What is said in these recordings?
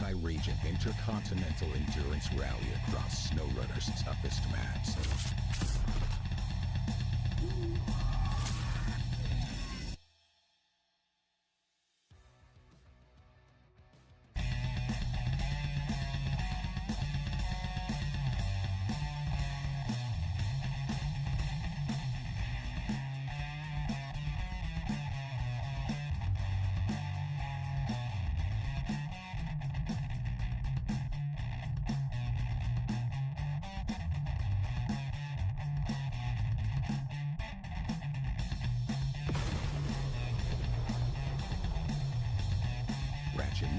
multi-region intercontinental endurance rally across SnowRunner's toughest maps.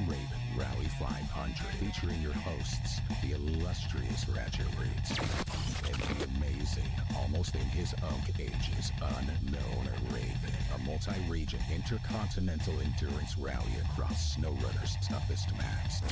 Raven Rally 500, featuring your hosts, the illustrious Ratchet Roots, and the amazing, almost in his own ages, unknown Raven, a multi-region intercontinental endurance rally across SnowRunner's toughest maps.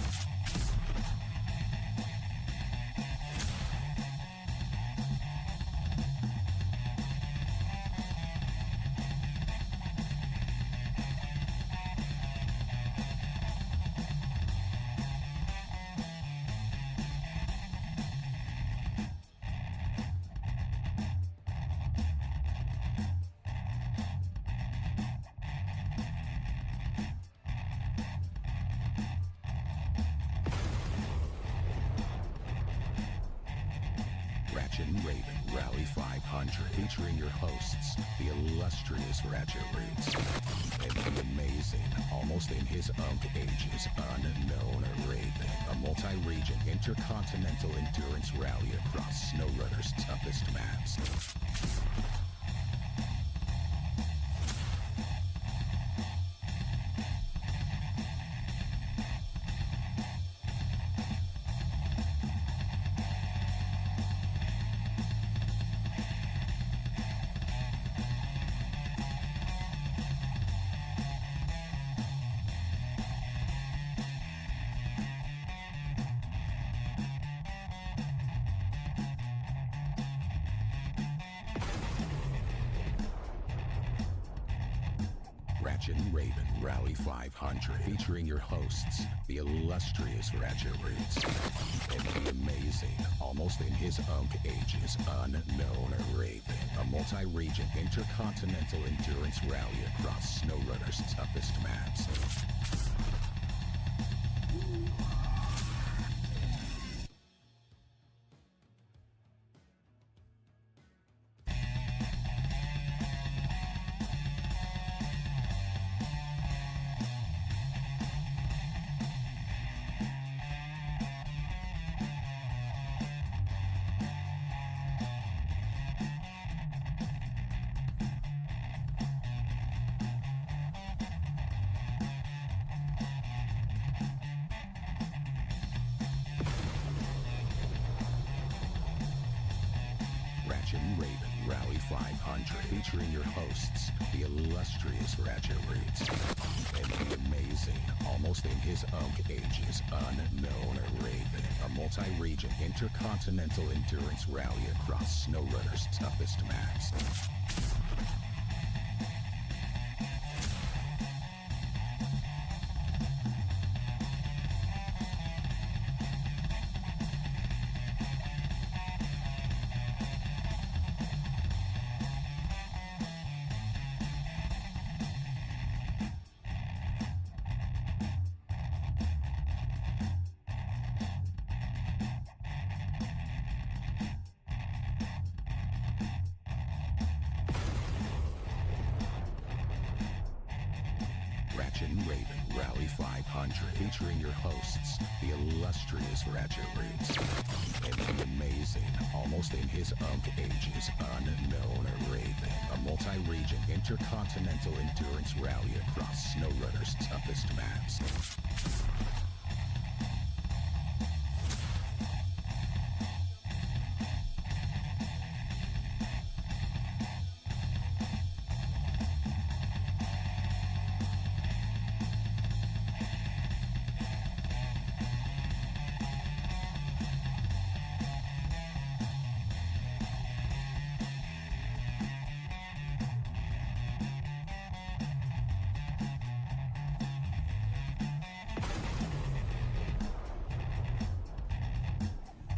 Raven Rally 500, featuring your hosts, the illustrious Ratchet Roots, and the amazing, almost in his own ages, unknown Raven, a multi-region intercontinental endurance rally across SnowRunner's toughest maps. Raven Rally 500, featuring your hosts, the illustrious Ratchet Roots, and the amazing, almost in his own ages, unknown Raven, a multi-region intercontinental endurance rally across SnowRunner's toughest maps. Raven Rally 500, featuring your hosts, the illustrious Ratchet Roots, and the amazing, almost in his own ages, unknown Raven, a multi-region intercontinental endurance rally across SnowRunner's toughest maps. Raven Rally 500, featuring your hosts, the illustrious Ratchet Roots, and the amazing, almost in his own ages, unknown Raven, a multi-region intercontinental endurance rally across SnowRunner's toughest maps.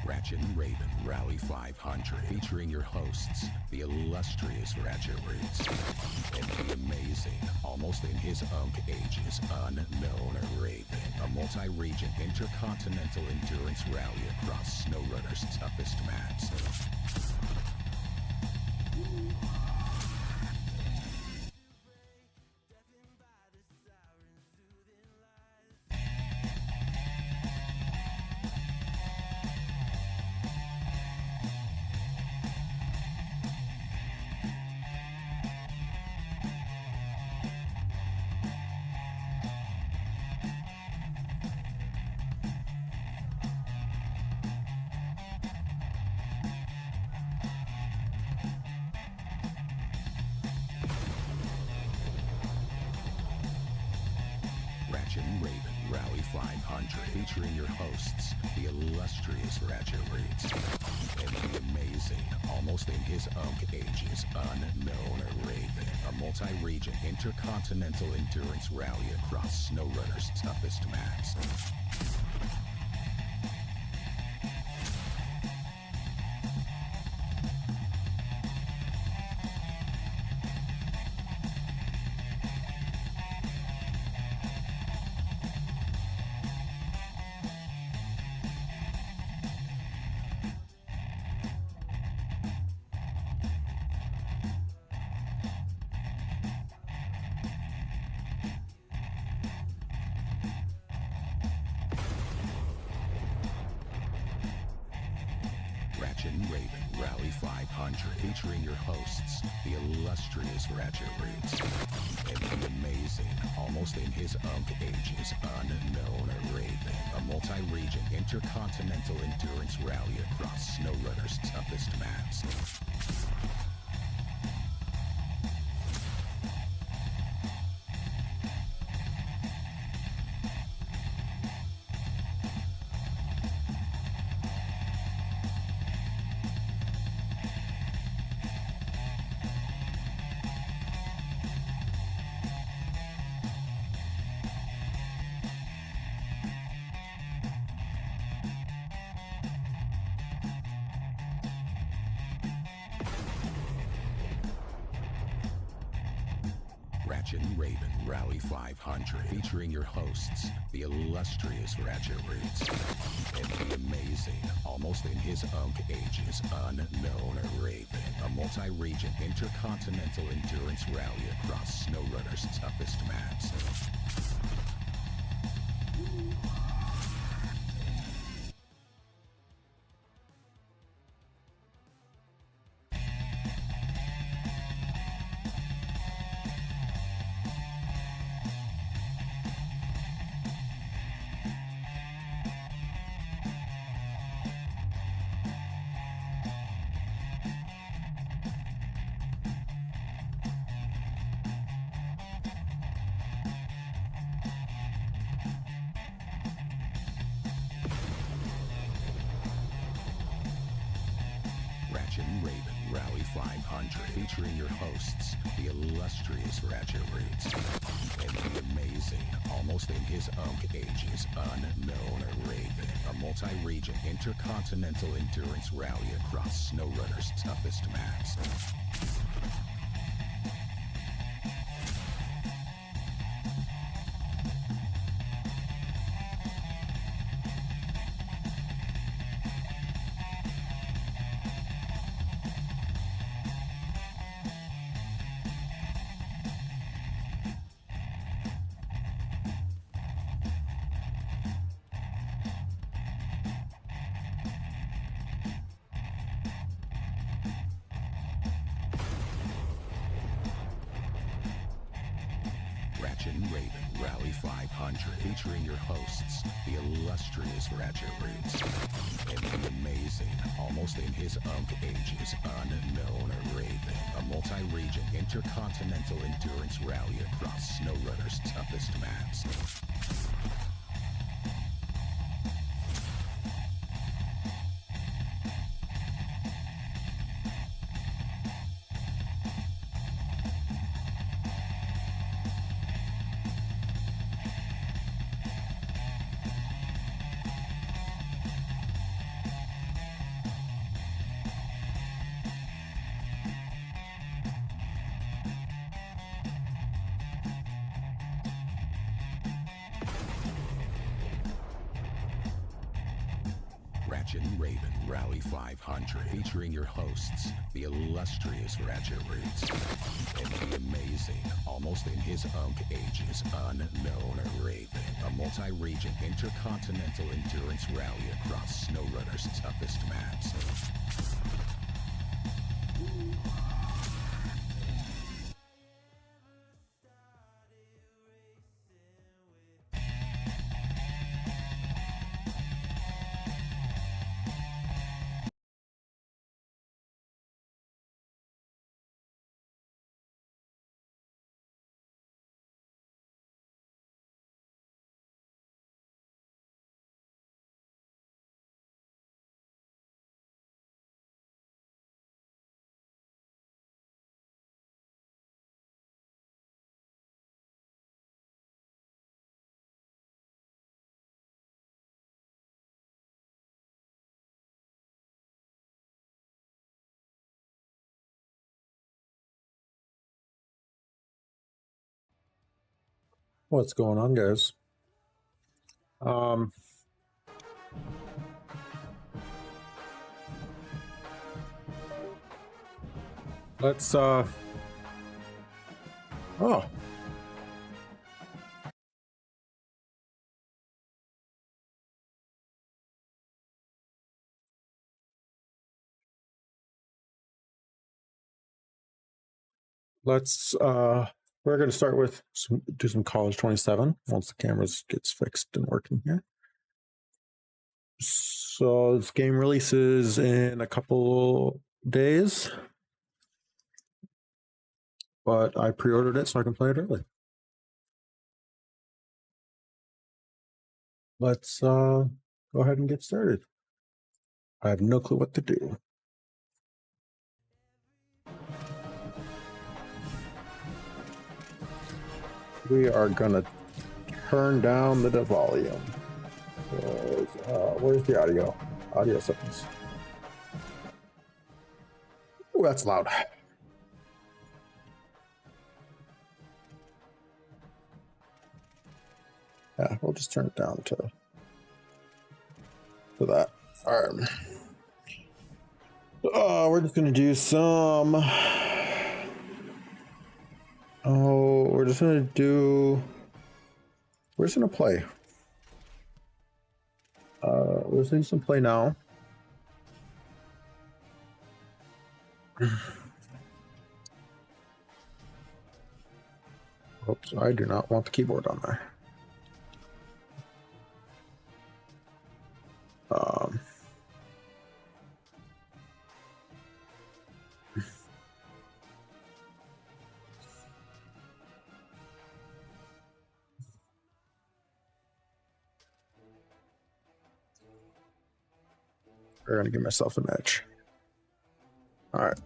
Ratchet and Raven Rally 500, featuring your hosts, the illustrious Ratchet Roots, and the amazing, almost in his own ages, unknown Raven, a multi-region intercontinental endurance rally across SnowRunner's toughest maps. Ratchet and Raven Rally 500, featuring your hosts, the illustrious Ratchet Roots, and the amazing, almost in his own ages, unknown Raven, a multi-region intercontinental endurance rally across SnowRunner's toughest maps. Ratchet and Raven Rally 500, featuring your hosts, the illustrious Ratchet Roots, and the amazing, almost in his own ages, unknown Raven, a multi-region intercontinental endurance rally across SnowRunner's toughest maps. Ratchet and Raven Rally 500, featuring your hosts, the illustrious Ratchet Roots, and the amazing, almost in his own ages, unknown Raven, a multi-region intercontinental endurance rally across SnowRunner's toughest maps. Ratchet and Raven Rally 500, featuring your hosts, the illustrious Ratchet Roots, and the amazing, almost in his own ages, unknown Raven, a multi-region intercontinental endurance rally across SnowRunner's toughest maps. Ratchet and Raven Rally 500, featuring your hosts, the illustrious Ratchet Roots, and the amazing, almost in his own ages, unknown Raven, a multi-region intercontinental endurance rally across SnowRunner's toughest maps. Rich and Raven Rally 500, featuring your hosts, the illustrious Ratchet Roots, and the amazing, almost in his own ages, unknown Raven, a multi-region intercontinental endurance rally across SnowRunner's toughest maps. What's going on, guys? Let's we're going to start with do some College 27 once the cameras gets fixed and working here. So this game releases in a couple days, but I pre-ordered it so I can play it early. Let's go ahead and get started. I have no clue what to do. We are gonna turn down the volume. Where's the audio? Audio settings. Oh, that's loud. Yeah, we'll just turn it down to that. All right. We're just gonna do some. We're just gonna play. We're just gonna do some play now. Oops, I do not want the keyboard on there. I'm gonna give myself an edge. All right.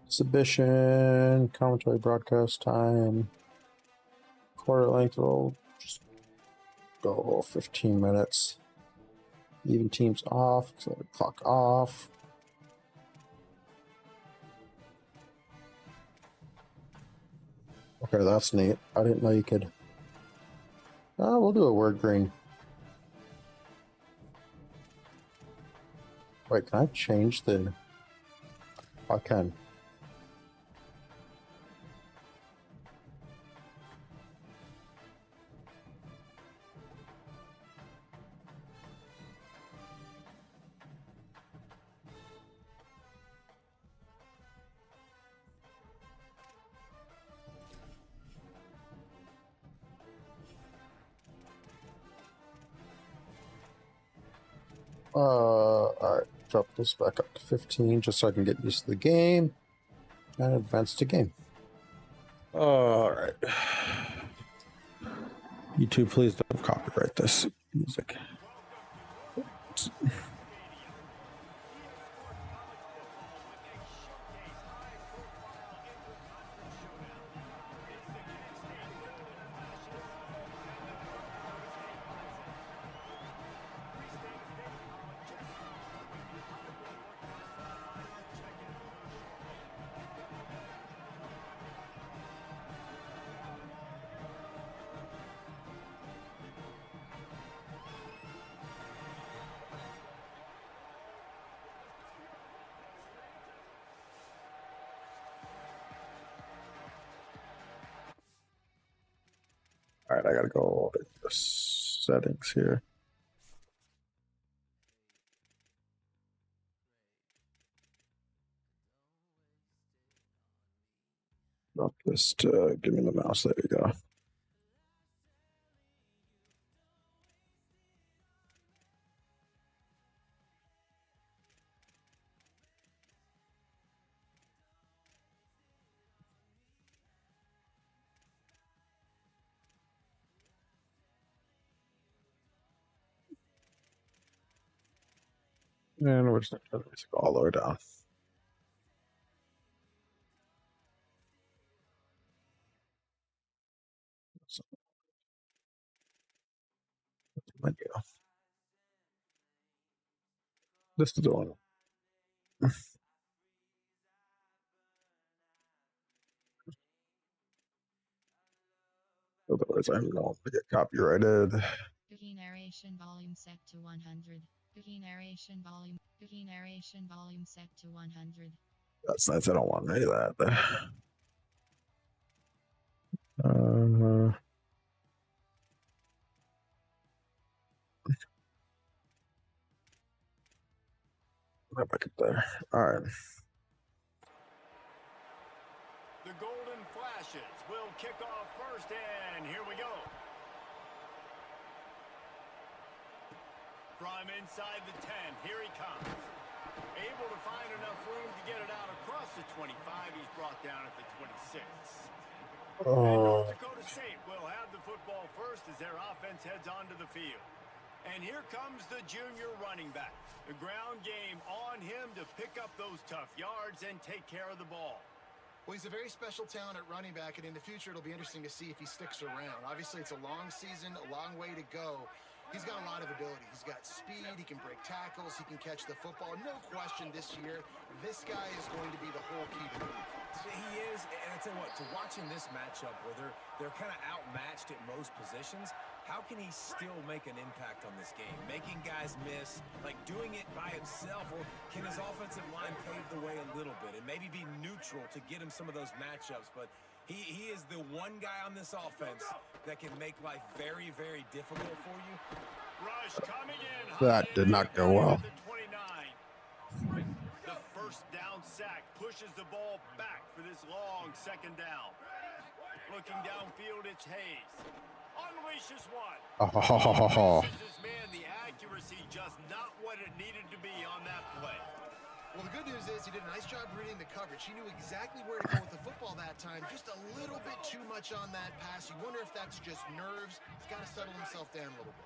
Exhibition, commentary, broadcast time, quarter length. We'll just go 15 minutes. Even teams off, so clock off. Okay, that's neat. I didn't know you could. We'll do a word green. Wait, can I change the... I can. Alright, drop this back up to 15 just so I can get used to the game and advance to game. Alright. YouTube, please don't copyright this music. Oops. All right, I gotta go into settings here. Drop this to give me the mouse. There you go. And we're just gonna turn the music all the way down. So, menu. This is the one. Otherwise, I'm going to get copyrighted. Cookie narration volume set to 100. Cookie narration volume. Cookie narration volume set to 100. That's nice. I don't want any of that. Right back up there. All right. The Golden Flashes will kick off first, and here we go. From inside the 10, here he comes. Able to find enough room to get it out across the 25. He's brought down at the 26. And North Dakota State will have the football first as their offense heads onto the field. And here comes the junior running back. The ground game on him to pick up those tough yards and take care of the ball. Well, he's a very special talent at running back, and in the future, it'll be interesting to see if he sticks around. Obviously, it's a long season, a long way to go. He's got a lot of ability. He's got speed, he can break tackles, he can catch the football. No question this year, this guy is going to be the whole key to the defense. He is, and I tell you what, to watching this matchup where they're kind of outmatched at most positions, how can he still make an impact on this game? Making guys miss, like doing it by himself, or can his offensive line pave the way a little bit and maybe be neutral to get him some of those matchups? But he is the one guy on this offense that can make life very, very difficult for you. Rush coming in. That did not go well. The 29. The first down sack pushes the ball back for this long second down. Looking downfield, it's Hayes. Unleashes one. Unleashes his man. The accuracy just not what it needed to be on that play. Well, the good news is he did a nice job reading the coverage. He knew exactly where to go with the football that time. Just a little bit too much on that pass. You wonder if that's just nerves. He's got to settle himself down a little bit.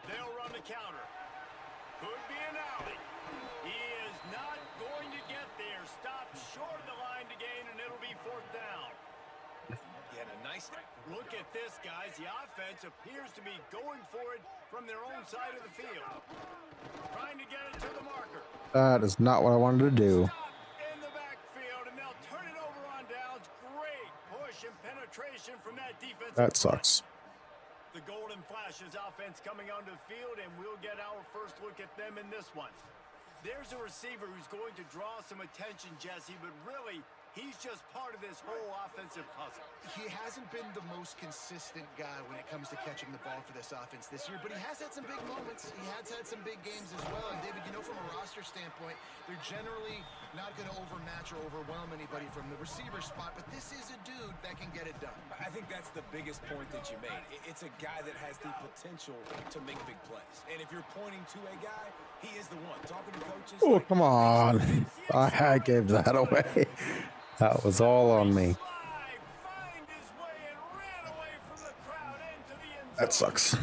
They'll run the counter. Could be an alley. He is not going to get there. Stop short of the line to gain, and it'll be fourth down. Yeah, a nice. Look at this, guys. The offense appears to be going for it from their own side of the field. Trying to get it to the marker. That is not what I wanted to do. Stop in the backfield, and they'll turn it over on downs. Great push and penetration from that defense. That sucks. The Golden Flashes offense coming onto the field, and we'll get our first look at them in this one. There's a receiver who's going to draw some attention, Jesse, but really, he's just part of this whole offensive puzzle. He hasn't been the most consistent guy when it comes to catching the ball for this offense this year, but he has had some big moments. He has had some big games as well. And David, you know, from a roster standpoint, they're generally not going to overmatch or overwhelm anybody from the receiver spot, but this is a dude that can get it done. I think that's the biggest point that you made. It's a guy that has the potential to make big plays. And if you're pointing to a guy, he is the one. Talking to coaches. Oh, come on. I gave that away. That was all on me. That sucks. And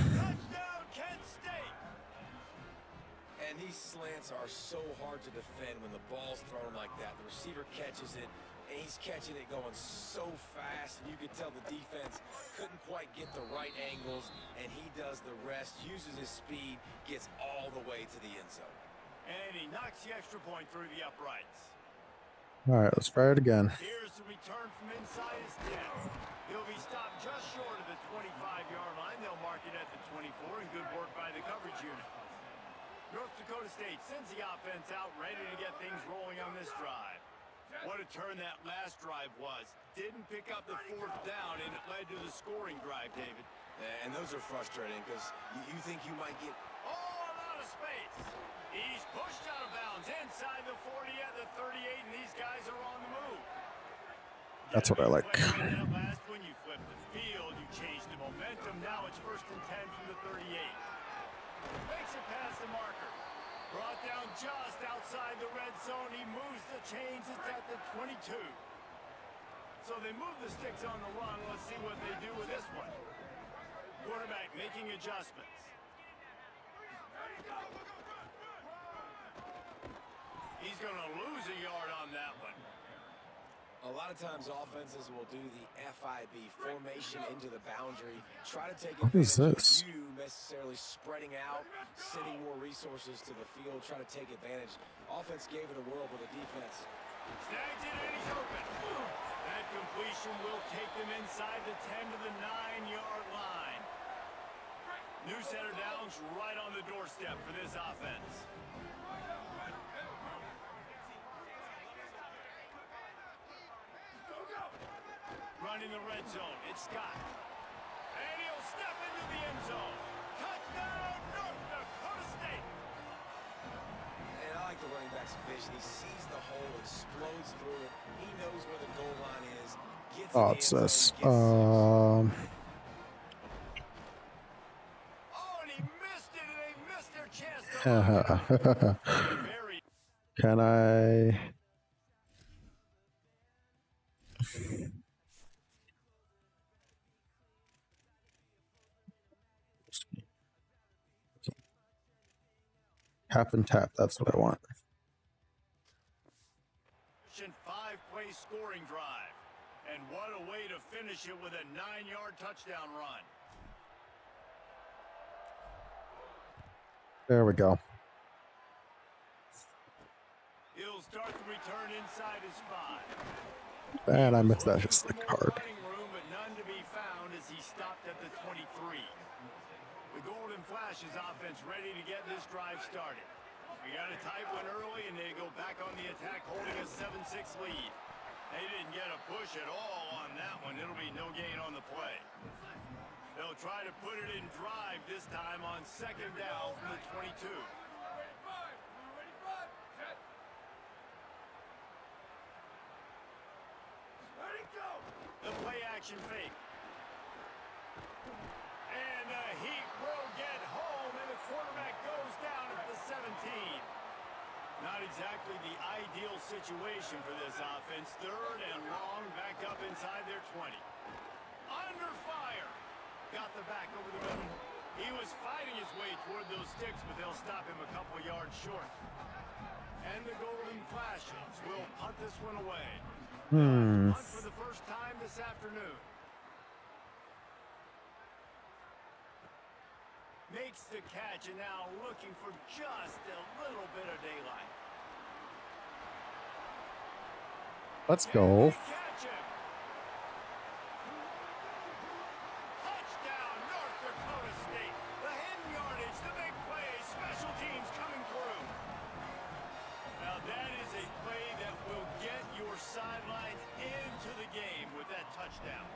these slants are so hard to defend when the ball's thrown like that. The receiver catches it, and he's catching it going so fast, and you could tell the defense couldn't quite get the right angles, and he does the rest, uses his speed, gets all the way to the end zone. And he knocks the extra point through the uprights. All right, let's try it again. Here's the return from inside his 10. He'll be stopped just short of the 25-yard line. They'll mark it at the 24, and good work by the coverage unit. North Dakota State sends the offense out, ready to get things rolling on this drive. What a turn that last drive was. Didn't pick up the fourth down, and it led to the scoring drive, David. And those are frustrating because you think you might get... Oh, a lot of space. He's pushed out of bounds inside the 40 at the 38, and these guys are on the move. That's what I like. That last when you flip the field, you change the momentum. Now it's 1st and 10 from the 38. Makes it past the marker. Brought down just outside the red zone. He moves the chains. It's at the 22. So they move the sticks on the run. Let's see what they do with this one. Quarterback making adjustments. He's going to lose a yard on that one. A lot of times offenses will do the FIB, formation into the boundary, try to take What is advantage this? of you necessarily spreading out, sending more resources to the field, try to take advantage. Offense gave it a whirl with the defense. Snags it and he's open. That completion will take them inside the 10 to the 9-yard line. New center downs right on the doorstep for this offense. Running the red zone, it's Scott. And he'll step into the end zone. Touchdown, North Dakota State. And I like the running back's vision. He sees the hole, explodes through it. He knows where the goal line is. Gets Oh, in the it's end this. zone, gets Oh, and he missed it, and they missed their chance to very Can I? Tap and tap. That's what I want. 5-play scoring drive. And what a way to finish it with a 9-yard touchdown run. There we go. He'll start the return inside his 5. And I missed that just like hard. Running room, but none to be found as he stopped at the 23. The Golden Flash's offense ready to get this drive started. We got a tight one early, and they go back on the attack, holding a 7-6 lead. They didn't get a push at all on that one. It'll be no gain on the play. They'll try to put it in drive this time on 2nd down from the 22. The play action fake. And the Heat will get home, and the quarterback goes down at the 17. Not exactly the ideal situation for this offense. 3rd and long, back up inside their 20. Under fire. Got the back over the middle. He was fighting his way toward those sticks, but they'll stop him a couple yards short. And the Golden Flashes will punt this one away. Punt for the first time this afternoon. Makes the catch, and now looking for just a little bit of daylight. Let's go. Catch him. Touchdown, North Dakota State. The hidden yardage, the big play, special teams coming through. Now that is a play that will get your sidelines into the game with that touchdown.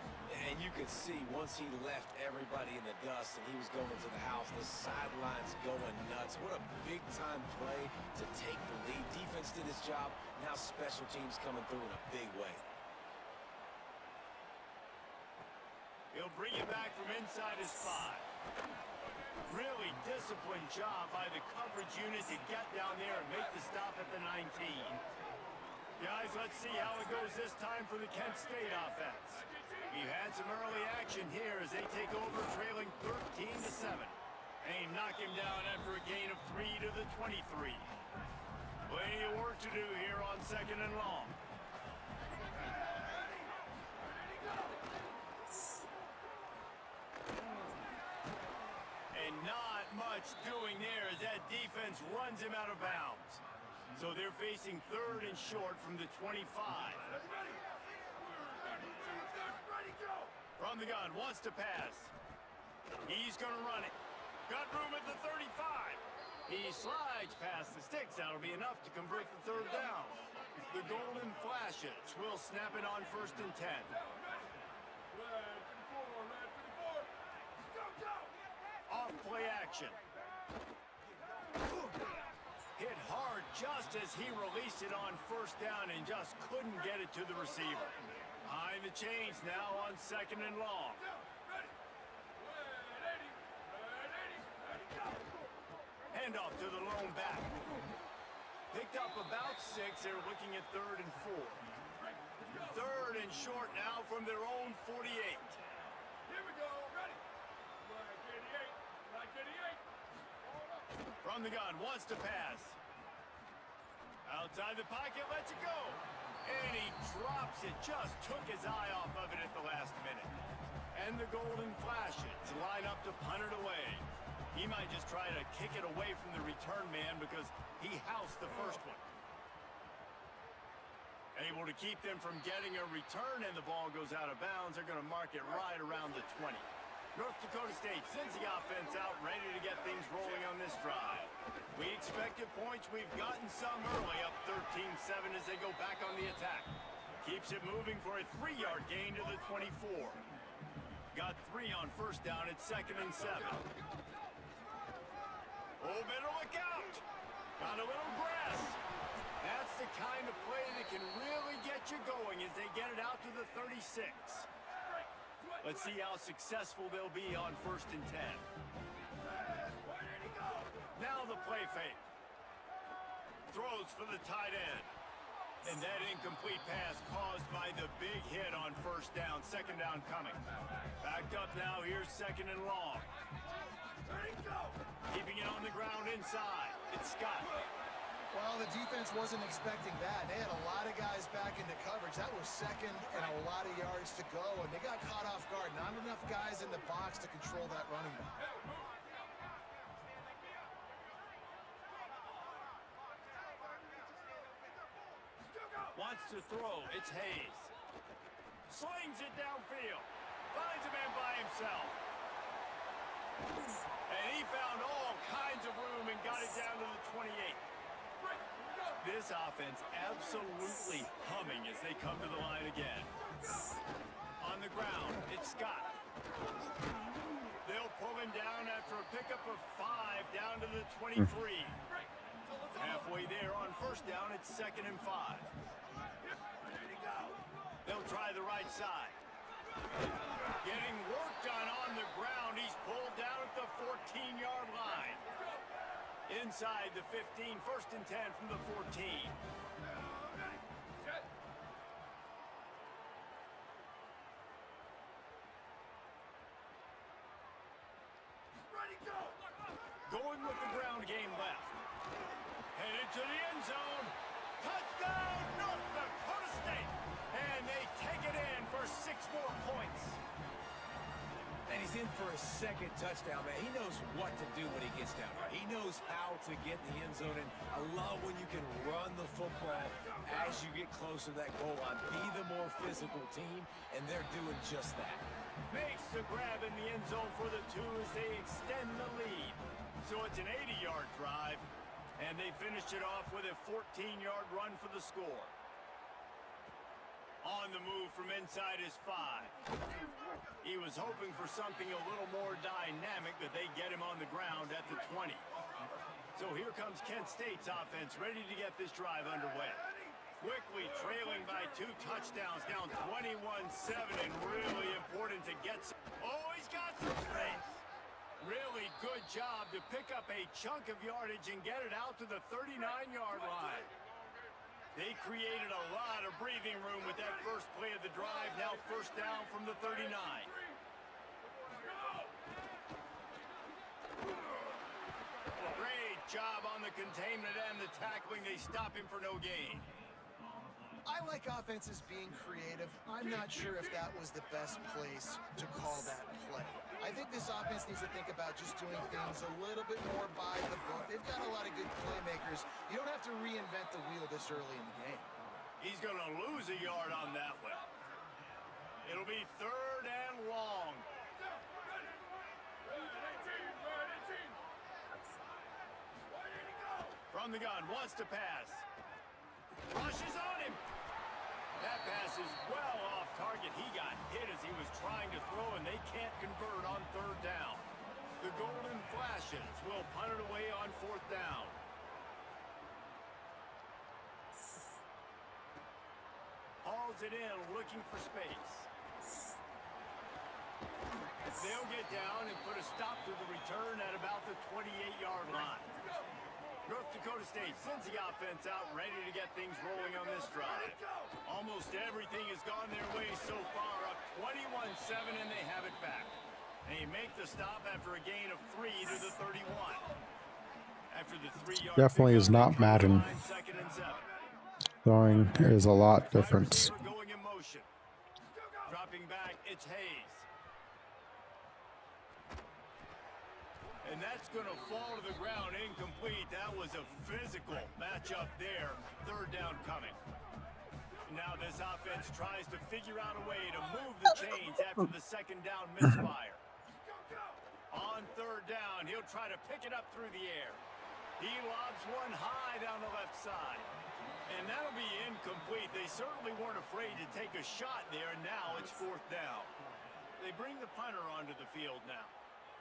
And you could see once he left everybody in the dust and he was going to the house, the sidelines going nuts. What a big-time play to take the lead. Defense did his job. Now special teams coming through in a big way. He'll bring it back from inside his 5. Really disciplined job by the coverage unit to get down there and make the stop at the 19. Guys, let's see how it goes this time for the Kent State offense. He had some early action here as they take over, trailing 13-7. They knock him down after a gain of 3 to the 23. Plenty of work to do here on 2nd and long. And not much doing there as that defense runs him out of bounds. So they're facing 3rd and short from the 25. From the gun, wants to pass. He's going to run it. Got room at the 35. He slides past the sticks. That'll be enough to convert the third down. The Golden Flashes will snap it on 1st and 10. Off play action. Hit hard just as he released it on 1st down and just couldn't get it to the receiver. Behind the chains now on 2nd and long. Handoff to the lone back. Picked up about 6. They're looking at 3rd and 4. 3rd and short now from their own 48. Here we go. Ready. Like 88. From the gun, wants to pass. Outside the pocket, lets it go. And he drops it. Just took his eye off of it at the last minute. And the Golden Flashes line up to punt it away. He might just try to kick it away from the return man because he housed the first one. Able to keep them from getting a return, and the ball goes out of bounds. They're going to mark it right around the 20. North Dakota State sends the offense out, ready to get things rolling on this drive. We expected points. We've gotten some early, up 13-7 as they go back on the attack. Keeps it moving for a 3-yard gain to the 24. Got 3 on 1st down at 2nd and 7. Oh, better look out. Got a little grass. That's the kind of play that can really get you going as they get it out to the 36. Let's see how successful they'll be on 1st and 10. Now the play fake. Throws for the tight end. And that incomplete pass caused by the big hit on 1st down. 2nd down coming. Backed up now. Here's 2nd and long. Keeping it on the ground inside. It's Scott. Well, the defense wasn't expecting that. They had a lot of guys back into coverage. That was 2nd and a lot of yards to go, and they got caught off guard. Not enough guys in the box to control that running back. Wants to throw. It's Hayes. Slings it downfield. Finds a man by himself. And he found all kinds of room and got it down to the 28. This offense absolutely humming as they come to the line again. On the ground, it's Scott. They'll pull him down after a pickup of 5 down to the 23. Halfway there on 1st down, it's 2nd and 5. They'll try the right side. Getting work done on the ground. He's pulled down at the 14-yard line. Inside the 15, 1st and 10 from the 14. Going with the ground game left. Headed to the end zone. Touchdown, North Dakota State. And they take it in for 6 more points. And he's in for a 2nd touchdown, man. He knows what to do when he gets down there. He knows how to get in the end zone, and I love when you can run the football as you get closer to that goal line. Be the more physical team, and they're doing just that. Makes the grab in the end zone for the 2 as they extend the lead. So it's an 80-yard drive, and they finished it off with a 14-yard run for the score. On the move from inside his 5. He was hoping for something a little more dynamic, but they get him on the ground at the 20. So here comes Kent State's offense, ready to get this drive underway. Quickly trailing by 2 touchdowns, down 21-7, and really important to get some. Oh, he's got some space. Really good job to pick up a chunk of yardage and get it out to the 39-yard line. They created a lot of breathing room with that first play of the drive. Now 1st down from the 39. Great job on the containment and the tackling. They stop him for no gain. I like offenses being creative. I'm not sure if that was the best place to call that play. I think this offense needs to think about just doing things a little bit more by the book. They've got a lot of good playmakers. You don't have to reinvent the wheel this early in the game. He's going to lose a yard on that one. It'll be 3rd and long. From the gun, wants to pass. Rushes on him. That pass is well off target. He got hit as he was trying to throw, and they can't convert on third down. The Golden Flashes will punt it away on fourth down. Hauls it in, looking for space. They'll get down and put a stop to the return at about the 28-yard line. North Dakota State sends the offense out, ready to get things rolling on this drive. Almost everything has gone their way so far, up 21-7, and they have it back. They make the stop after a gain of 3 to the 31. After the 3-yard Definitely is not Madden. Second and 7. Throwing is a lot different. Going in motion. Dropping back, it's Hayes. And that's going to fall to the ground incomplete. That was a physical matchup there. Third down coming. Now this offense tries to figure out a way to move the chains after the second down misfire. On third down, he'll try to pick it up through the air. He lobs one high down the left side. And that'll be incomplete. They certainly weren't afraid to take a shot there, and now it's fourth down. They bring the punter onto the field now.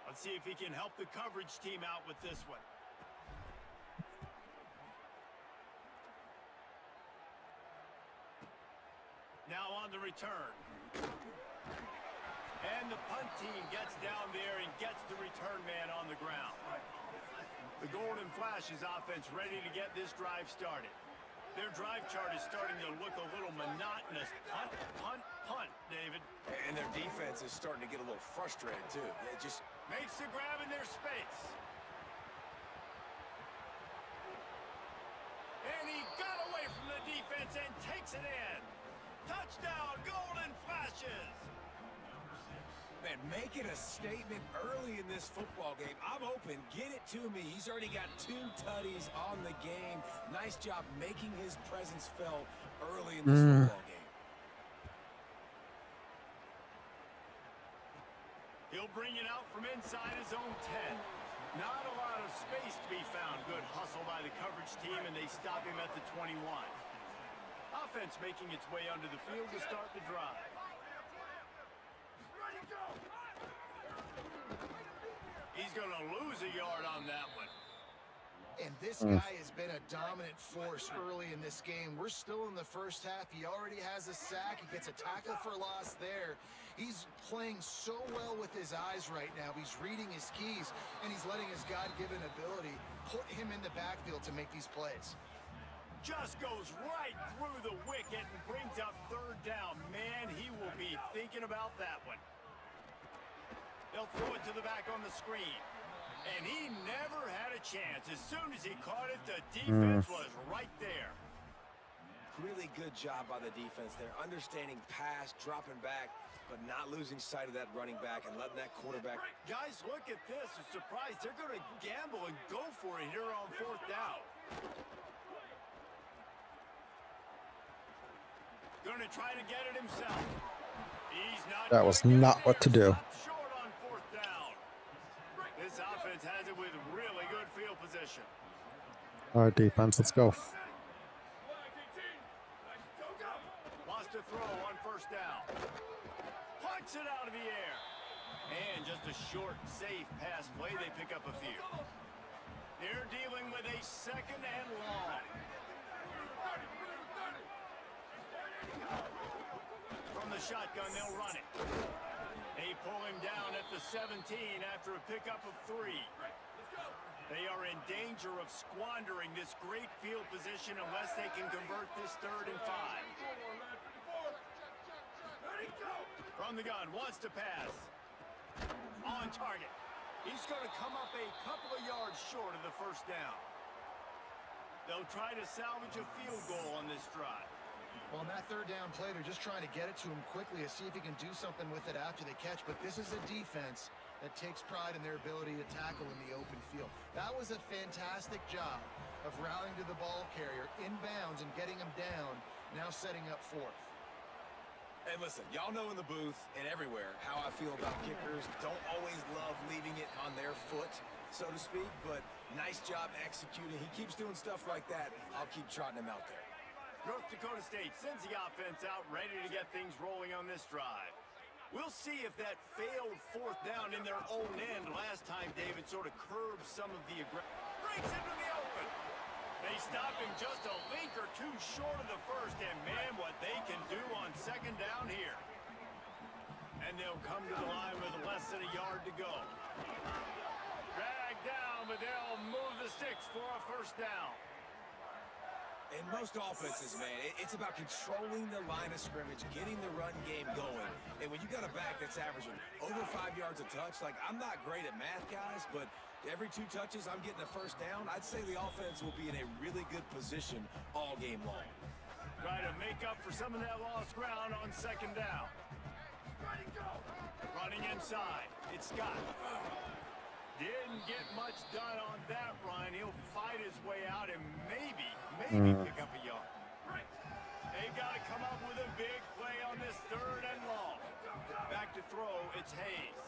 Let's see if he can help the coverage team out with this one. Now on the return. And the punt team gets down there and gets the return man on the ground. The Golden Flashes offense ready to get this drive started. Their drive chart is starting to look a little monotonous. Punt, punt, punt, David. And their defense is starting to get a little frustrated, too. It just makes the grab in their space. And he got away from the defense and takes it in. Touchdown, Golden Flashes. Man, make it a statement early in this football game. I'm open. Get it to me. He's already got 2 tutties on the game. Nice job making his presence felt early in this football game. He'll bring it out from inside his own 10. Not a lot of space to be found. Good hustle by the coverage team, and they stop him at the 21. Offense making its way onto the field to start the drive. He's going to lose a yard on that one. And this guy has been a dominant force early in this game. We're still in the first half. He already has a sack. He gets a tackle for loss there. He's playing so well with his eyes right now. He's reading his keys, and he's letting his God-given ability put him in the backfield to make these plays. Just goes right through the wicket and brings up third down. Man, he will be thinking about that one. They'll throw it to the back on the screen. And he never had a chance. As soon as he caught it, the defense was right there. Really good job by the defense there. Understanding pass, dropping back, but not losing sight of that running back and letting that quarterback. Guys, look at this. A surprise. They're going to gamble and go for it here on fourth down. Going to try to get it himself. He's not. That was not what to do. Short on fourth down. This offense has it with really good field position. All right, defense, let's go. Wants to throw on first down. Punts it out of the air. And just a short, safe pass play. They pick up a few. They're dealing with a second and long. From the shotgun, they'll run it. They pull him down at the 17 after a pickup of 3. They are in danger of squandering this great field position unless they can convert this 3rd and 5. From the gun, wants to pass. On target. He's going to come up a couple of yards short of the first down. They'll try to salvage a field goal on this drive. Well, on that third down play, they're just trying to get it to him quickly to see if he can do something with it after they catch. But this is a defense that takes pride in their ability to tackle in the open field. That was a fantastic job of rallying to the ball carrier inbounds and getting him down, now setting up fourth. Hey, listen, y'all know in the booth and everywhere how I feel about kickers. Don't always love leaving it on their foot. so to speak, but nice job executing. He keeps doing stuff like that. I'll keep trotting him out there. North Dakota State sends the offense out, ready to get things rolling on this drive. We'll see if that failed fourth down in their own end last time David sort of curbed some of the aggression. Breaks into the open. They stop him just a link or two short of the first, and man, what they can do on second down here. And they'll come to the line with less than a yard to go. Drag down, but they'll move the sticks for a first down. In most offenses, man, it's about controlling the line of scrimmage, getting the run game going. And when you got a back that's averaging over 5 yards a touch, like, I'm not great at math, guys, but every 2 touches I'm getting a first down, I'd say the offense will be in a really good position all game long. Try to make up for some of that lost ground on second down. Running inside, it's Scott. Didn't get much done on that run. He'll fight his way out and maybe pick up a yard. They've got to come up with a big play on this third and long. Back to throw, it's Hayes.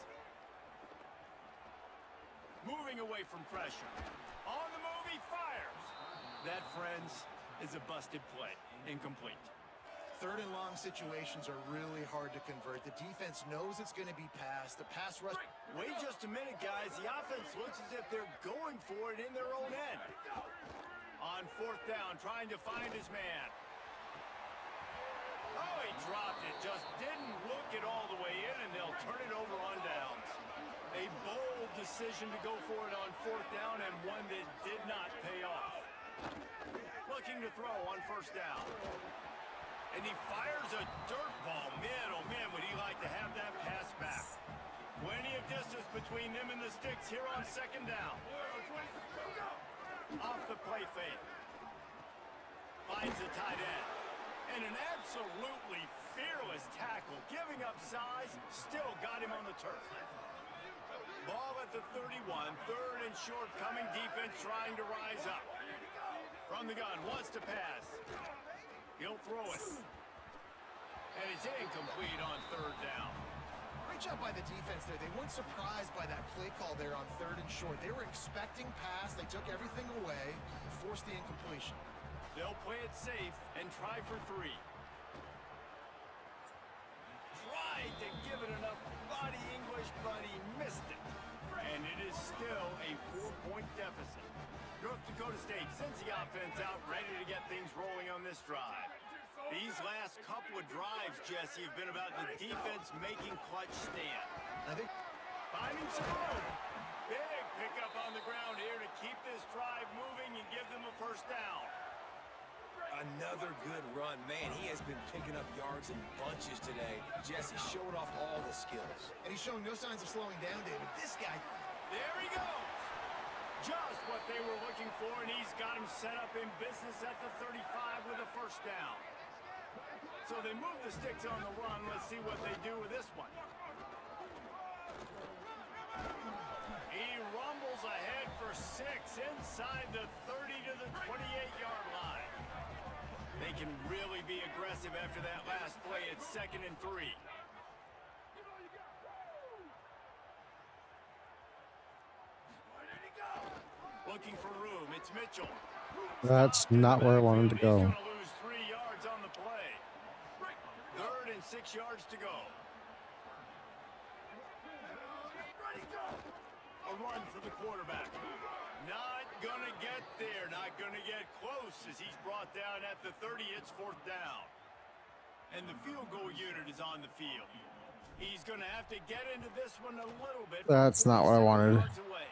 Moving away from pressure. On the move, he fires. That, friends, is a busted play. Incomplete. Third and long situations are really hard to convert. The defense knows it's going to be passed. The pass rush. Wait just a minute, guys. The offense looks as if they're going for it in their own end. On fourth down, trying to find his man. Oh, he dropped it. Just didn't look it all the way in, and they'll turn it over on downs. A bold decision to go for it on fourth down, and one that did not pay off. Looking to throw on first down. And he fires a dirt ball. Man, oh man, would he like to have that pass back. Plenty of distance between them and the sticks here on second down. Off the play fake. Finds the tight end. And an absolutely fearless tackle. Giving up size, still got him on the turf. Ball at the 31. Third and short coming. Defense trying to rise up. From the gun, wants to pass. He'll throw it. And it's incomplete on third down. Great job by the defense there. They weren't surprised by that play call there on third and short. They were expecting pass. They took everything away, forced the incompletion. They'll play it safe and try for 3. Tried to give it enough body English, but he missed it. And it is still a 4-point deficit. North Dakota State sends the offense out, ready to get things rolling on this drive. These last couple of drives, Jesse, have been about the defense making clutch stand. I think Finding some room. Big pickup on the ground here to keep this drive moving and give them a first down. Another good run. Man, he has been picking up yards in bunches today. Jesse showed off all the skills. And he's showing no signs of slowing down, David. This guy. There he goes. Just what they were looking for, and he's got him set up in business at the 35 with a first down. So they move the sticks on the run. Let's see what they do with this one. He rumbles ahead for 6 inside the 30 to the 28-yard line. They can really be aggressive after that last play. It's 2nd and 3. Looking for room. It's Mitchell. That's not where I wanted to He's go. going to lose 3 yards on the play. 3rd and 6 yards to go. A run for the quarterback. Not going to get there. Not going to get close as he's brought down at the 30. It's 4th down. And the field goal unit is on the field. He's going to have to get into this one a little bit. That's not what I wanted. Away.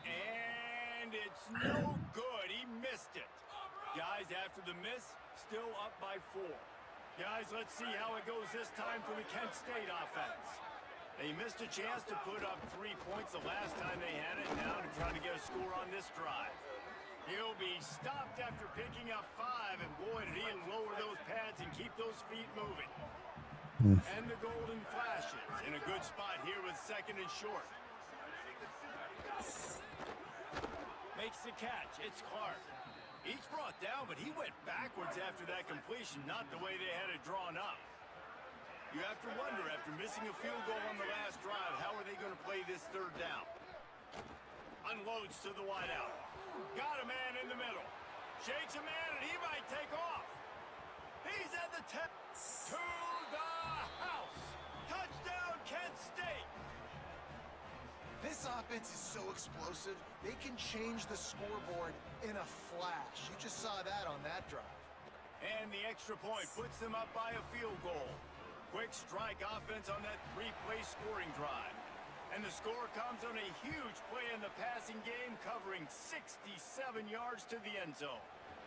And it's no good. He missed it. Guys, after the miss, still up by 4. Guys, let's see how it goes this time for the Kent State offense. They missed a chance to put up 3 points the last time they had it. Now to try to get a score on this drive. He'll be stopped after picking up 5, and boy, did he lower those pads and keep those feet moving. And the golden flashes in a good spot here with 2nd and short. Makes the catch. It's Clark. He's brought down, but he went backwards after that completion, not the way they had it drawn up. You have to wonder, after missing a field goal on the last drive, how are they going to play this 3rd down? Unloads to the wideout. Got a man in the middle. Shakes a man, and he might take off. He's at the 10. To the house. Touchdown, Kent State. This offense is so explosive, they can change the scoreboard in a flash. You just saw that on that drive. And the extra point puts them up by a field goal. Quick strike offense on that three-play scoring drive. And the score comes on a huge play in the passing game, covering 67 yards to the end zone.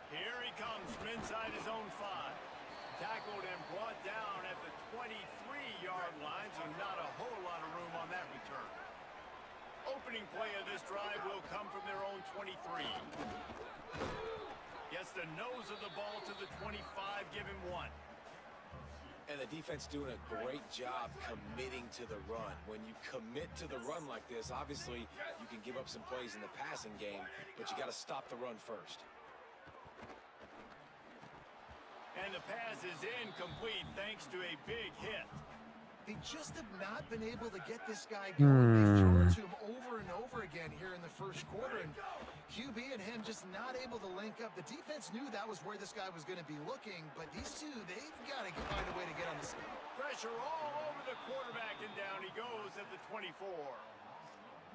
Here he comes from inside his own 5. Tackled and brought down at the 23-yard line, so not a whole lot of room on that return. Opening play of this drive will come from their own 23. Gets the nose of the ball to the 25, give him 1. And the defense doing a great job committing to the run. When you commit to the run like this, obviously you can give up some plays in the passing game, but you got to stop the run first. And the pass is incomplete thanks to a big hit. They just have not been able to get this guy going. They've thrown it to him over and over again here in the first quarter, and QB and him just not able to link up. The defense knew that was where this guy was going to be looking, but these two, they've got to find a way to get on the spot. Pressure all over the quarterback, and down he goes at the 24.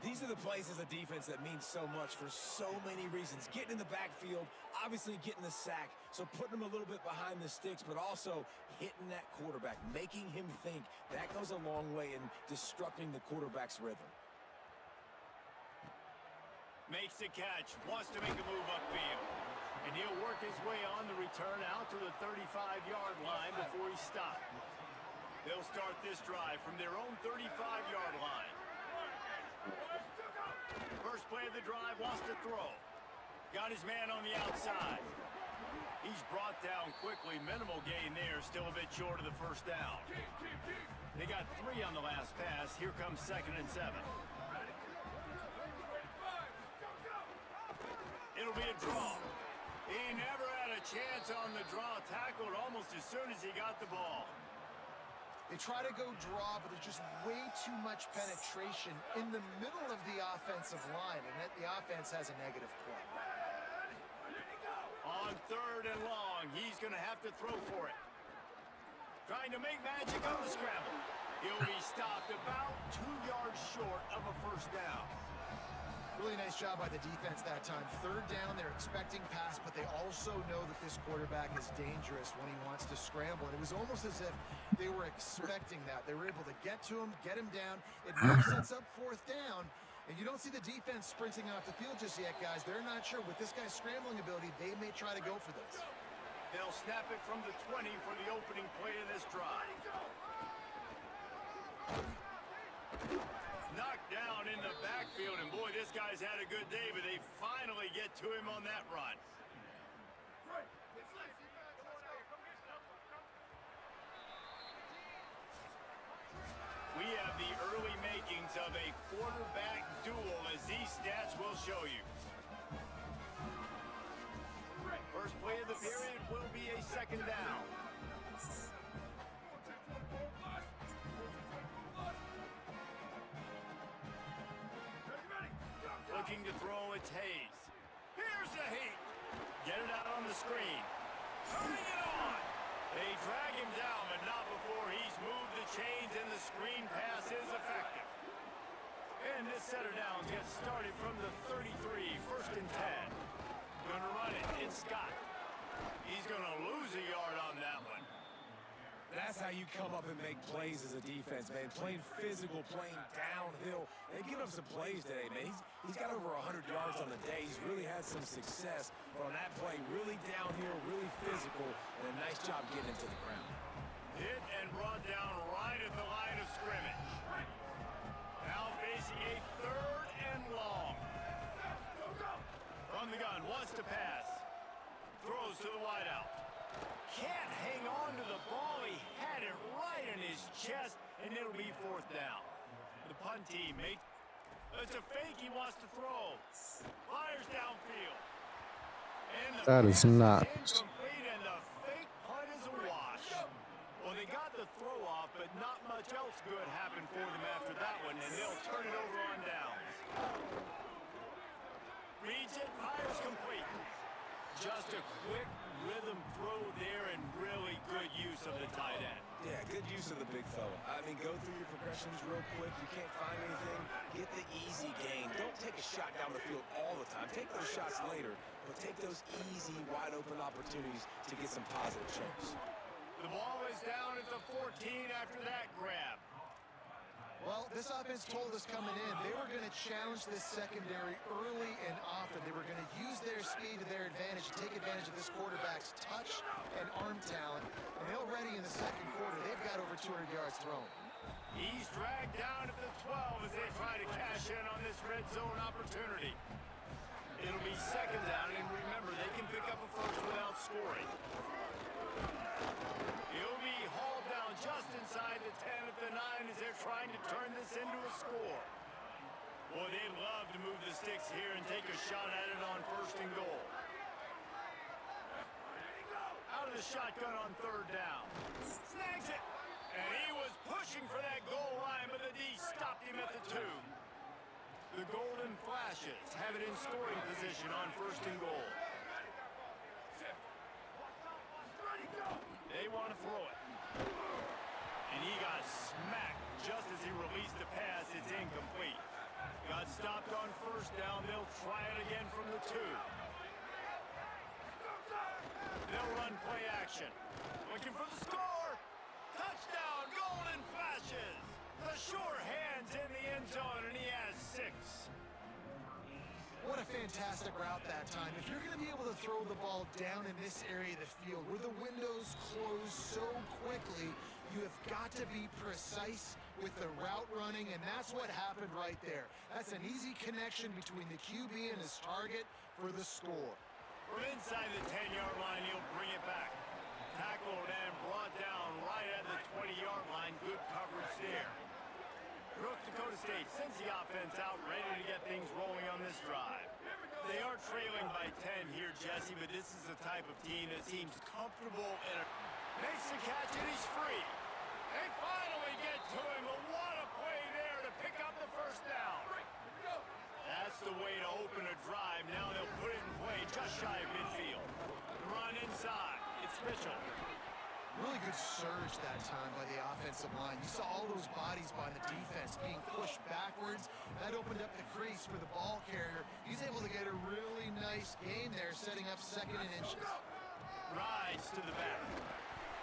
These are the plays as a defense that mean so much for so many reasons. Getting in the backfield, obviously getting the sack, so putting him a little bit behind the sticks, but also hitting that quarterback, making him think. That goes a long way in disrupting the quarterback's rhythm. Makes the catch, wants to make a move upfield. And he'll work his way on the return out to the 35-yard line before he's stopped. They'll start this drive from their own 35-yard line. First play of the drive, wants to throw. Got his man on the outside. He's brought down quickly. Minimal gain there, still a bit short of the first down. They got 3 on the last pass. Here comes 2nd and 7. It'll be a draw. He never had a chance on the draw. Tackled almost as soon as he got the ball. They try to go draw, but there's just way too much penetration in the middle of the offensive line, and that the offense has a negative play. On 3rd and long, he's going to have to throw for it. Trying to make magic on the scramble. He'll be stopped about 2 yards short of a first down. Really nice job by the defense that time. 3rd down, they're expecting pass, but they also know that this quarterback is dangerous when he wants to scramble. And it was almost as if they were expecting that. They were able to get to him, get him down. It now sets up 4th down. And you don't see the defense sprinting off the field just yet, guys. They're not sure. With this guy's scrambling ability, they may try to go for this. They'll snap it from the 20 for the opening play of this drive. Knocked down in the backfield, and boy, this guy's had a good day, but they finally get to him on that run. We have the early makings of a quarterback duel, as these stats will show you. First play of the period will be a 2nd down. Looking to throw, it's Hayes. Here's the heat. Get it out on the screen. Turning it on. They drag him down, but not before he's moved the chains, and the screen pass is effective. And this setter down gets started from the 33, 1st and 10. Gonna run it, it's Scott. He's gonna lose a yard on that one. That's how you come up and make plays as a defense, man. Playing physical, playing downhill. They've given up some plays today, man. He's got over 100 yards on the day. He's really had some success. But on that play, really downhill, really physical, and a nice job getting into the ground. Hit and brought down right at the line of scrimmage. Now facing a 3rd and long. From the gun, wants to pass. Throws to the wideout. Can't hang on to the ball. He had it right in his chest, and it'll be 4th down. The punt team makes... It's a fake he wants to throw. Fires downfield. And the That is not. incomplete, and the fake punt is a wash. Well, they got the throw off, but not much else good happened for them after that one, and they'll turn it over on downs. use of the tight end. Yeah, good use of the big fella. I mean, go through your progressions real quick. You can't find anything. Get the easy gain. Don't take a shot down the field all the time. Take those shots later, but take those easy, wide-open opportunities to get some positive chunks. The ball is down at the 14 after that grab. Well, this offense told us coming in they were going to challenge this secondary early and often. They were going to use their speed to their advantage, take advantage of this quarterback's touch and arm talent. And already in the second quarter, they've got over 200 yards thrown. He's dragged down at the 12 as they try to cash in on this red zone opportunity. It'll be second down, and remember, they can pick up a first without scoring. He'll be hauled down just inside the 10 at the 9 as they're trying to turn this into a score. Boy, they'd love to move the sticks here and take a shot at it on first and goal. Out of the shotgun on third down. Snags it. And he was pushing for that goal line, but the D stopped him at the 2. The Golden Flashes have it in scoring position on first and goal. They want to throw it. And he got smacked just as he released the pass. It's incomplete. Got stopped on first down. They'll try it again from the 2. They'll run play action. Looking for the score. Touchdown, Golden Flashes. The sure hands in the end zone, and he has 6. What a fantastic route that time. If you're going to be able to throw the ball down in this area of the field where the windows close so quickly, you have got to be precise with the route running, and that's what happened right there. That's an easy connection between the QB and his target for the score. From inside the 10-yard line, he'll bring it back. Tackled and brought down right at the 20-yard line. Good coverage there. North Dakota State sends the offense out, ready to get things rolling on this drive. They are trailing by 10 here, Jesse, but this is the type of team that seems comfortable and makes the catch, and he's free. They finally get to him, but what a play there to pick up the first down. That's the way to open a drive. Now they'll put it in play just shy of midfield. The run inside. It's Mitchell. Really good surge that time by the offensive line. You saw all those bodies by the defense being pushed backwards. That opened up the crease for the ball carrier. He's able to get a really nice gain there, setting up second and inches. Rides to the back.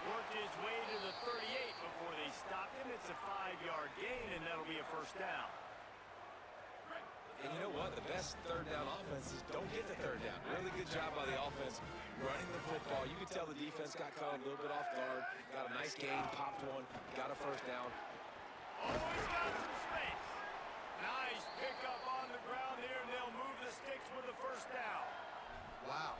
Worked his way to the 38 before they stopped him. It's a 5-yard gain, and that'll be a first down. And you know what? The best third down offenses don't get to third down. Really good job by the offense running the football. You could tell the defense got caught a little bit off guard. Got a nice gain, popped one, got a first down. Oh, he's got some space. Nice pickup on the ground here, and they'll move the sticks with the first down. Wow.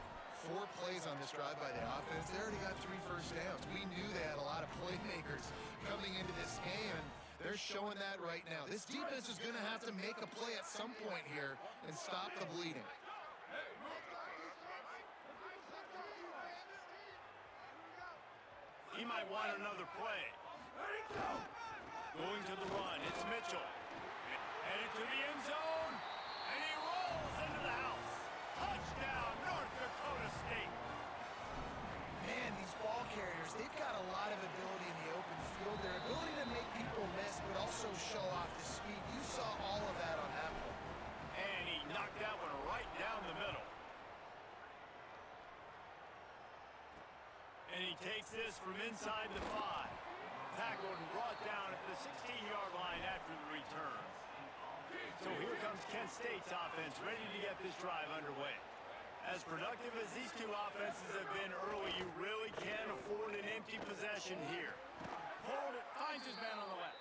4 plays on this drive by the offense. They already got 3 first downs. We knew they had a lot of playmakers coming into this game, and they're showing that right now. This defense is going to have to make a play at some point here and stop the bleeding. He might want another play. Going to the run, it's Mitchell. Headed to the end zone, and he rolls into the house. Touchdown, North Dakota State. Man, these ball carriers, they've got a lot of ability in the open field. Their ability to make people miss, but also show off the speed. You saw all of that on that one. And he knocked that one right down the middle. And he takes this from inside the 5. Tackled and brought down at the 16-yard line after the return. So here comes Kent State's offense, ready to get this drive underway. As productive as these two offenses have been early, you really can't afford an empty possession here. Hold it, finds his man on the left.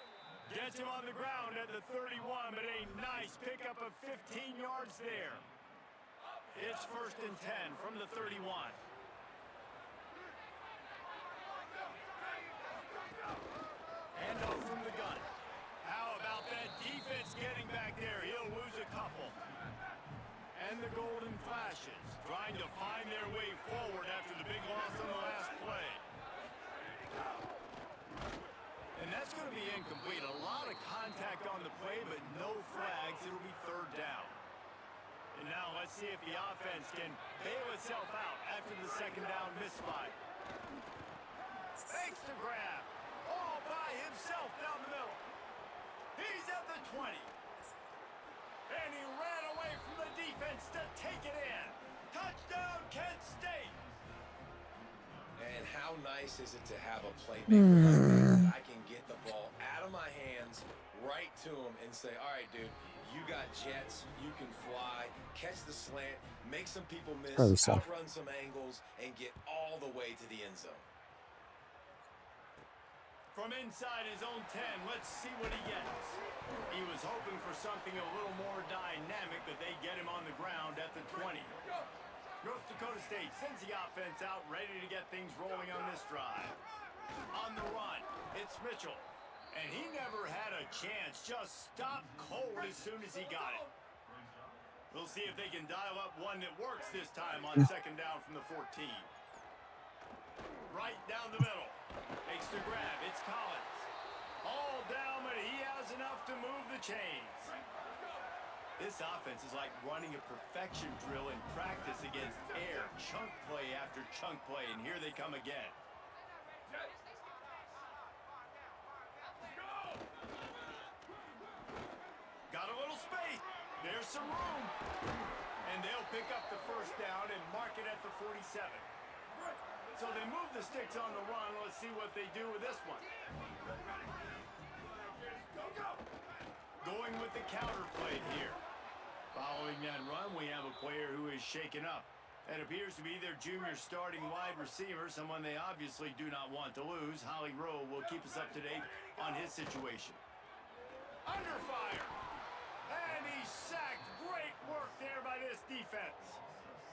Gets him on the ground at the 31, but a nice pickup of 15 yards there. It's first and 10 from the 31. Handoff from the gun. How about that defense getting back there? He'll lose a couple. And the Golden Flashes trying to find their way forward after the big loss on the last play. And that's going to be incomplete. A lot of contact on the play, but no flags. It'll be third down. And now let's see if the offense can bail itself out after the second down misfire. Makes the grab. All by himself down the middle. He's at the 20. And he ran away from the defense to take it in. Touchdown, Kent State. And how nice is it to have a playmaker like that I can get the ball out of my hands, right to him, and say, all right, dude, you got jets, you can fly, catch the slant, make some people miss, outrun some angles, and get all the way to the end zone. From inside his own 10, let's see what he gets. He was hoping for something a little more dynamic, but they get him on the ground at the 20. North Dakota State sends the offense out, ready to get things rolling on this drive. On the run, it's Mitchell. And he never had a chance, just stopped cold as soon as he got it. We'll see if they can dial up one that works this time on second down from the 14. Right down the middle. Makes the grab. It's Collins. All down, but he has enough to move the chains. This offense is like running a perfection drill in practice against air. Chunk play after chunk play, and here they come again. Got a little space. There's some room. And they'll pick up the first down and mark it at the 47. So they move the sticks on the run. Let's see what they do with this one. Going with the counter play here. Following that run, we have a player who is shaken up. That appears to be their junior starting wide receiver, someone they obviously do not want to lose. Holly Rowe will keep us up to date on his situation. Under fire. And he's sacked. Great work there by this defense.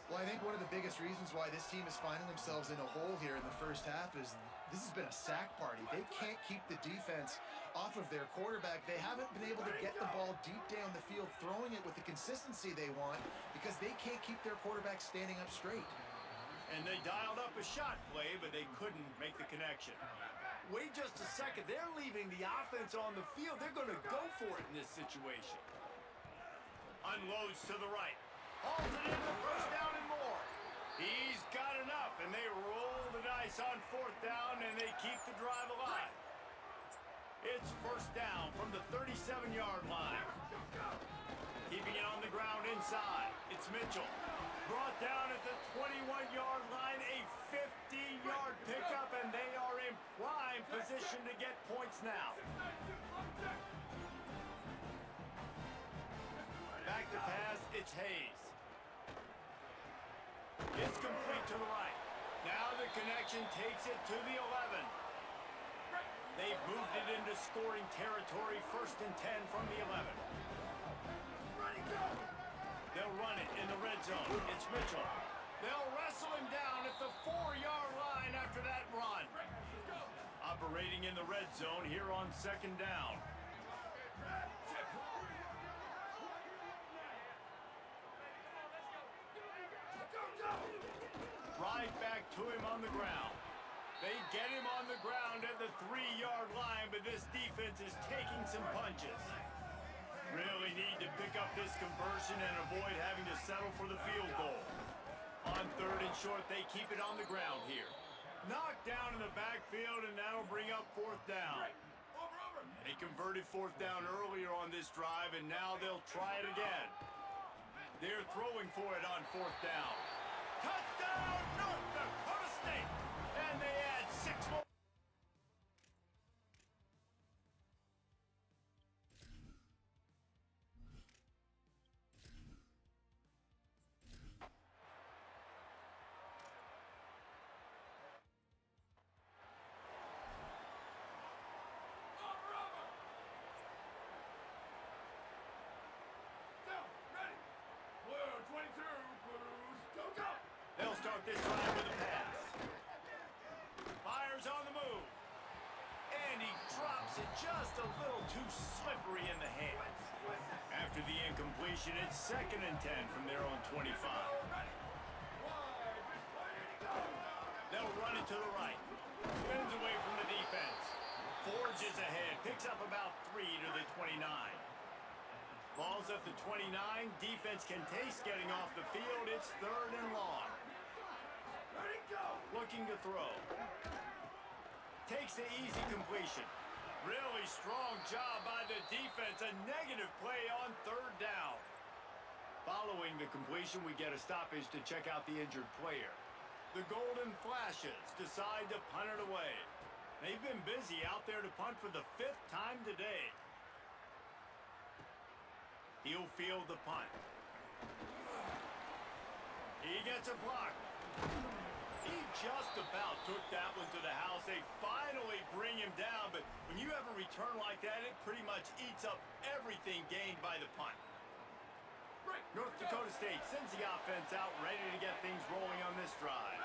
Well, I think one of the biggest reasons why this team is finding themselves in a hole here in the first half is this has been a sack party. They can't keep the defense off of their quarterback. They haven't been able to get the ball deep down the field, throwing it with the consistency they want because they can't keep their quarterback standing up straight. And they dialed up a shot play, but they couldn't make the connection. Wait just a second. They're leaving the offense on the field. They're going to go for it in this situation. Unloads to the right. Hauls it in the first down and more. He's got enough, and they roll the dice on fourth down, and they keep the drive alive. It's first down from the 37-yard line. Keeping it on the ground inside. It's Mitchell. Brought down at the 21-yard line, a 15-yard pickup, and they are in prime position to get points now. Back to pass, it's Hayes. It's complete to the right. Now the connection takes it to the 11. They've moved it into scoring territory, first and 10 from the 11. They'll run it in the red zone. It's Mitchell. They'll wrestle him down at the 4-yard line after that run. Operating in the red zone here on second down. Right back to him on the ground. They get him on the ground at the 3-yard line, but this defense is taking some punches. Really need to pick up this conversion and avoid having to settle for the field goal. On third and short, they keep it on the ground here. Knocked down in the backfield, and that'll bring up fourth down. They converted fourth down earlier on this drive, and now they'll try it again. They're throwing for it on fourth down. Touchdown, North Dakota State! And they add 6 more. They'll start this drive with a pass. Fires on the move. And he drops it just a little too slippery in the hands. After the incompletion, it's second and 10 from their own 25. They'll run it to the right. Spins away from the defense. Forges ahead. Picks up about 3 to the 29. Ball's at the 29. Defense can taste getting off the field. It's third and long. Looking to throw. takes the easy completion. Really strong job by the defense. A negative play on third down. Following the completion, we get a stoppage to check out the injured player. The Golden Flashes decide to punt it away. They've been busy out there to punt for the 5th time today. He'll field the punt. He gets a block. He just about took that one to the house. They finally bring him down, but when you have a return like that, it pretty much eats up everything gained by the punt. North Dakota State sends the offense out ready to get things rolling on this drive.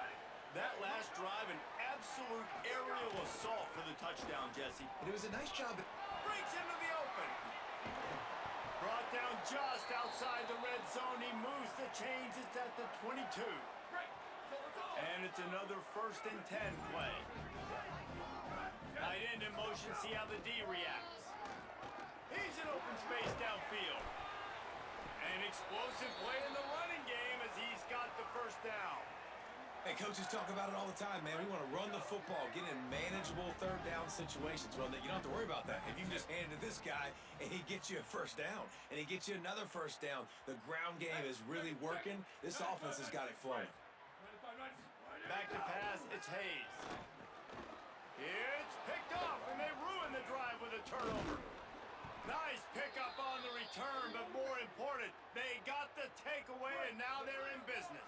That last drive, an absolute aerial assault for the touchdown, Jesse. And it was a nice job. Breaks into the open. Brought down just outside the red zone. He moves the chains. It's at the 22. And it's another 1st and 10 play. Tight end in motion. See how the D reacts. He's in open space downfield. An explosive play in the running game as he's got the 1st down. Hey, coaches talk about it all the time, man. We want to run the football, get in manageable 3rd down situations. Well, you don't have to worry about that. If you can just hand it to this guy, and he gets you a 1st down, and he gets you another 1st down, the ground game is really working. This offense has got it flowing. Back to pass, it's Hayes. It's picked off, and they ruin the drive with a turnover. Nice pickup on the return, but more important, they got the takeaway, and now they're in business.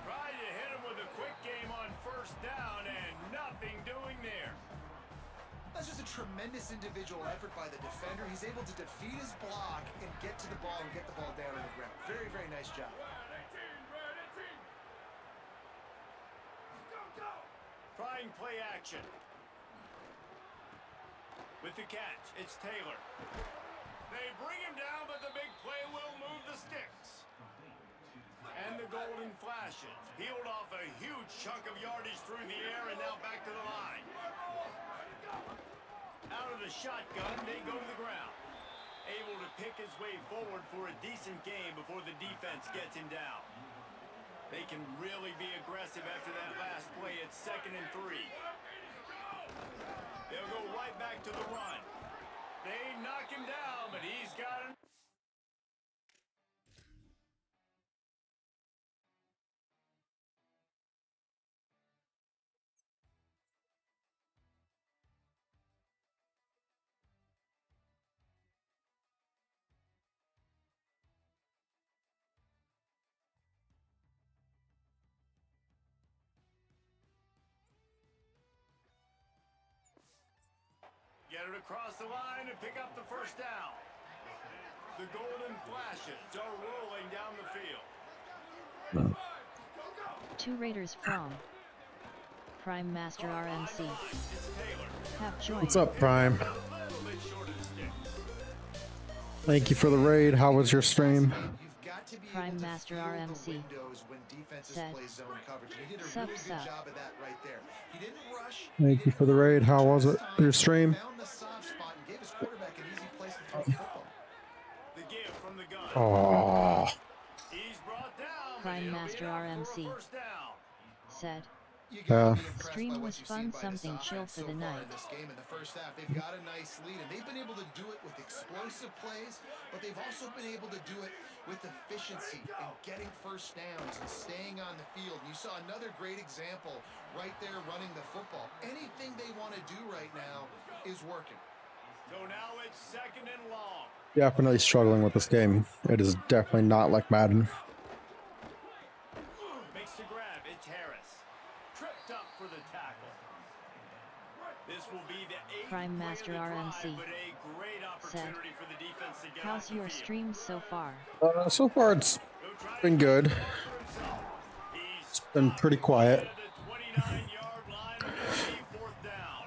Tried to hit him with a quick game on 1st down, and nothing doing there. That's just a tremendous individual effort by the defender. He's able to defeat his block and get to the ball and get the ball down on the ground. Very, very nice job. Trying play action. With the catch, it's Taylor. They bring him down, but the big play will move the sticks. And the Golden Flashes peeled off a huge chunk of yardage through the air and now back to the line. Out of the shotgun, they go to the ground. Able to pick his way forward for a decent game before the defense gets him down. They can really be aggressive after that last play. It's 2nd and 3. They'll go right back to the run. They knock him down, but he's got it. Get it across the line and pick up the 1st down. The Golden Flashes are rolling down the field. 2 Raiders from Prime Master RMC have joined. What's up, Prime? Thank you for the raid. How was your stream? You've got to be Prime able to Master field the RMC windows when defenses said, play zone coverage. And he did a Sup, really good sup. job of that right there. He didn't rush. Thank you for the raid. How was it? Your stream? Found the soft spot and gave his quarterback an easy place to throw the football. The give from the gun. Oh, He's brought down. Prime Master RMC said, You gotta be impressed Stream by what was you've fun, seen by this something chill offense for so the far night. in this game. In the 1st half, they've got a nice lead, and they've been able to do it with explosive plays, but they've also been able to do it with efficiency and getting 1st downs and staying on the field. You saw another great example right there running the football. Anything they want to do right now is working. So now it's 2nd and long. definitely struggling with this game. It is definitely not like Madden. Makes the grab. It's Harris. Tripped up for the tackle. This will be the 8th Prime play of Master the drive, RMC but a great opportunity for the defense to get how's off the your field. stream so far? So far, it's He'll try to been get good. the ball for himself. He's been pretty quiet. at the 29-yard line on the 4th down.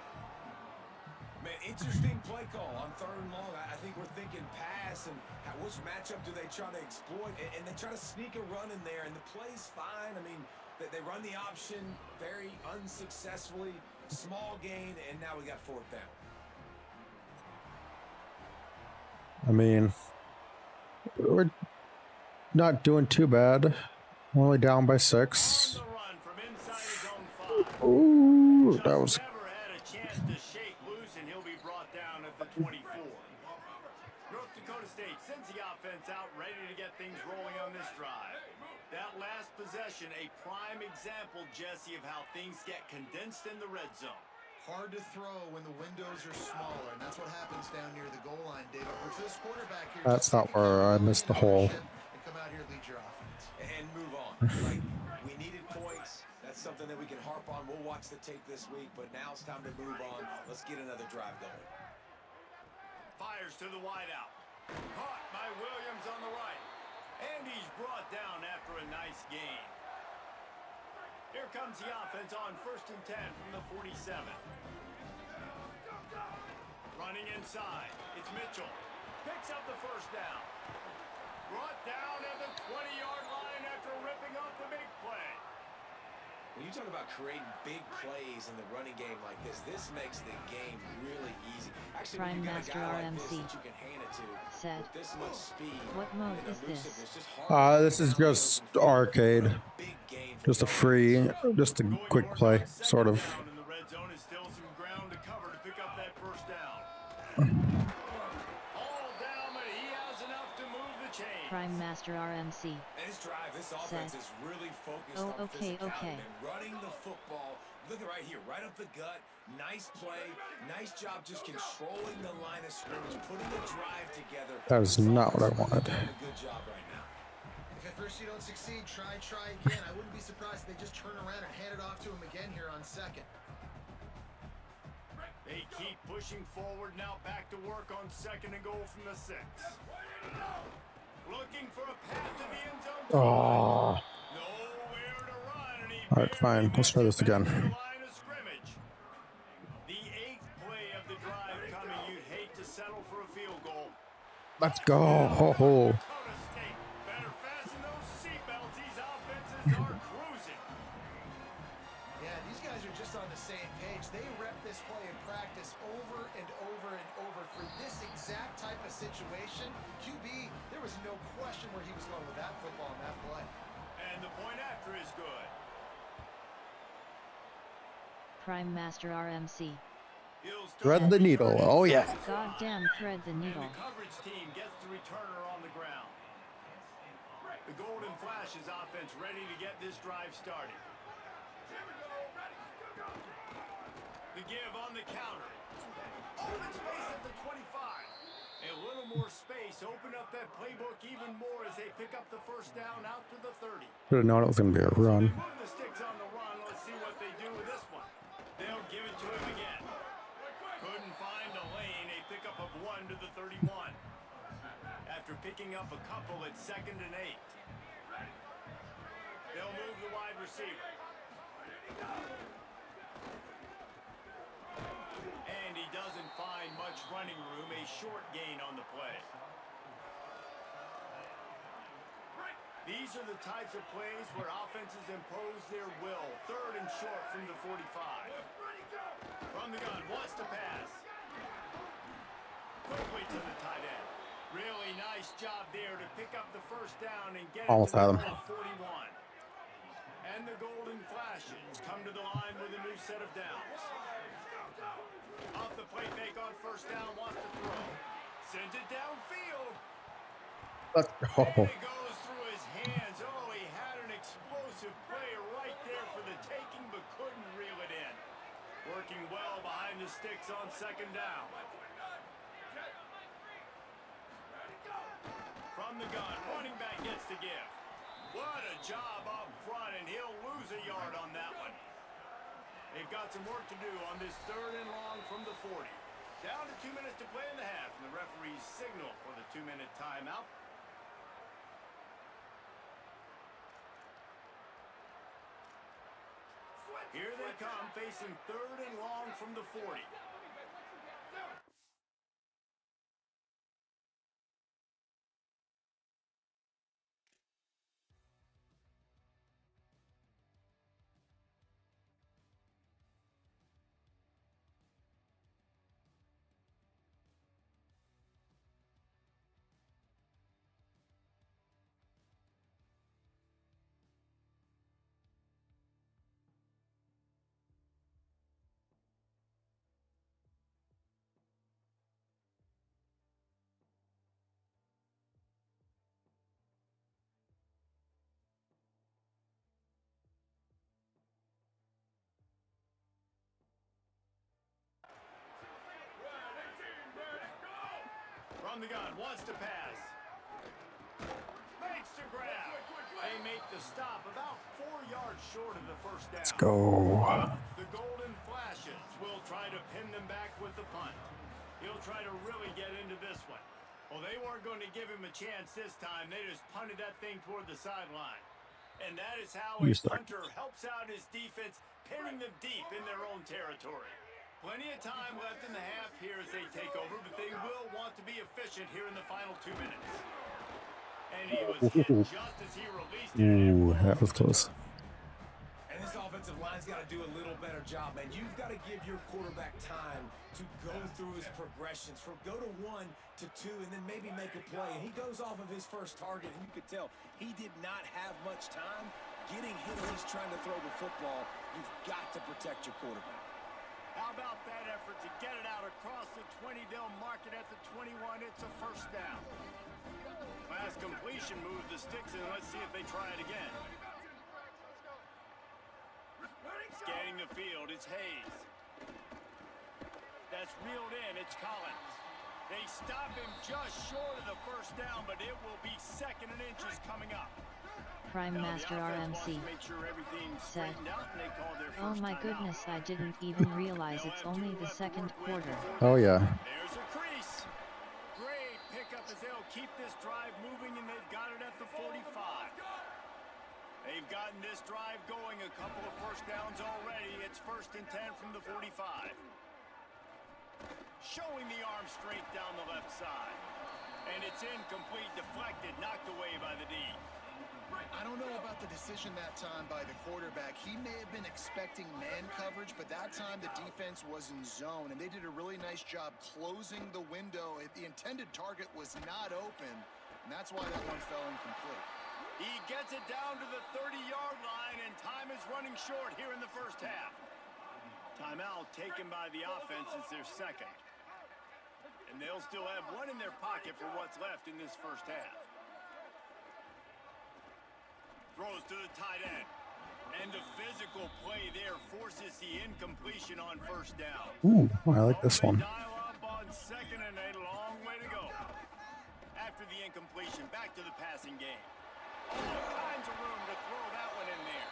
Man, interesting play call on 3rd and long. I think we're thinking pass and which matchup do they try to exploit, and they try to sneak a run in there, and the play's fine. I mean, they run the option very unsuccessfully, small gain, and now we got 4th down. I mean, not doing too bad. Only down by 6. On the run from inside his own 5. Ooh, that Just was never had a chance to shake loose, and he'll be brought down at the 24. North Dakota State sends the offense out, ready to get things rolling on this drive. That last possession, a prime example, Jesse, of how things get condensed in the red zone. Hard to throw when the windows are smaller, and that's what happens down near the goal line, David. But for this quarterback here, That's just not take where I accountability missed the and hole. ownership and come out here and lead your offense. And move on. Like, we needed points. That's something that we can harp on. We'll watch the tape this week, but now it's time to move on. Let's get another drive going. Fires to the wideout. Caught by Williams on the right. And he's brought down after a nice gain. Here comes the offense on 1st and 10 from the 47. Running inside. It's Mitchell. Picks up the first down. Brought down at the 20-yard line after ripping off the big play. When you talk about creating big plays in the running game like this makes the game really easy. Actually, when Prime you got a Master guy like RMC this that you can hand it to said, with this much speed. "What mode and is this?" elusiveness, just hard to This is get down just the open field. arcade. Big gain for Just a the free, offense. just a Going to quick work play, on second sort of. down in the red zone is still some ground to cover to pick up that first down. All down, but he has enough to move the chains. Prime Master RMC And this drive, this offense said, is really focused "Oh, on okay, physicality okay. and running the football. Look at right here, right up the gut. Nice play. Nice job just controlling the line of scrimmage, putting the drive together. That is not what I wanted. Doing a good job right now. If at first you don't succeed, try again. I wouldn't be surprised if they just turn around and hand it off to him again here on 2nd. They keep pushing forward, now back to work on 2nd and goal from the 6. Looking for a path to the end zone. Oh. Nowhere to run, and he All right, fine. Let's try this again. barely gets to the line of scrimmage. The 8th play of the drive coming. You'd hate to settle for a field goal. Let's go. Dakota State better fasten those seatbelts. These offenses are cruising. Yeah, these guys are just on the same page. They rep this play in practice over and over and over for this exact type of situation. QB, there was no question where he was going with that football and that play. And the point after is good. Prime Master RMC He'll start Thread the needle. returning Oh, yeah. passes. goddamn thread the And needle." the coverage team gets the returner on the ground. The Golden Flashes offense ready to get this drive started. The give on the counter. Open space at the 25. A little more space. Open up that playbook even more as they pick up the first down out to the 30. Should have known it was going to be a They run. move the sticks on the run. Let's see what they do with this one. They'll give it to him again. Couldn't find a lane. A pickup of 1 to the 31. After picking up a couple at 2nd and 8. They'll move the wide receiver. And he doesn't find much running room. A short gain on the play. These are the types of plays where offenses impose their will. 3rd and short from the 45. From the gun, wants to pass. Quickly to the tight end. Really nice job there to pick up the first down and get Almost it to had the him. 41. And the Golden Flashes come to the line with a new set of downs. Off the play fake on first down, wants to throw. Sends it downfield. Let's And go. it goes through his hands. Oh, he had an explosive play right there for the taking, but couldn't reel it in. Working well behind the sticks on 2nd down. From the gun, running back gets the give. What a job up front, and he'll lose a yard on that one. They've got some work to do on this 3rd and long from the 40. Down to 2 minutes to play in the half, and the referees signal for the 2-minute timeout. Here they come, facing 3rd and long from the 40. from the gun, wants to pass. Makes the grab. They make the stop about 4 yards short of the first down. Let's go. The Golden Flashes will try to pin them back with the punt. He'll try to really get into this one. Well, they weren't going to give him a chance this time. They just punted that thing toward the sideline. And that is how a punter helps out his defense, pinning them deep in their own territory. Plenty of time left in the half here as they take over, but they will want to be efficient here in the final 2 minutes. And he was hit just as he released it. Ooh, that was close. And this offensive line's got to do a little better job, man. You've got to give your quarterback time to go through his progressions, from go to 1 to 2, and then maybe make a play. And he goes off of his first target, and you could tell he did not have much time getting hit as he's trying to throw the football. You've got to protect your quarterback. How about that effort to get it out across the 20? They'll mark it at the 21. It's a first down. Last completion moved the sticks in. Let's see if they try it again. Scanning the field, it's Hayes. That's reeled in, it's Collins. They stop him just short of the first down, but it will be 2nd and inches coming up. Prime Master RMC said, "Oh my goodness, I didn't even realize it's only the second quarter." Oh yeah. There's a crease. Great pickup as they'll keep this drive moving, and they've got it at the 45. They've gotten this drive going, a couple of first downs already. It's 1st and 10 from the 45. Showing the arm strength down the left side. And it's incomplete, deflected, knocked away by the D. I don't know about the decision that time by the quarterback. He may have been expecting man coverage, but that time the defense was in zone, and they did a really nice job closing the window. The intended target was not open, and that's why that one fell incomplete. He gets it down to the 30-yard line, and time is running short here in the first half. Timeout taken by the offense. It's their 2nd. And they'll still have one in their pocket for what's left in this first half. Throws to the tight end. And the physical play there forces the incompletion on first down. Ooh, I like this one. Dial up on 2nd and a long way to go. After the incompletion, back to the passing game. All kinds of room to throw that one in there.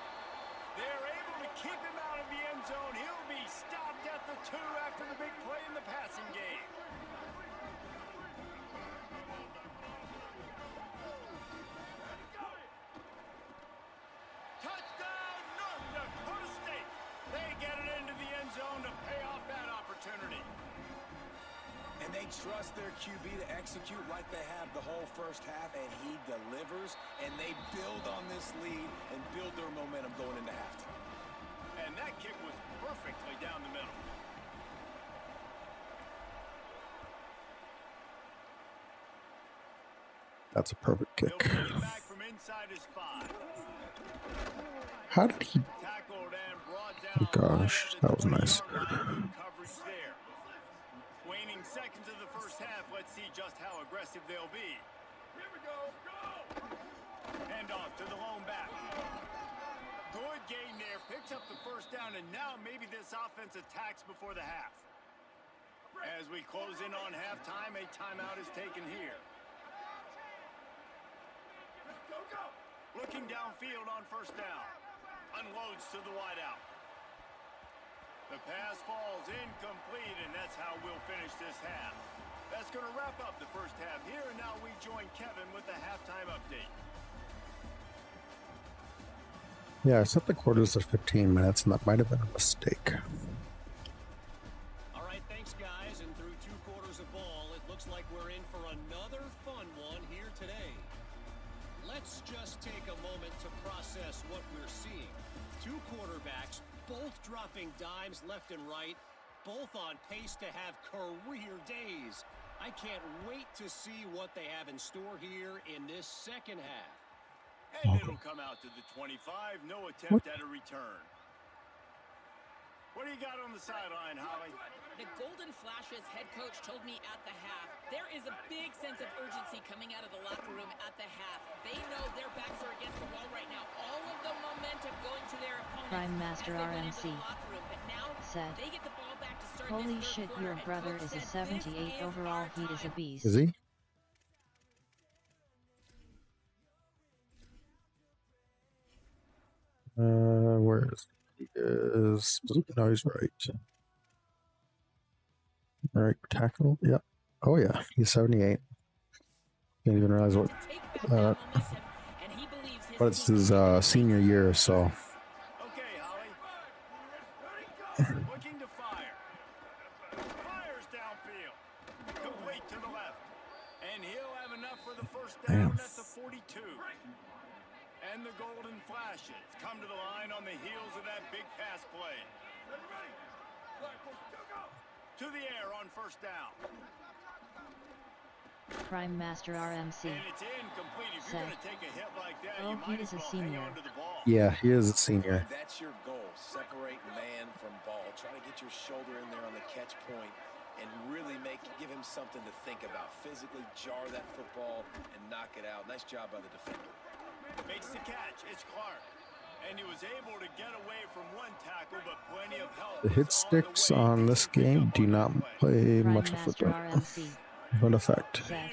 They're able to keep him out of the end zone. He'll be stopped at the 2 after the big play in the passing game. Touchdown, North Dakota State. They get it into the end zone to pay off that opportunity. And they trust their QB to execute like they have the whole first half, and he delivers, and they build on this lead and build their momentum going into halftime. And that kick was perfectly down the middle. That's a perfect He'll kick. bring it back from inside his 5. How did he? Tackled and brought down. Oh gosh, that was nice. Coverage there. Waning seconds of the first half. Let's see just how aggressive they'll be. Here we go. Go! Hand off to the lone back. Good gain there. Picks up the first down, and now maybe this offense attacks before the half. As we close in on halftime, a timeout is taken here. Go, go! Looking downfield on first down. Unloads to the wideout. The pass falls incomplete, and that's how we'll finish this half. That's going to wrap up the first half here, and now we join Kevin with the halftime update. Yeah, I set the quarters at 15 minutes, and that might have been a mistake. All right, thanks, guys. And through 2 quarters of ball, it looks like we're in for another fun one here today. Let's just take a moment to process what we're seeing. 2 quarterbacks, both dropping dimes left and right, both on pace to have career days. I can't wait to see what they have in store here in this second half. And it'll come out to the 25. No attempt at a return. What do you got on the sideline, Holly? The Golden Flashes head coach told me at the half, there is a big sense of urgency coming out of the locker room at the half. They know their backs are against the wall right now. All of the momentum going to their opponents. Prime Master RMC said, they get the ball back to start "Holy this shit, third your quarter, and brother coach is a said, 78 overall. He is a beast." Is he? Where is he? Is no, he's right. Right tackle. Yep. Oh yeah, he's 78. Didn't even realize what. But it's his senior year, so. Okay, Holly. Looking to fire. Fires downfield. Complete to the left. And he'll have enough for the first down at the 42. And the golden flashes come to the line on the heels of that big pass play. To the air on first down. Prime Master RMC And it's incomplete. If you're said, going to take a hit like that, "Oh, you he might is as a well hang senior." on to the ball. Yeah, he is a senior. That's your goal. Separate man from ball. Try to get your shoulder in there on the catch point and really give him something to think about. Physically jar that football and knock it out. Nice job by the defender. Makes the catch. It's Clark. And he was able to get away from one tackle, but plenty of help. The hit sticks on this game do not play Prime much of Master an RMC effect. said,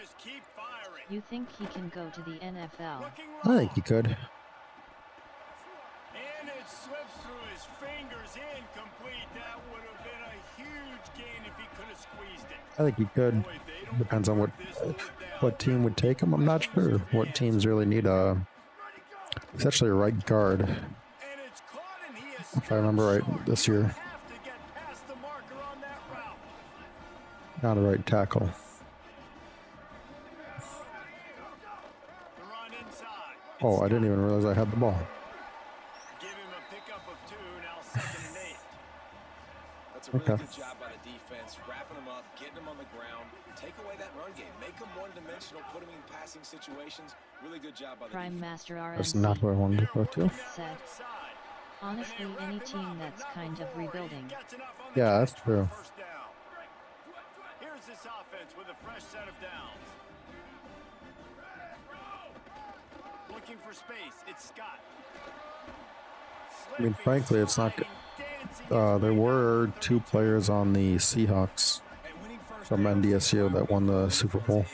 "You think he can go to the NFL?" I think he could. And it slips through his fingers, incomplete. That would have been a huge gain if he could have squeezed it. I think he could. Depends on what team would take him. I'm not sure what teams really need it's actually a right guard, if I remember right, this year. Not a right tackle. Oh, I didn't even realize I had the ball. That's a really good job by the defense, wrapping them up, getting them on the ground, take away that run game, make them one-dimensional, put them in passing situations. Really good job by the Prime defense. Master That's RMC not where I wanted to go to. said, "Honestly, any team that's kind of rebuilding." Yeah, that's true. Here's this offense with a fresh set of downs. Looking for space. It's Scott. I mean, frankly, it's not good. There were two players on the Seahawks from NDSU that won the Super Bowl.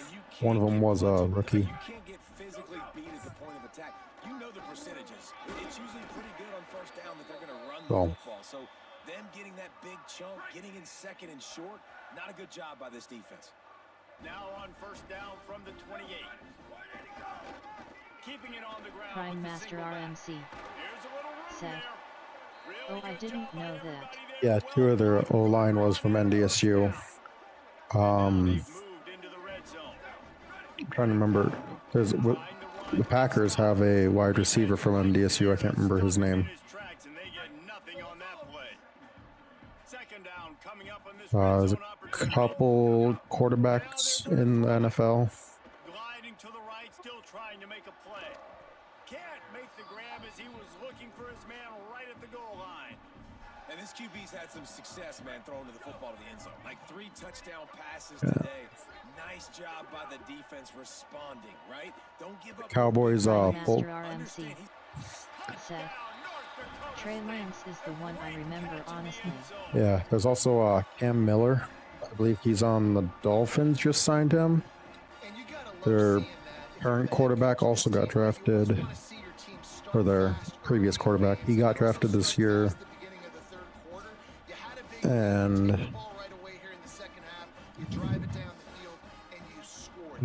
One of them was a rookie. You can't get physically beat at the point of attack. You know the percentages. It's usually pretty good on first down that they're going to run the football. So them getting that big chunk, getting in second and short, not a good job by this defense. Now on first down from the 28. Keeping it on the ground. Prime Master RMC said, "Oh, I didn't know that." Yeah, two of their O-line was from NDSU. I'm trying to remember. The Packers have a wide receiver from NDSU. I can't remember his name. There's a couple quarterbacks in the NFL. Gliding to the right, still trying to make a play. Can't make the grab as he was looking for his man right at the goal line. And this QB's had some success, man, throwing to the football to the end zone. Like 3 touchdown passes today. Nice job by the defense responding, right? Don't give up. Cowboys Master RMC said, "Trey Lance is the one I remember, honestly." Yeah, there's also Cam Miller. I believe he's on the Dolphins, just signed him. Their current quarterback also got drafted, or their previous quarterback. He got drafted this year. And I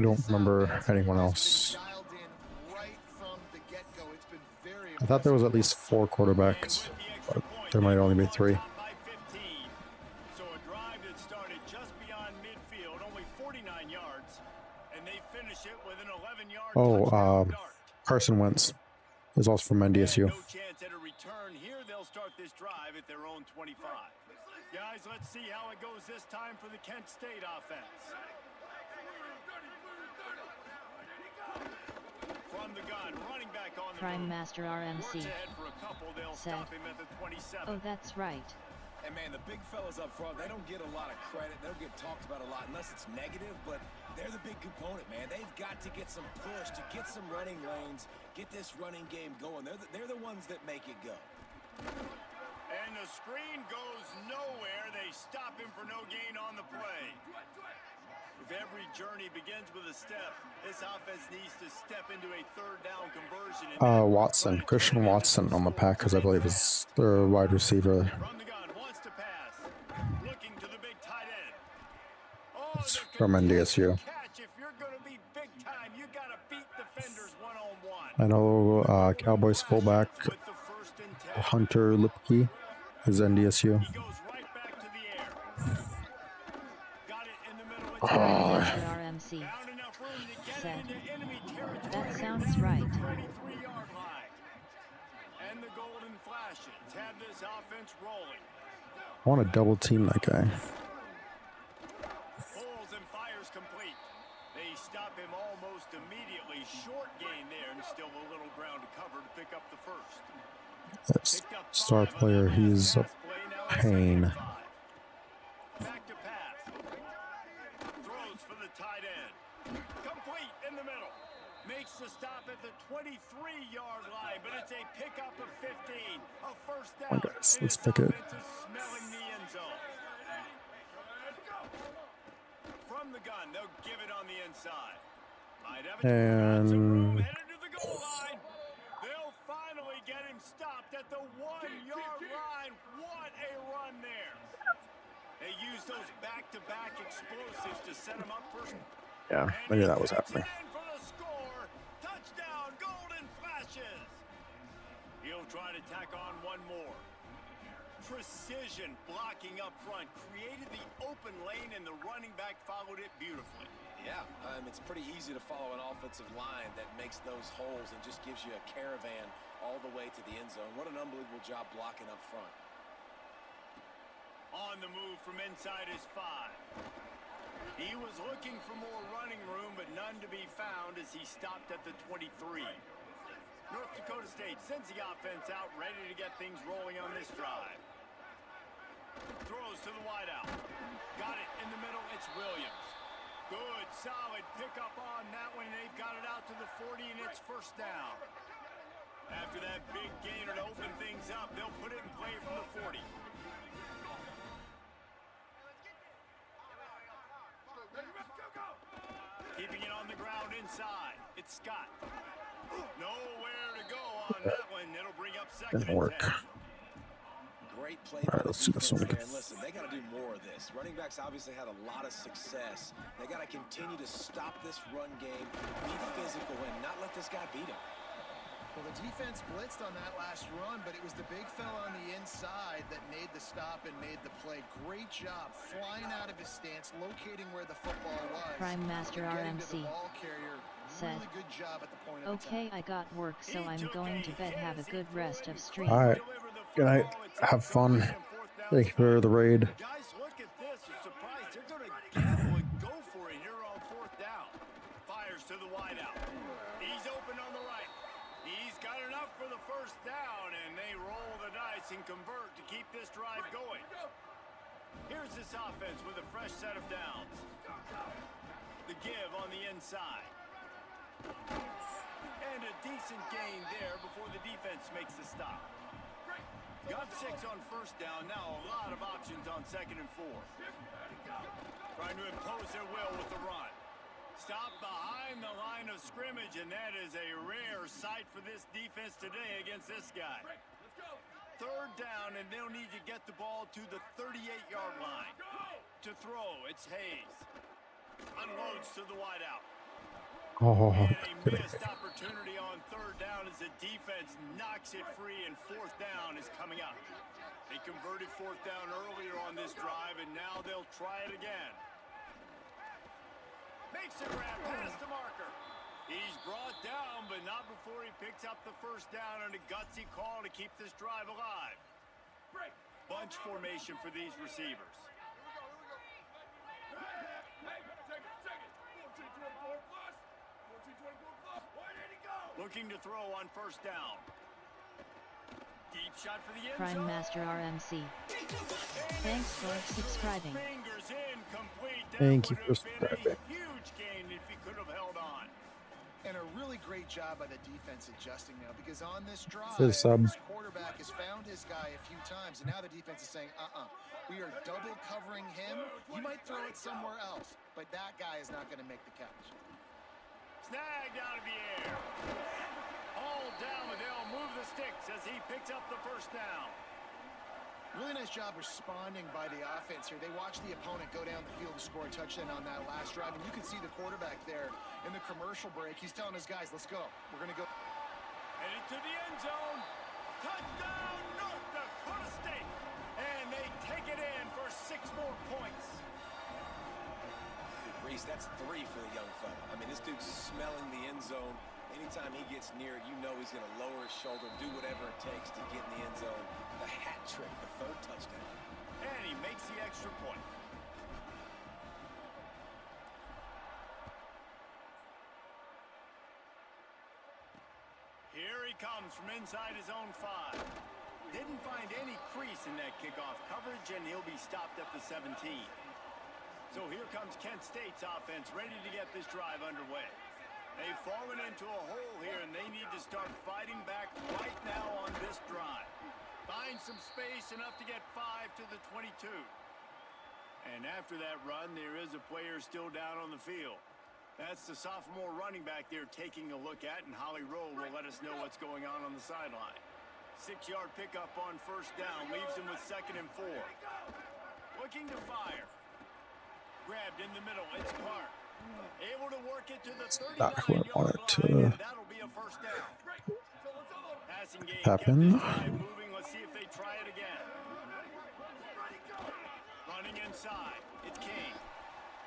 don't remember anyone else. I thought there was at least 4 quarterbacks, but there might only be 3. So a drive that started just beyond midfield, only 49 yards, and they finish it with an 11-yard Carson Wentz is also from NDSU. No chance at a return here. They'll start this drive at their own 25. Guys, let's see how it goes this time for the Kent State offense. From the gun, running back on the Prime move. Master RMC said, "Oh, that's right." And man, the big fellas up front, they don't get a lot of credit. They don't get talked about a lot unless it's negative, but they're the big component, man. They've got to get some push, to get some running lanes, get this running game going. They're the ones that make it go. And the screen goes nowhere. They stop him for no gain on the play. If every journey begins with a step, this offense needs to step into a third down conversion. Watson, Christian Watson on the Packers, I believe, is their wide receiver. From the gun, wants to pass. Looking to the big tight end. Oh, It's the from NDSU. catch. If you're going to be big time, you got to beat defenders one-on-one. I know Cowboys fullback With the 1st and 10. Hunter Lipke is NDSU. He goes right back to the air. Got it in the middle. It's Master RMC found enough room to get said, into enemy territory. "That sounds right." 23-yard line. And the golden flashes have this offense rolling. I want to double team that guy. Pulls and fires complete. They stop him almost immediately. Short gain there and still a little ground to cover to pick up the first. That's star player. He's a pain. Back to pass. Throws for the tight end. Complete in the middle. Makes the stop at the 23-yard line, but it's a pickup of 15. A first down. Come on, guys, let's pick it. Smelling the end zone. From the gun, they'll give it on the inside. Might have And headed to the goal line. They'll finally get him stopped at the 1-yard line. What a run there. They use those back-to-back explosives to set him up first. yeah, I knew that was happening. For the score. Touchdown, Golden Flashes. He'll try to tack on one more. Precision blocking up front created the open lane, and the running back followed it beautifully. Yeah, it's pretty easy to follow an offensive line that makes those holes and just gives you a caravan all the way to the end zone. What an unbelievable job blocking up front. On the move from inside his 5. He was looking for more running room, but none to be found as he stopped at the 23. North Dakota State sends the offense out, ready to get things rolling on this drive. Throws to the wideout. Got it in the middle. It's Williams. Good, solid pickup on that one. They've got it out to the 40, and it's first down. After that big gainer to open things up, they'll put it in play from the 40. Keeping it on the ground inside. It's Scott. Nowhere to go on that one. It'll bring up second Didn't work. 10. Great play. All right, let's do this one again. And listen, they got to do more of this. Running backs obviously had a lot of success. They got to continue to stop this run game, be physical, and not let this guy beat him. Well, the defense blitzed on that last run, but it was the big fella on the inside that made the stop and made the play. Great job flying out of his stance, locating where the football was. Prime Master RMC said, Really good job at the point of "Okay, I got work, so I'm going to bed. Have a good rest of stream." All right, good night. Have fun. Thank you for the raid. Guys, look at this. I'm surprised they're going to gamble and go for it here on 4th down. Fires to the wideout. He's open on the right. He's got enough for the first down, and they roll the dice and convert to keep this drive going. Here's this offense with a fresh set of downs. The give on the inside. And a decent gain there before the defense makes the stop. Got 6 on first down. Now a lot of options on 2nd and 4. Trying to impose their will with the run. Stop behind the line of scrimmage, and that is a rare sight for this defense today against this guy. 3rd down, and they'll need to get the ball to the 38-yard line. To throw, it's Hayes. Unloads to the wideout. Oh, And a missed opportunity on 3rd down as the defense knocks it free, and 4th down is coming up. They converted 4th down earlier on this drive, and now they'll try it again. Makes a grab past the marker. He's brought down, but not before he picks up the first down, and a gutsy call to keep this drive alive. Bunch formation for these receivers. Looking to throw on first down. Deep shot for the end Prime zone. Master RMC. Thanks for subscribing. Fingers incomplete. That Thank you would for have been a subscribing. huge gain if he could have held on. And a really great job by the defense adjusting now, because on this drive, For the sub. this quarterback has found his guy a few times, and now the defense is saying, we are double covering him. You might throw it somewhere else, but that guy is not going to make the catch. Snagged out of the air. All down, but they'll move the sticks as he picks up the first down. Really nice job responding by the offense here. They watched the opponent go down the field to score a touchdown on that last drive, and you can see the quarterback there in the commercial break. He's telling his guys, let's go. We're going to go. Headed to the end zone. Touchdown, North Dakota State. And they take it in for 6 more points. Reese, that's 3 for the young fella. I mean, this dude's smelling the end zone. Anytime he gets near it, you know he's going to lower his shoulder, do whatever it takes to get in the end zone. The hat trick, the 3rd touchdown. And he makes the extra point. Here he comes from inside his own 5. Didn't find any crease in that kickoff coverage, and he'll be stopped at the 17. So here comes Kent State's offense, ready to get this drive underway. They've fallen into a hole here, and they need to start fighting back right now on this drive. Find some space, enough to get 5 to the 22. And after that run, there is a player still down on the field. That's the sophomore running back they're taking a look at, and Holly Rowe will let us know what's going on the sideline. 6-yard pickup on first down, leaves him with 2nd and 4. Looking to fire. Grabbed in the middle, it's Clark. Able to work it to the 39-yard line, and that'll be a first down. Passing game happen. Moving. Let's see if they try it again. Running inside, it's King.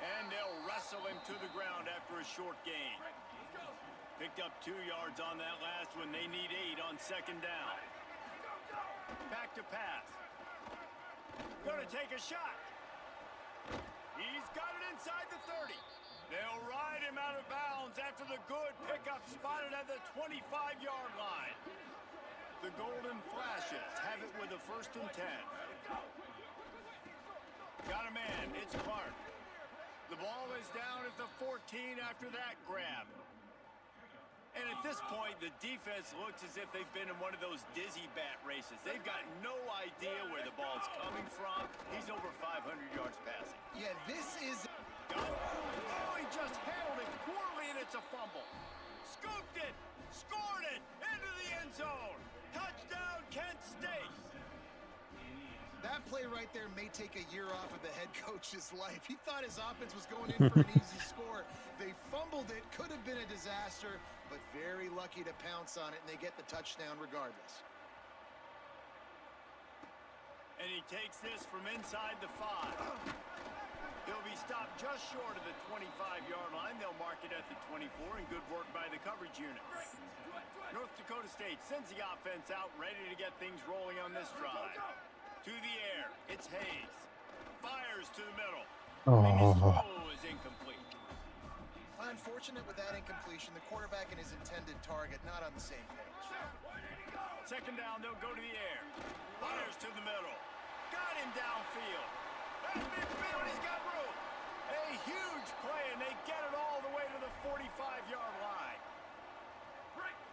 And they'll wrestle him to the ground after a short gain. Picked up 2 yards on that last one. They need 8 on 2nd down. Back to pass. Gonna take a shot. He's got it inside the 30. They'll ride him out of bounds after the good pickup spotted at the 25-yard line. The Golden Flashes have it with a 1st and 10. Got a man, it's Clark. The ball is down at the 14 after that grab. And at this point, the defense looks as if they've been in one of those dizzy bat races. They've got no idea where the ball's coming from. He's over 500 yards passing. Yeah, this is... Oh, he just handled it poorly, and it's a fumble. Scooped it, scored it, into the end zone. Touchdown, Kent State. That play right there may take a year off of the head coach's life. He thought his offense was going in for an easy score. They fumbled it, could have been a disaster, but very lucky to pounce on it, and they get the touchdown regardless. And he takes this from inside the 5. He'll be stopped just short of the 25-yard line. They'll mark it at the 24, and good work by the coverage unit. North Dakota State sends the offense out, ready to get things rolling on this drive. To the air, it's Hayes. Fires to the middle. His throw is incomplete. Unfortunate with that incompletion, the quarterback and his intended target not on the same page. 2nd down, they'll go to the air. Fires to the middle. Got him downfield. That midfield, he's got room. A huge play, and they get it all the way to the 45-yard line.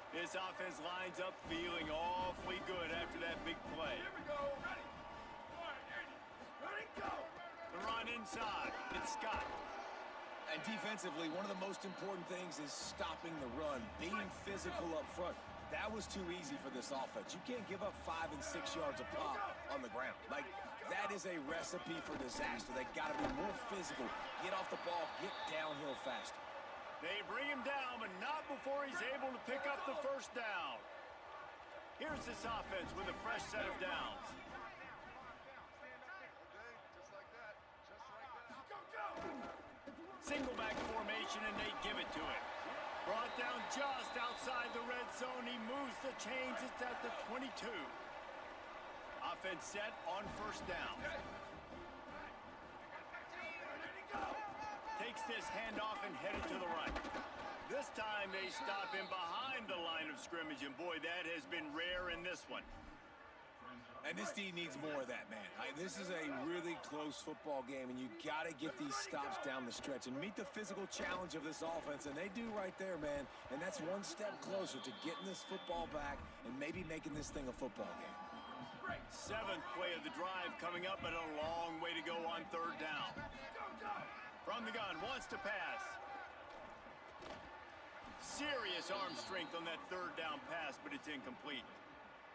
This offense lines up feeling awfully good after that big play. Here we go. Ready. Ready, go. The run inside. It's Scott. And defensively, one of the most important things is stopping the run, being physical up front. That was too easy for this offense. You can't give up 5 and 6 yards a pop on the ground. Like, that is a recipe for disaster. They got to be more physical. Get off the ball, get downhill faster. They bring him down, but not before he's able to pick up the first down. Here's this offense with a fresh set of downs. Single back formation, and they give it to him. Brought down just outside the red zone. He moves the chains. It's at the 22. Offense set on first down. Takes this handoff and headed to the right. This time they stop him behind the line of scrimmage, and boy, that has been rare in this one. And this D needs more of that, man. This is a really close football game, and you got to get these stops down the stretch and meet the physical challenge of this offense, and they do right there, man. And that's one step closer to getting this football back and maybe making this thing a football game. Seventh play of the drive coming up, but a long way to go on third down. From the gun, wants to pass. Serious arm strength on that third down pass, but it's incomplete.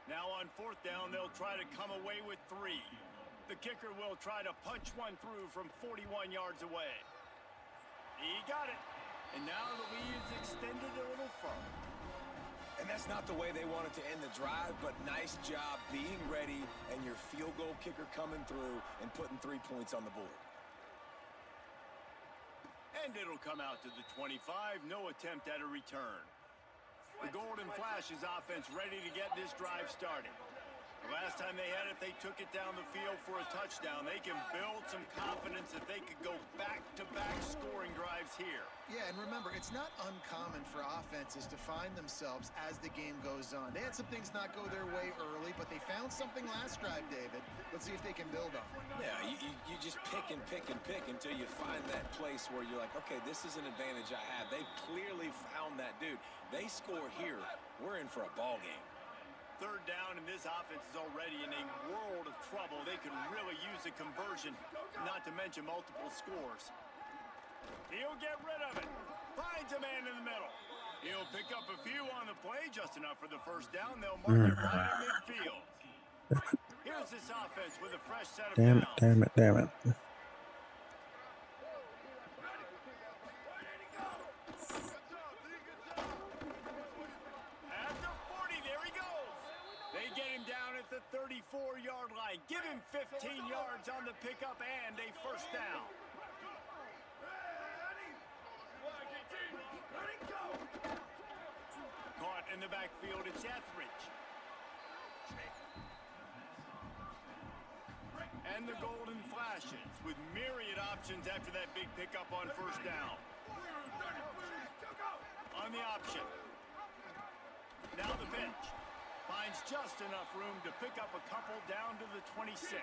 Now on fourth down, they'll try to come away with 3. The kicker will try to punch one through from 41 yards away. He got it. And now the lead is extended a little further. And that's not the way they wanted to end the drive, but nice job being ready and your field goal kicker coming through and putting 3 points on the board. And it'll come out to the 25. No attempt at a return. The Golden Flashes offense ready to get this drive started. The last time they had it, they took it down the field for a touchdown. They can build some confidence that they could go back-to-back scoring drives here. Yeah, and remember, it's not uncommon for offenses to find themselves as the game goes on. They had some things not go their way early, but they found something last drive, David. Let's see if they can build on it. Yeah, you just pick and pick and pick until you find that place where you're like, okay, this is an advantage I have. They clearly found that dude. They score here, we're in for a ball game. Third down, and this offense is already in a world of trouble. They could really use a conversion, not to mention multiple scores. He'll get rid of it. Finds a man in the middle. He'll pick up a few on the play, just enough for the first down. They'll mark it right at midfield. Here's this offense with a fresh set of downs. Damn it. At the 40, there he goes. They get him down at the 34-yard line. Give him 15 yards on the pickup and a first down. Caught in the backfield, it's Etheridge. And the Golden Flashes with myriad options after that big pickup on first down. On the option. Now the pitch. Finds just enough room to pick up a couple down to the 26.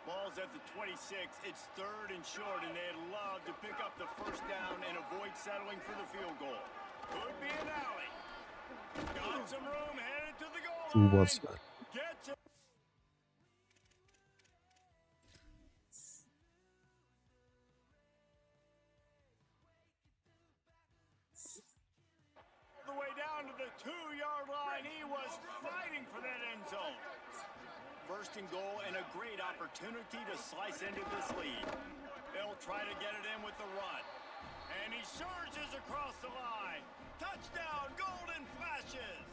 Ball's at the 26. It's third and short, and they'd love to pick up the first down and avoid settling for the field goal. Could be an alley. Got some room, headed to the goal line. Who was that? Gets it. The way down to the 2-yard line. He was fighting for that end zone. First and goal, and a great opportunity to slice into this lead. They'll try to get it in with the run. And he surges across the line. Touchdown, Golden Flashes!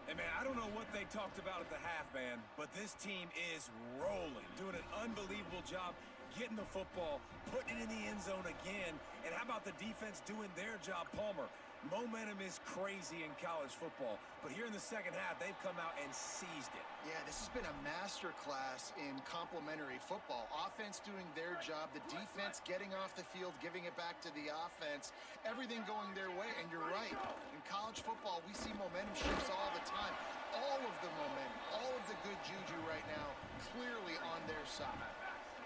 Hey, man, I don't know what they talked about at the half, man, but this team is rolling, doing an unbelievable job getting the football, putting it in the end zone again, and how about the defense doing their job, Palmer? Momentum is crazy in college football, but here in the second half, they've come out and seized it. Yeah, this has been a masterclass in complementary football. Offense doing their job, the defense getting off the field, giving it back to the offense, everything going their way. And you're right, in college football, we see momentum shifts all the time. All of the momentum, all of the good juju right now, clearly on their side.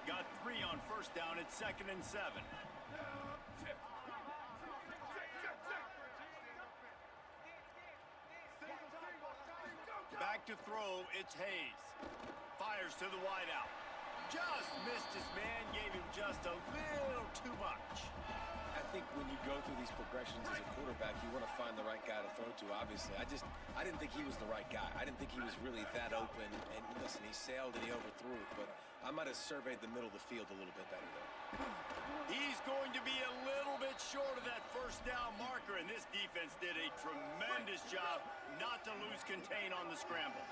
Got 3 on first down at 2nd and 7. Back to throw, it's Hayes. Fires to the wideout. Just missed his man, gave him just a little too much. I think when you go through these progressions as a quarterback, you want to find the right guy to throw to, obviously. I didn't think he was the right guy. I didn't think he was really that open. And listen, he sailed and he overthrew it, but I might have surveyed the middle of the field a little bit better there. He's going to be a little bit short of that first down marker, and this defense did a tremendous job not to lose contain on the scramble.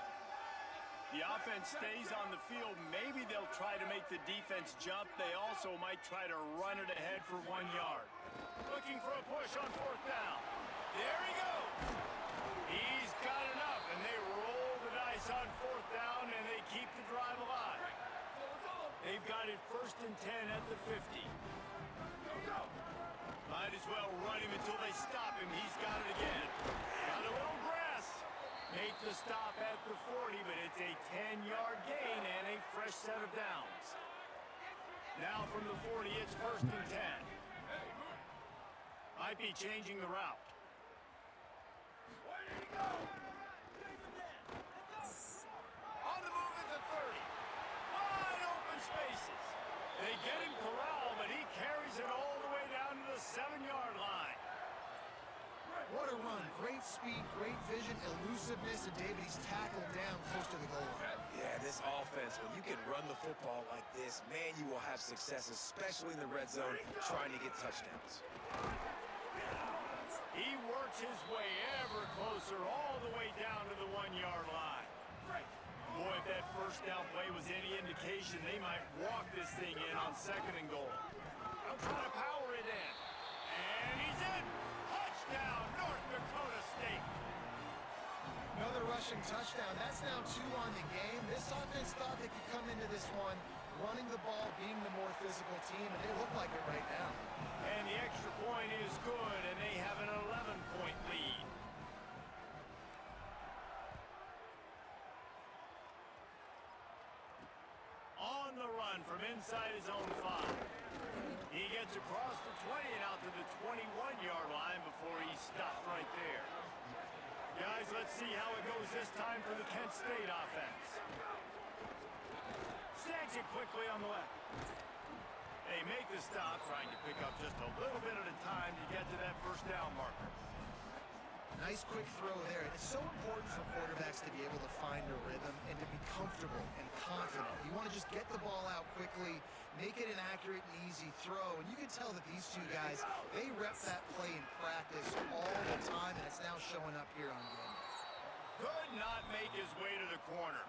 The offense stays on the field. Maybe they'll try to make the defense jump. They also might try to run it ahead for 1 yard. Looking for a push on fourth down. There he goes. He's got enough, and they roll the dice on fourth down, and they keep the drive alive. They've got it 1st and 10 at the 50. Might as well run him until they stop him. He's got it again. Got a little grass. Make to stop at the 40, but it's a 10-yard gain and a fresh set of downs. Now from the 40, it's 1st and 10. Might be changing the route. On the move at the 30. Wide open spaces. They get him corralled, but he carries it all the way down to the 7-yard line. What a run. Great speed, great vision, elusiveness, and David, he's tackled down close to the goal line. Yeah, this offense, when you can run the football like this, man, you will have success, especially in the red zone, trying to get touchdowns. He works his way ever closer all the way down to the 1-yard line. Boy, if that first down play was any indication, they might walk this thing in on 2nd and goal. They'll try to power it in. And he's in. Touchdown, North Dakota State. Another rushing touchdown. That's now 2 on the game. This offense thought they could come into this one running the ball, being the more physical team, and they look like it right now. And the extra point is good, and they have an 11-point lead. On the run from inside his own 5. He gets across the 20 and out to the 21-yard line before he stopped right there. Guys, let's see how it goes this time for the Kent State offense. Snags it quickly on the left. They make the stop, trying to pick up just a little bit at a time to get to that first down marker. Nice quick throw there. It's so important for quarterbacks to be able to find a rhythm and to be comfortable and confident. You want to just get the ball out quickly, make it an accurate and easy throw. And you can tell that these two guys, they rep that play in practice all the time, and it's now showing up here on game. Could not make his way to the corner.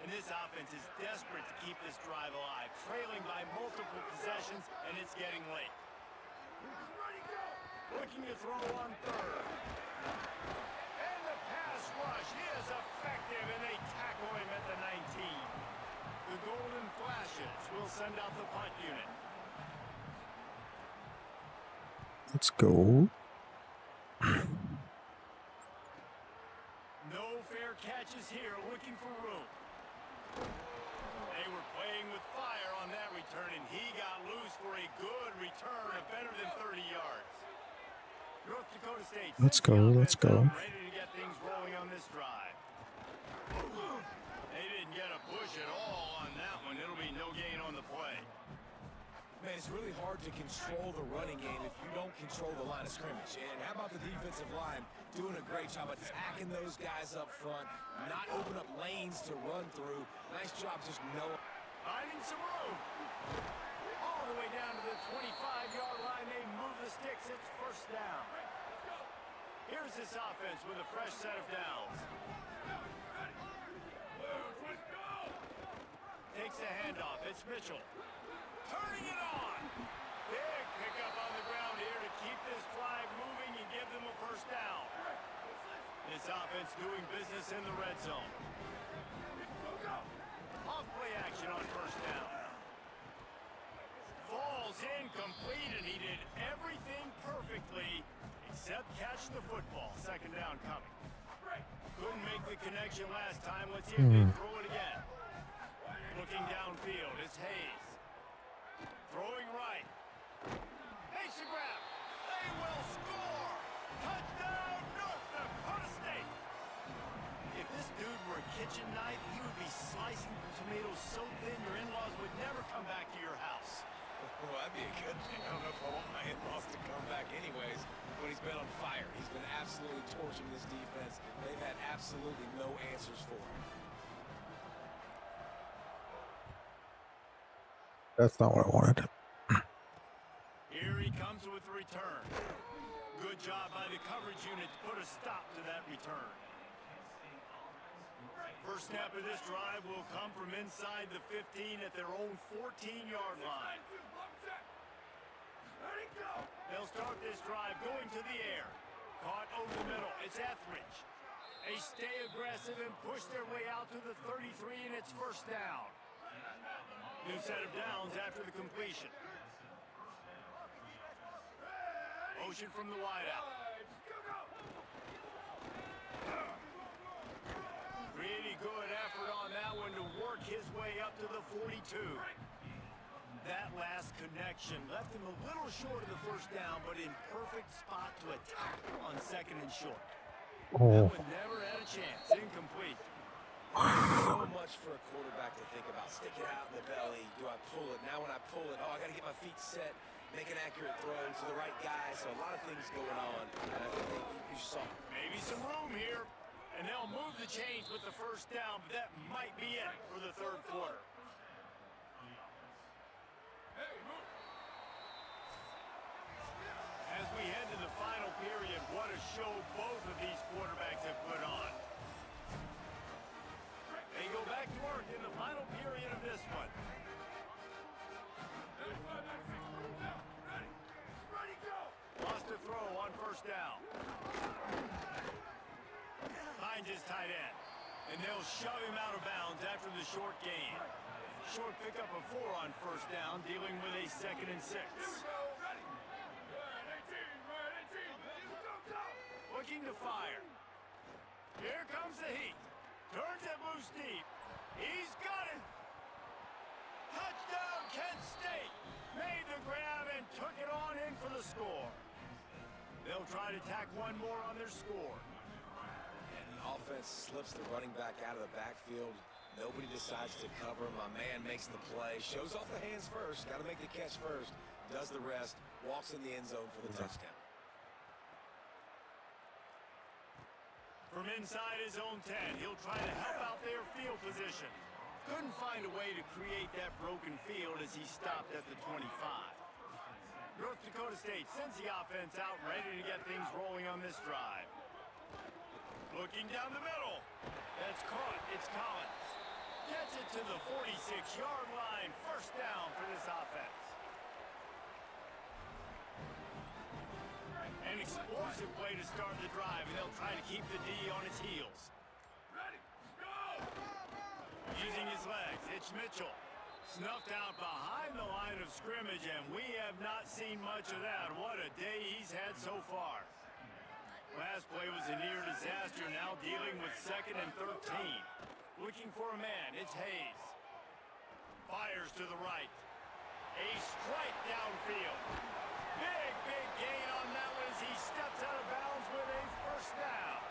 And this offense is desperate to keep this drive alive, trailing by multiple possessions, and it's getting late. Looking to throw on 3rd. And the pass rush is effective, and they tackle him at the 19. The Golden Flashes will send out the punt unit. Let's go. No fair catches here, looking for room. They were playing with fire on that return, and he got loose for a good return of better than 30 yards. North Dakota State. Let's go. Let's go. Ready to get things rolling on this drive. They didn't get a push at all on that one. It'll be no gain on the play. Man, it's really hard to control the running game if you don't control the line of scrimmage. And how about the defensive line doing a great job attacking those guys up front, not open up lanes to run through. Nice job just knowing. Finding some room. All the way down to the 25-yard line. They move the sticks. It's 1st down. Here's this offense with a fresh set of downs. Takes the handoff. It's Mitchell. Turning it on. Big pickup on the ground here to keep this drive moving and give them a 1st down. This offense doing business in the red zone. Off play action on 1st down. Falls incomplete, and he did everything perfectly except catch the football. 2nd down coming. Couldn't make the connection last time. Let's see if they throw it again. Looking downfield, it's Hayes. Throwing right. Makes the grab. They will score. Touchdown, North Dakota State. If this dude were a kitchen knife, he would be slicing tomatoes so thin your in-laws would never come back to your house. Well, that'd be a good thing. I don't know if I want my in-laws to come back anyways when he's been on fire. He's been absolutely torching this defense. They've had absolutely no answers for him. That's not what I wanted. Here he comes with the return. Good job by the coverage unit to put a stop to that return. First snap of this drive will come from inside the 15 at their own 14-yard line. They'll start this drive going to the air. Caught over the middle. It's Etheridge. They stay aggressive and push their way out to the 33, and it's 1st down. New set of downs after the completion. Motion from the wideout. work his way up to the 42. That last connection left him a little short of the first down, but in perfect spot to attack on second and short. That one never had a chance. Incomplete. So much for a quarterback to think about. Stick it out in the belly. Do I pull it? Now when I pull it, I got to get my feet set, make an accurate throw to the right guy. So a lot of things going on, and I think you saw maybe some room here, and they'll move the chains with the first down, but that might be it for the third quarter. As we head to the final period, what a show both of these quarterbacks have put on. They go back to work in the final period of this one. Lost a throw on first down. Finds his tight end. And they'll shove him out of bounds after the short gain. Short pickup of 4 on first down, dealing with a 2nd and 6. Looking to fire. Here comes the heat. Turns it loose deep. He's got it. Touchdown, Kent State. Made the grab and took it on in for the score. They'll try to tack one more on their score. And the offense slips the running back out of the backfield. Nobody decides to cover. My man makes the play. Shows off the hands first. Got to make the catch first. Does the rest. Walks in the end zone for the touchdown. From inside his own 10, he'll try to help out their field position. Couldn't find a way to create that broken field as he stopped at the 25. North Dakota State sends the offense out, ready to get things rolling on this drive. Looking down the middle. That's caught. It's Collins. Gets it to the 46-yard line. First down for this offense. An explosive way to start the drive, and they'll try to keep the D on its heels. Ready, go! Using his legs, it's Mitchell. Snuffed out behind the line of scrimmage, and we have not seen much of that. What a day he's had so far. Last play was a near disaster, now dealing with 2nd and 13. Looking for a man, it's Hayes. Fires to the right. A strike downfield. Big gain on that one as he steps out of bounds with a first down.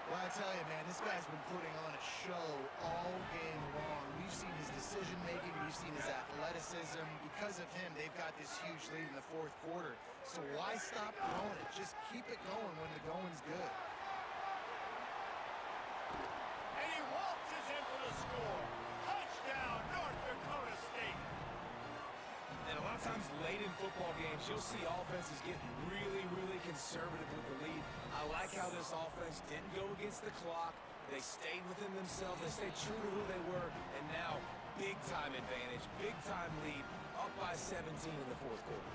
Well, I tell you, man, this guy's been putting on a show all game long. We've seen his decision-making. We've seen his athleticism. Because of him, they've got this huge lead in the fourth quarter. So why stop throwing it? Just keep it going when the going's good. And he waltzes in for the score. Touchdown, North Dakota State. And a lot of times late in football games, you'll see offenses get really conservative with the lead. I like how this offense didn't go against the clock. They stayed within themselves. They stayed true to who they were. And now, big-time advantage, big-time lead, up by 17 in the fourth quarter.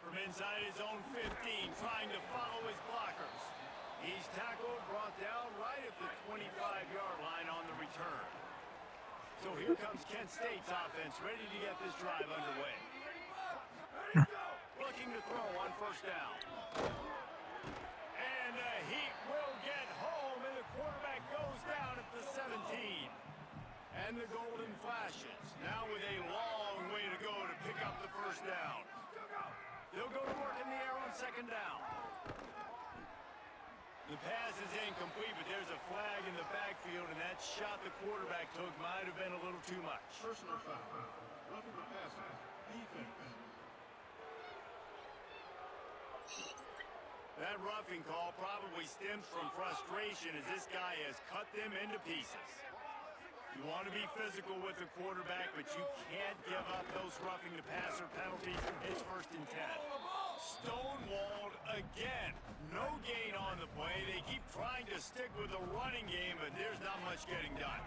From inside his own 15, trying to follow his blockers. He's tackled, brought down right at the 25-yard line on the return. So here comes Kent State's offense, ready to get this drive underway. Looking to throw on first down. And the Heat will get home, and the quarterback goes down at the 17. And the golden flashes, now with a long way to go to pick up the first down. They'll go to work in the air on second down. The pass is incomplete, but there's a flag in the backfield, and that shot the quarterback took might have been a little too much. Personal foul. Roughing the passer. Defense. That roughing call probably stems from frustration as this guy has cut them into pieces. You want to be physical with the quarterback, but you can't give up those roughing the passer penalties. It's 1st and 10. Stonewalled again. No gain on the play. They keep trying to stick with the running game, but there's not much getting done.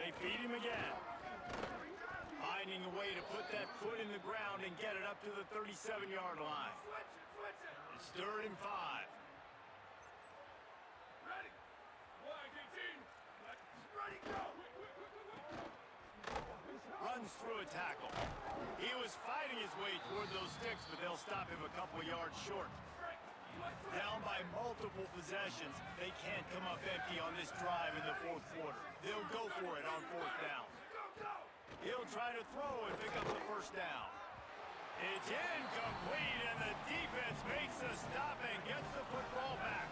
They feed him again. Finding a way to put that foot in the ground and get it up to the 37-yard line. It's 3rd and 5. runs through a tackle. He was fighting his way toward those sticks, but they'll stop him a couple yards short. Down by multiple possessions, they can't come up empty on this drive in the fourth quarter. They'll go for it on fourth down. He'll try to throw and pick up the first down. It's incomplete, and the defense makes a stop and gets the football back.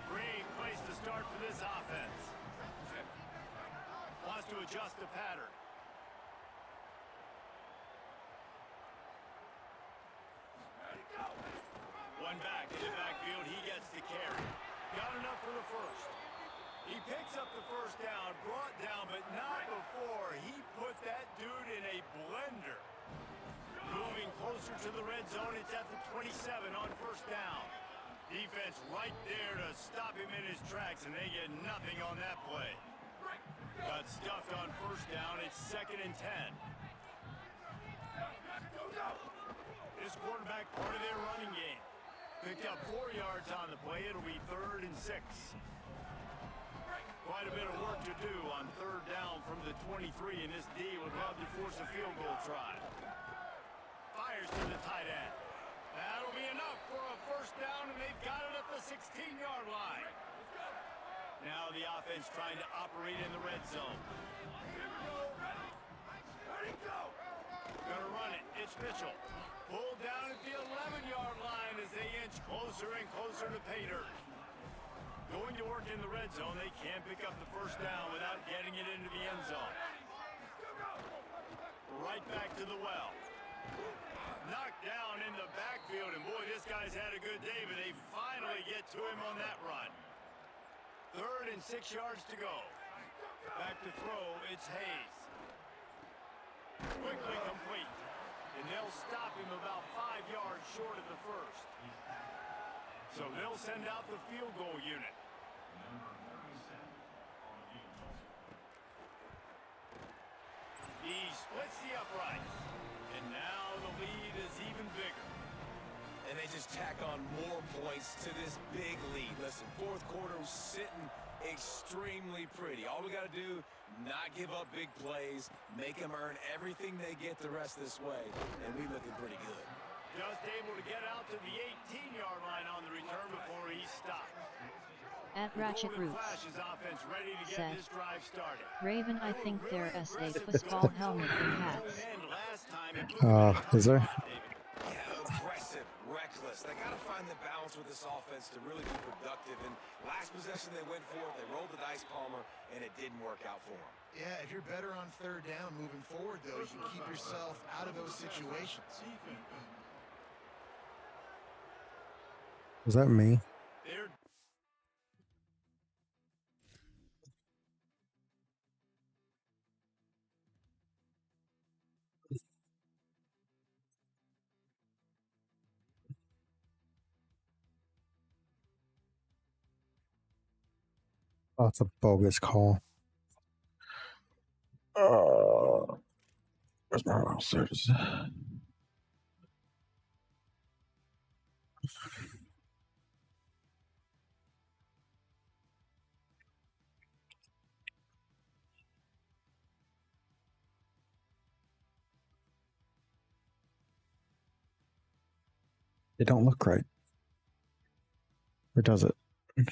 Great place to start for this offense. Wants to adjust the pattern. One back in the backfield, he gets the carry. Got enough for the first. He picks up the first down, brought down, but not before he put that dude in a blender. Moving closer to the red zone, it's at the 27 on first down. Defense right there to stop him in his tracks, and they get nothing on that play. Got stuffed on first down, it's 2nd and 10. This quarterback part of their running game. Picked up 4 yards on the play, it'll be 3rd and 6. Quite a bit of work to do on 3rd down from the 23, and this D would love to force a field goal try. Fires to the tight end. That'll be enough for a first down, and they've got it at the 16-yard line. Now the offense trying to operate in the red zone. Gonna run it. It's Mitchell. Pulled down at the 11-yard line as they inch closer and closer to pay dirt. Going to work in the red zone, they can't pick up the first down without getting it into the end zone. Right back to the well. Knocked down in the backfield, and boy, this guy's had a good day, but they finally get to him on that run. 3rd and 6 yards to go. Back to throw, it's Hayes. Quickly complete. And they'll stop him about 5 yards short of the first. So they'll send out the field goal unit. He splits the uprights. And now the lead is even bigger. And they just tack on more points to this big lead. Listen, fourth quarter was sitting extremely pretty. All we got to do, not give up big plays, make them earn everything they get the rest this way, and we looking pretty good. Just able to get out to the 18-yard line on the return before he stopped. At Ratchet Roots said, Raven, I think there is a football helmet in hats. Is there? Yeah, aggressive, reckless. They got to find the balance with this offense to really be productive. And last possession they went for it, they rolled the dice, Palmer, and it didn't work out for them. Yeah, if you're better on 3rd down moving forward, though, you can keep yourself out of those situations. Was that me? Oh, it's a bogus call. Where's my mouse? There it is. They don't look right. Or does it? I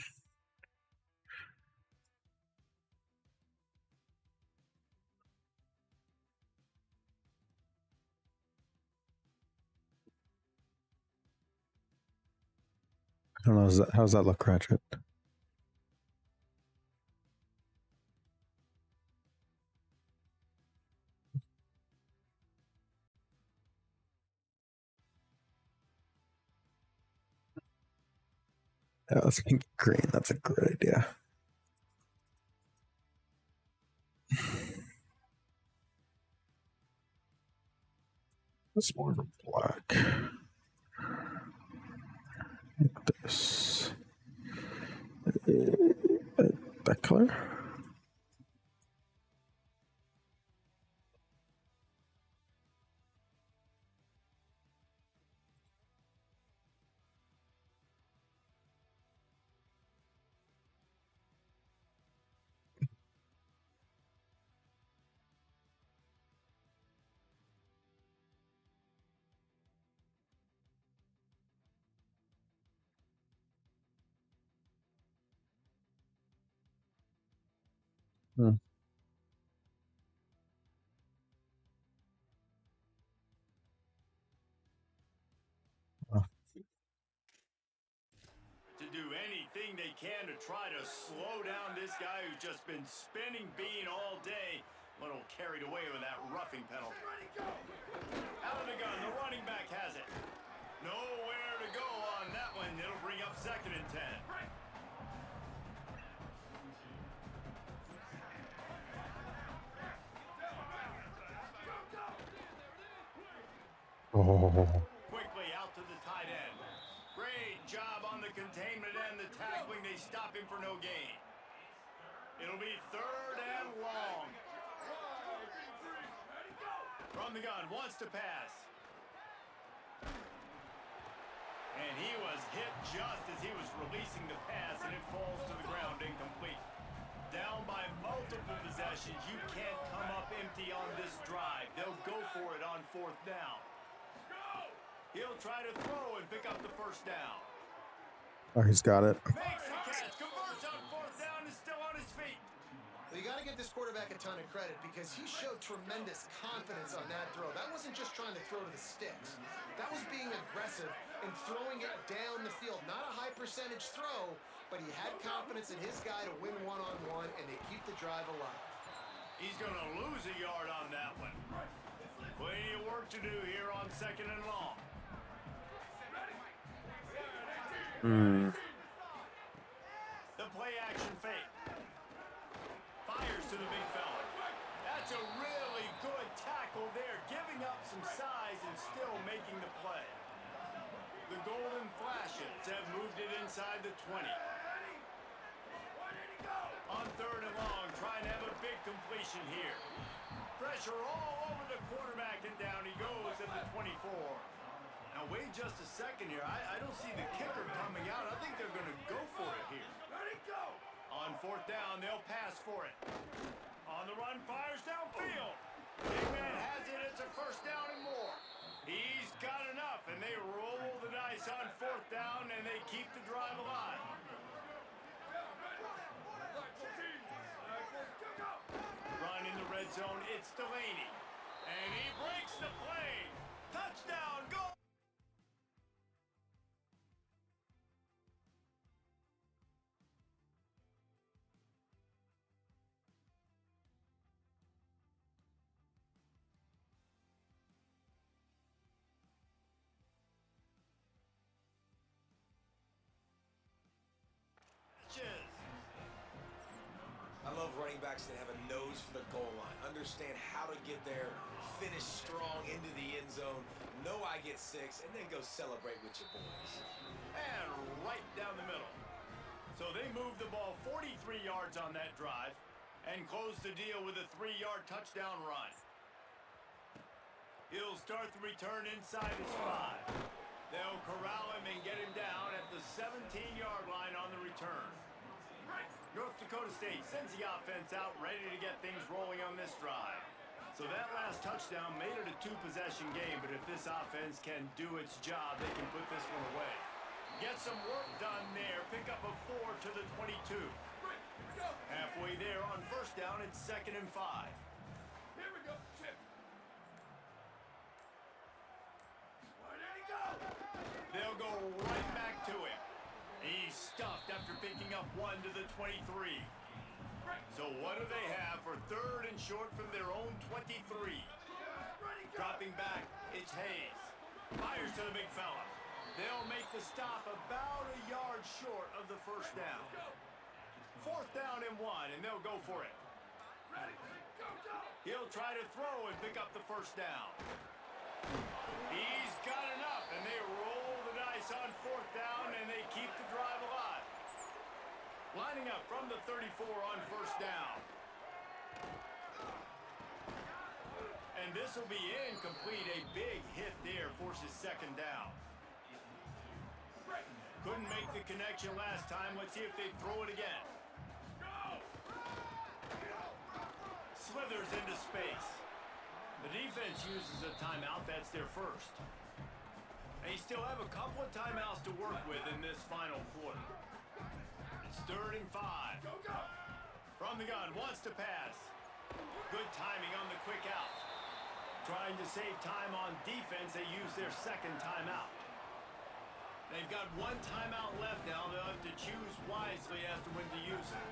don't know. How does that look, Ratchet? Yeah, let's make it green. That's a great idea. It's more of a black. Like this. That color? Hmm. To do anything they can to try to slow down this guy who's just been spinning bean all day. A little carried away with that roughing penalty. Out of the gun, the running back has it. Nowhere to go on that one. It'll bring up 2nd and 10. Oh. Quickly out to the tight end. Great job on the containment and the tackling. They stop him for no gain. It'll be 3rd and long. From the gun, wants to pass. And he was hit just as he was releasing the pass, and it falls to the ground incomplete. Down by multiple possessions. You can't come up empty on this drive. They'll go for it on 4th down. He'll try to throw and pick up the 1st down. Oh, he's got it. Makes the catch, converts on 4th down, is still on his feet. Well, you got to give this quarterback a ton of credit because he showed tremendous confidence on that throw. That wasn't just trying to throw to the sticks. That was being aggressive and throwing it down the field. Not a high percentage throw, but he had confidence in his guy to win one-on-one, and they keep the drive alive. He's going to lose a yard on that one. Plenty of work to do here on 2nd and long. The play action fake. Fires to the big fella. That's a really good tackle there, giving up some size and still making the play. The Golden Flashes have moved it inside the 20. On 3rd and long, trying to have a big completion here. Pressure all over the quarterback, and down he goes at the 24. Now wait just a second here. I don't see the kicker coming out. I think they're going to go for it here. On 4th down, they'll pass for it. On the run, fires downfield. Big man has it. It's a 1st down and more. He's got enough, and they roll the dice on 4th down, and they keep the drive alive. Run in the red zone. It's Delaney. And he breaks the play. Touchdown, goal. I love running backs that have a nose for the goal line, understand how to get there, finish strong into the end zone, know I get 6, and then go celebrate with your boys. And right down the middle. So they moved the ball 43 yards on that drive and closed the deal with a 3-yard touchdown run. He'll start the return inside his 5. They'll corral him and get him down at the 17-yard line on the return. North Dakota State sends the offense out, ready to get things rolling on this drive. So that last touchdown made it a 2-possession game, but if this offense can do its job, they can put this one away. Get some work done there. Pick up a 4 to the 22. Halfway there on 1st down, it's 2nd and 5. Here we go. Chip. Where did he go? They'll go right back to him. He's stuffed after picking up 1 to the 23. So what do they have for 3rd and short from their own 23? Dropping back, it's Hayes. Fires to the big fella. They'll make the stop about a yard short of the 1st down. 4th down and 1, and they'll go for it. He'll try to throw and pick up the 1st down. He's got enough, and they roll the dice on 4th down, and they keep the drive alive. Lining up from the 34 on 1st down. And this will be incomplete. A big hit there forces 2nd down. Couldn't make the connection last time. Let's see if they throw it again. Slithers into space. The defense uses a timeout. That's their 1st. They still have a couple of timeouts to work with in this final quarter. It's 3rd and 5. From the gun, wants to pass. Good timing on the quick out. Trying to save time on defense, they use their second timeout. They've got one timeout left now. They'll have to choose wisely as to when to use it.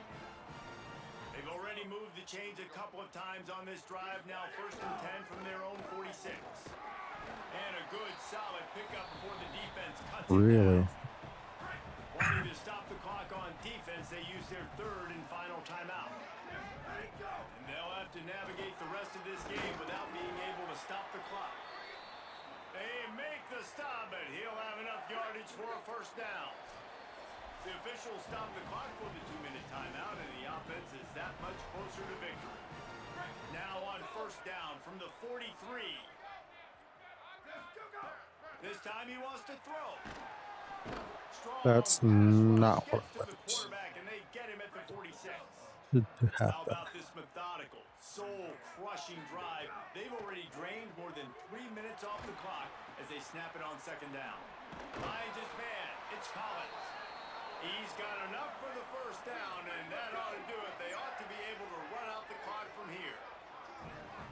They've already moved the chains a couple of times on this drive. Now 1st and 10 from their own 46. And a good, solid pickup before the defense cuts it Really? down. Wanting to stop the clock on defense, they use their third and final timeout. And they'll have to navigate the rest of this game without being able to stop the clock. They make the stop, but he'll have enough yardage for a first down. The officials stop the clock for the 2-minute timeout, and the offense is that much closer to victory. Now on first down from the 43. This time he wants to throw. Strong That's not what I the quarterback, and they get him at the 46. wanted to How happen. about this methodical, soul-crushing drive? They've already drained more than 3 minutes off the clock as they snap it on second down. Finds his man. It's Collins. He's got enough for the first down, and that ought to do it. They ought to be able to run out the clock from here.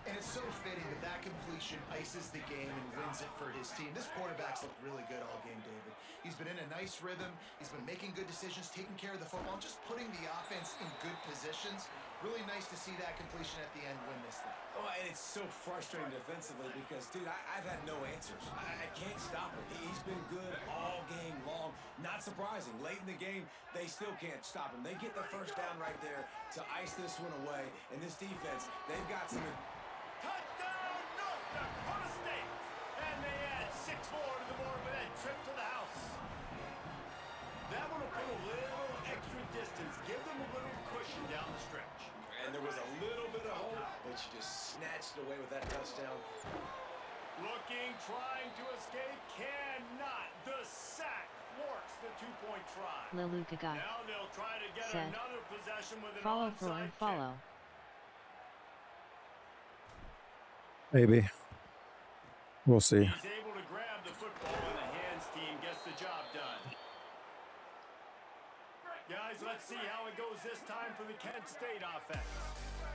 And it's so fitting that that completion ices the game and wins it for his team. This quarterback's looked really good all game, David. He's been in a nice rhythm. He's been making good decisions, taking care of the football, just putting the offense in good positions. Really nice to see that completion at the end win this thing. Oh, and it's so frustrating defensively because, dude, I've had no answers. I can't stop him. He's been good all game long. Not surprising. Late in the game, they still can't stop him. They get the first down right there to ice this one away. And this defense, they've got some... Touchdown, North Dakota State! And they add 6 more to the board with that trip to the house. That one will put a little extra distance, give them a little cushion down the stretch. And there was a little bit of hope, but you just snatched it away with that touchdown. Looking, trying to escape, cannot. The sack thwarts the 2-point try. Leluca guy. Now they'll try to get Said. another possession with an Follow for onside unfollow. Maybe. We'll see. He's able to grab the football, and the hands team gets the job done. Guys, let's see how it goes this time for the Kent State offense.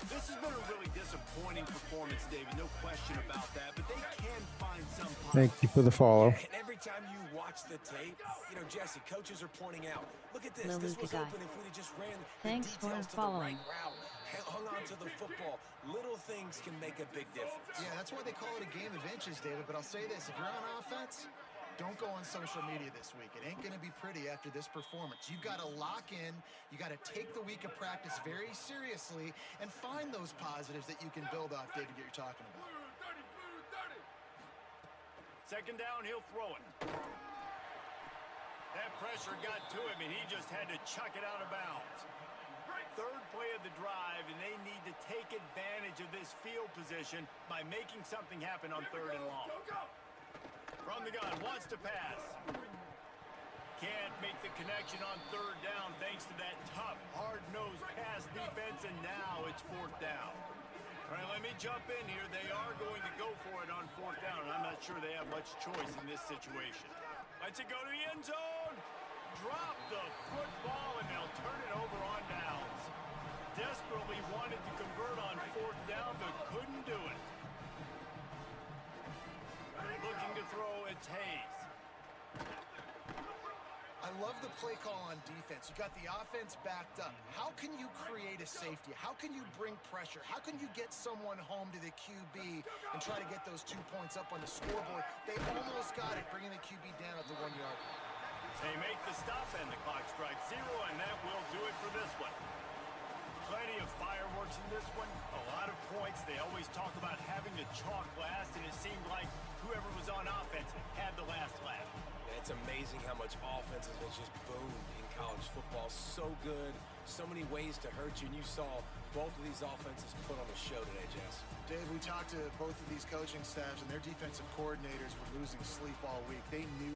This has been a really disappointing performance, David. No question about that, but they can find some Thank you for the follow. And every time you watch the tape, you know, Jesse, coaches are pointing out, look at this. Leluca This was guy. open if we'd have just ran Thanks the for details to the following. right route, hung on to the football. Little things can make a big difference. Yeah, that's why they call it a game of inches, David. But I'll say this, if you're on offense, don't go on social media this week. It ain't going to be pretty after this performance. You've got to lock in. You got to take the week of practice very seriously and find those positives that you can build off, David, that you're talking about. Second down, he'll throw it. That pressure got to him, and he just had to chuck it out of bounds. Third play of the drive, and they need to take advantage of this field position by making something happen on 3rd and long. From the gun, wants to pass. Can't make the connection on 3rd down thanks to that tough, hard-nosed pass defense, and now it's 4th down. All right, let me jump in here. They are going to go for it on 4th down, and I'm not sure they have much choice in this situation. Let's it go to the end zone. Drop the football, and they'll turn it over on downs. Desperately wanted to convert on 4th down, but couldn't do it. Looking to throw, it's Hayes. I love the play call on defense. You got the offense backed up. How can you create a safety? How can you bring pressure? How can you get someone home to the QB and try to get those 2 points up on the scoreboard? They almost got it, bringing the QB down at the 1 yard. They make the stop, and the clock strikes 0, and that will do it for this one. Plenty of fireworks in this one, a lot of points. They always talk about having the chalk last, and it seemed like whoever was on offense had the last laugh. It's amazing how much offenses will just boom in college football. So good, so many ways to hurt you, and you saw both of these offenses put on a show today, Jess. Dave, we talked to both of these coaching staffs, and their defensive coordinators were losing sleep all week. They knew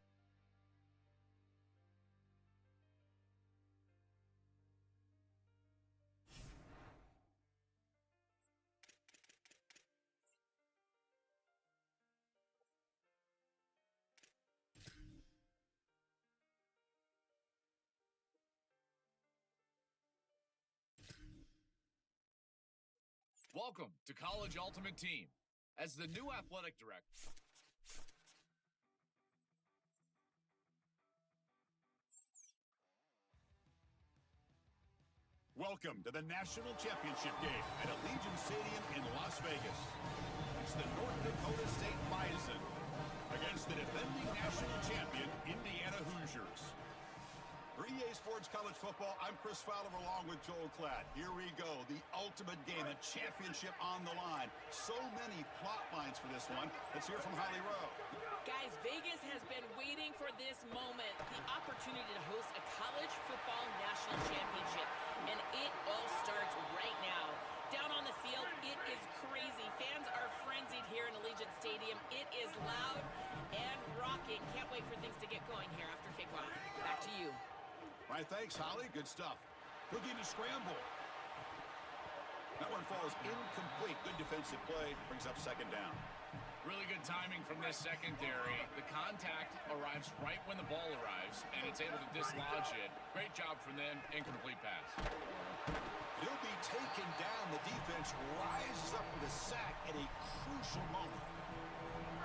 Welcome to College Ultimate Team. As the new athletic director. Welcome to the National Championship game at Allegiant Stadium in Las Vegas. It's the North Dakota State Bison against the defending national champion, Indiana Hoosiers. For EA Sports College Football, I'm Chris Fowler along with Joel Klatt. Here we go, the ultimate game, a championship on the line. So many plot lines for this one. Let's hear from Holly Rowe. Guys, Vegas has been waiting for this moment, the opportunity to host a college football national championship, and it all starts right now. Down on the field, it is crazy. Fans are frenzied here in Allegiant Stadium. It is loud and rocking. Can't wait for things to get going here after kickoff. Back to you. All right, thanks, Holly. Good stuff. Looking to scramble. That one falls incomplete. Good defensive play. Brings up second down. Really good timing from this secondary. The contact arrives right when the ball arrives, and it's able to dislodge it. Great job from them. Incomplete pass. He'll be taken down. The defense rises up with a sack at a crucial moment.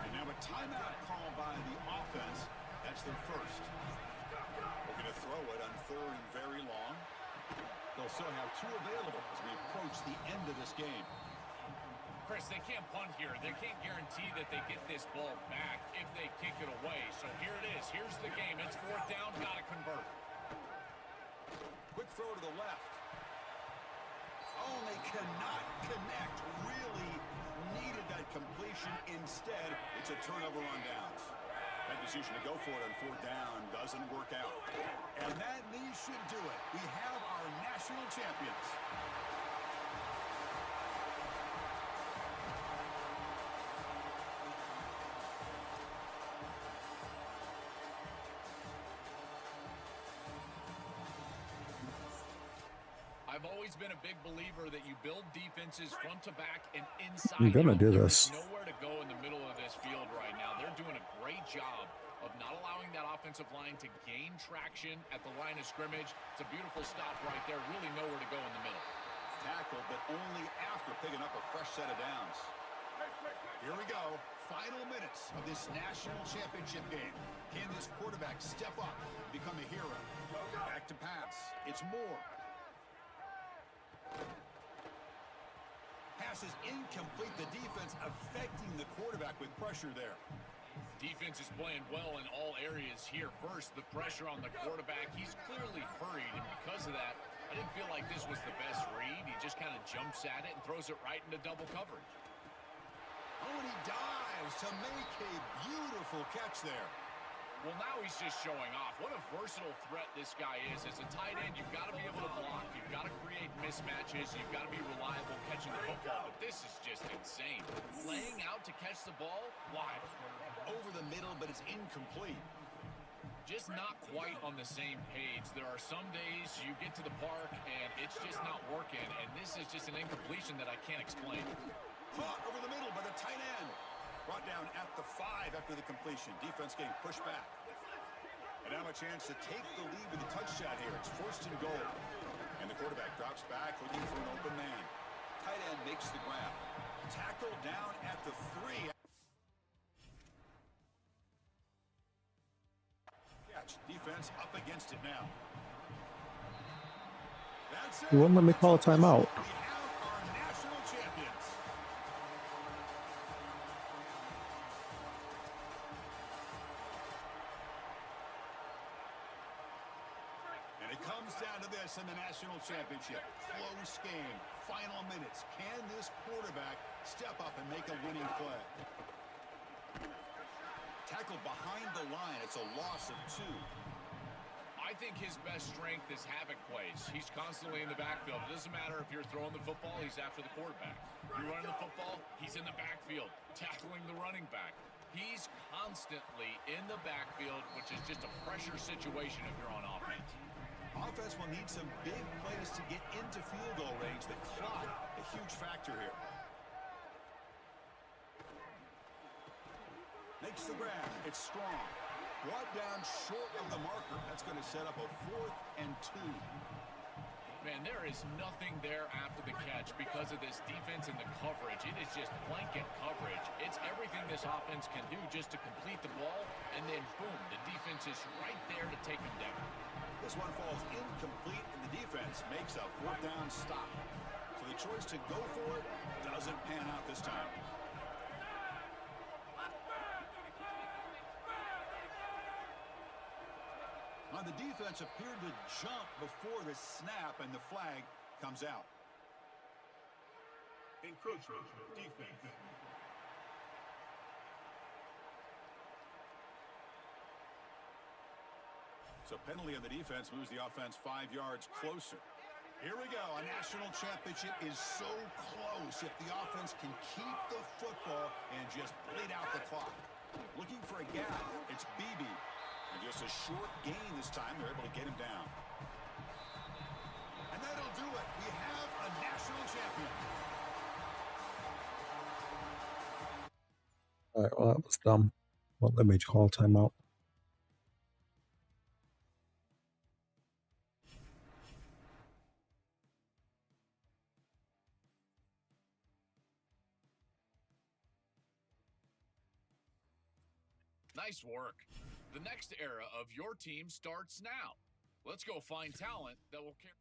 And now a timeout called by the offense. That's their first. We're going to throw it on third and very long. They'll still have two available as we approach the end of this game. Chris, they can't punt here. They can't guarantee that they get this ball back if they kick it away. So here it is. Here's the game. It's fourth down. Got to convert. Quick throw to the left. Oh, they cannot connect. Really needed that completion. Instead, it's a turnover on downs. That decision to go for it on fourth down doesn't work out. And that knee should do it. We have our national champions. I've always been a big believer that you build defenses front to back and inside. I'm gonna do this. There's nowhere to go in the middle of this field right now. They're doing a great job of not allowing that offensive line to gain traction at the line of scrimmage. It's a beautiful stop right there. Really nowhere to go in the middle. Tackled, but only after picking up a fresh set of downs. Here we go. Final minutes of this national championship game. Can this quarterback step up and become a hero? Back to pass. It's Moore. Pass is incomplete. The defense affecting the quarterback with pressure there. Defense is playing well in all areas here. First, the pressure on the quarterback. He's clearly hurried, and because of that, I didn't feel like this was the best read. He just kind of jumps at it and throws it right into double coverage. Oh, and he dives to make a beautiful catch there. Well, now he's just showing off. What a versatile threat this guy is. As a tight end, you've got to be able to block. You've got to create mismatches. You've got to be reliable catching the football. But this is just insane. Laying out to catch the ball? Why? Over the middle, but it's incomplete. Just not quite on the same page. There are some days you get to the park and it's just not working. And this is just an incompletion that I can't explain. Caught over the middle by the tight end. Brought down at the 5 after the completion. Defense getting pushed back. And now a chance to take the lead with a touchdown here. It's first and goal. And the quarterback drops back looking for an open man. Tight end makes the grab. Tackled down at the 3. Catch. Defense up against it now. That's it. You wouldn't let me call a timeout. We have our national champions. And it comes down to this in the national championship. Close game. Final minutes. Can this quarterback step up and make a winning play? Tackled behind the line. It's a loss of 2. I think his best strength is havoc plays. He's constantly in the backfield. It doesn't matter if you're throwing the football, he's after the quarterback. You're running the football, he's in the backfield, tackling the running back. He's constantly in the backfield, which is just a pressure situation if you're on offense. Offense will need some big plays to get into field goal range. The clock, a huge factor here. Makes the grab. It's strong. Brought down short of the marker. That's going to set up a 4th and 2. Man, there is nothing there after the catch because of this defense and the coverage. It is just blanket coverage. It's everything this offense can do just to complete the ball, and then, boom, the defense is right there to take them down. This one falls incomplete, and the defense makes a fourth down stop. So the choice to go for it doesn't pan out this time. Now, the defense appeared to jump before the snap, and the flag comes out. Encroachment defense. So penalty on the defense moves the offense 5 yards closer. Here we go. A national championship is so close if the offense can keep the football and just bleed out the clock. Looking for a gap. It's Beebe. And just a short gain this time. They're able to get him down. And that'll do it. We have a national champion. All right, well, that was dumb. Well, let me call timeout. Nice work. The next era of your team starts now. Let's go find talent that will carry.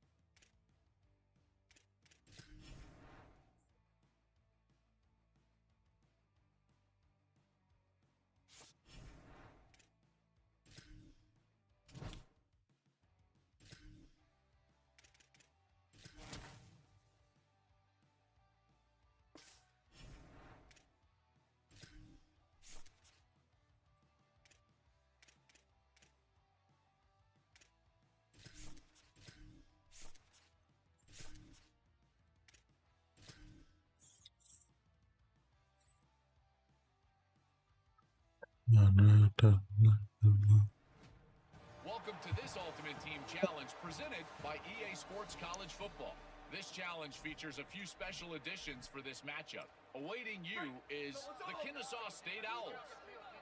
Welcome to this Ultimate Team Challenge presented by EA Sports College Football. This challenge features a few special additions for this matchup. Awaiting you is the Kennesaw State Owls.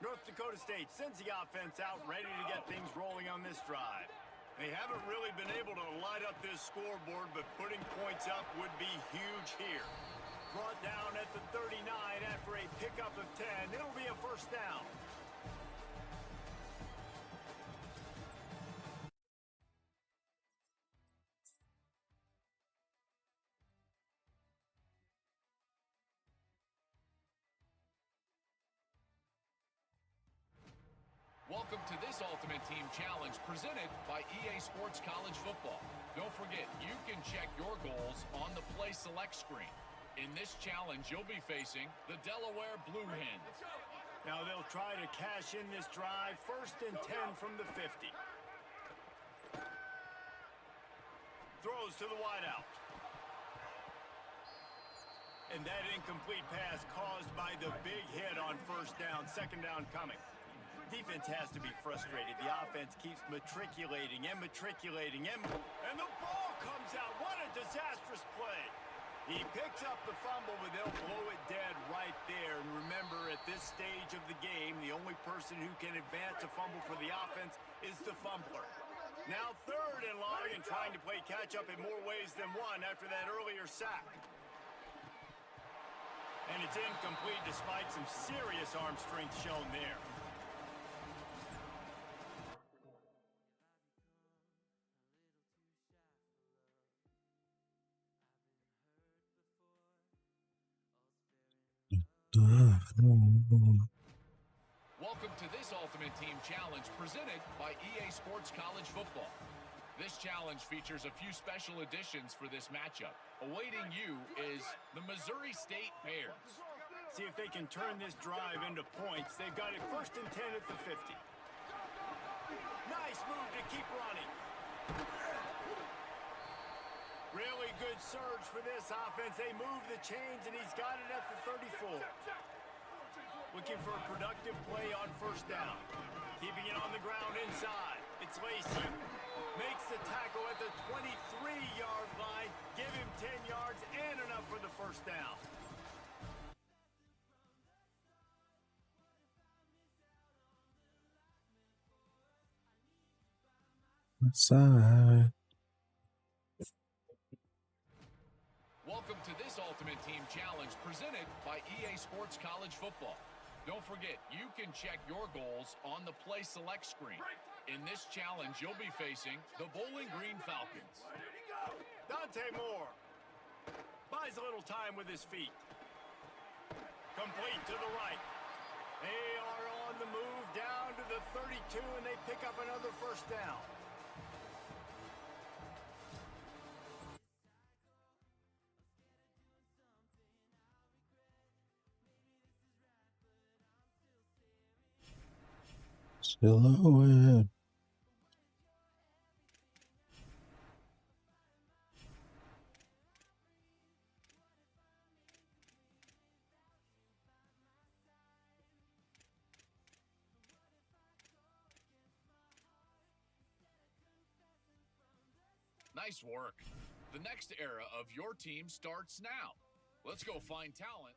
North Dakota State sends the offense out ready to get things rolling on this drive. They haven't really been able to light up this scoreboard, but putting points up would be huge here. Brought down at the 39 after a pickup of 10. It'll be a first down. Welcome to this Ultimate Team Challenge presented by EA Sports College Football. Don't forget, you can check your goals on the Play Select screen. In this challenge, you'll be facing the Delaware Blue Hens. Now they'll try to cash in this drive. 1st and 10 from the 50. Throws to the wideout. And that incomplete pass caused by the big hit on 1st down. 2nd down coming. Defense has to be frustrated. The offense keeps matriculating and matriculating, and the ball comes out. What a disastrous play. He picks up the fumble, but they'll blow it dead right there. And remember, at this stage of the game, the only person who can advance a fumble for the offense is the fumbler. Now 3rd and long and trying to play catch-up in more ways than one after that earlier sack. And it's incomplete despite some serious arm strength shown there. Welcome to this Ultimate Team Challenge presented by EA Sports College Football. This challenge features a few special additions for this matchup. Awaiting you is the Missouri State Bears. See if they can turn this drive into points. They've got it 1st and 10 at the 50. Nice move to keep running. Really good surge for this offense. They move the chains, and he's got it at the 34. Looking for a productive play on 1st down. Keeping it on the ground inside. It's Lacey. Makes the tackle at the 23-yard line. Give him 10 yards and enough for the 1st down. Side. Welcome to this Ultimate Team Challenge presented by EA Sports College Football. Don't forget, you can check your goals on the Play Select screen. In this challenge, you'll be facing the Bowling Green Falcons. Dante Moore buys a little time with his feet. Complete to the right. They are on the move down to the 32, and they pick up another first down. Silhouette. Nice work. The next era of your team starts now. Let's go find talent.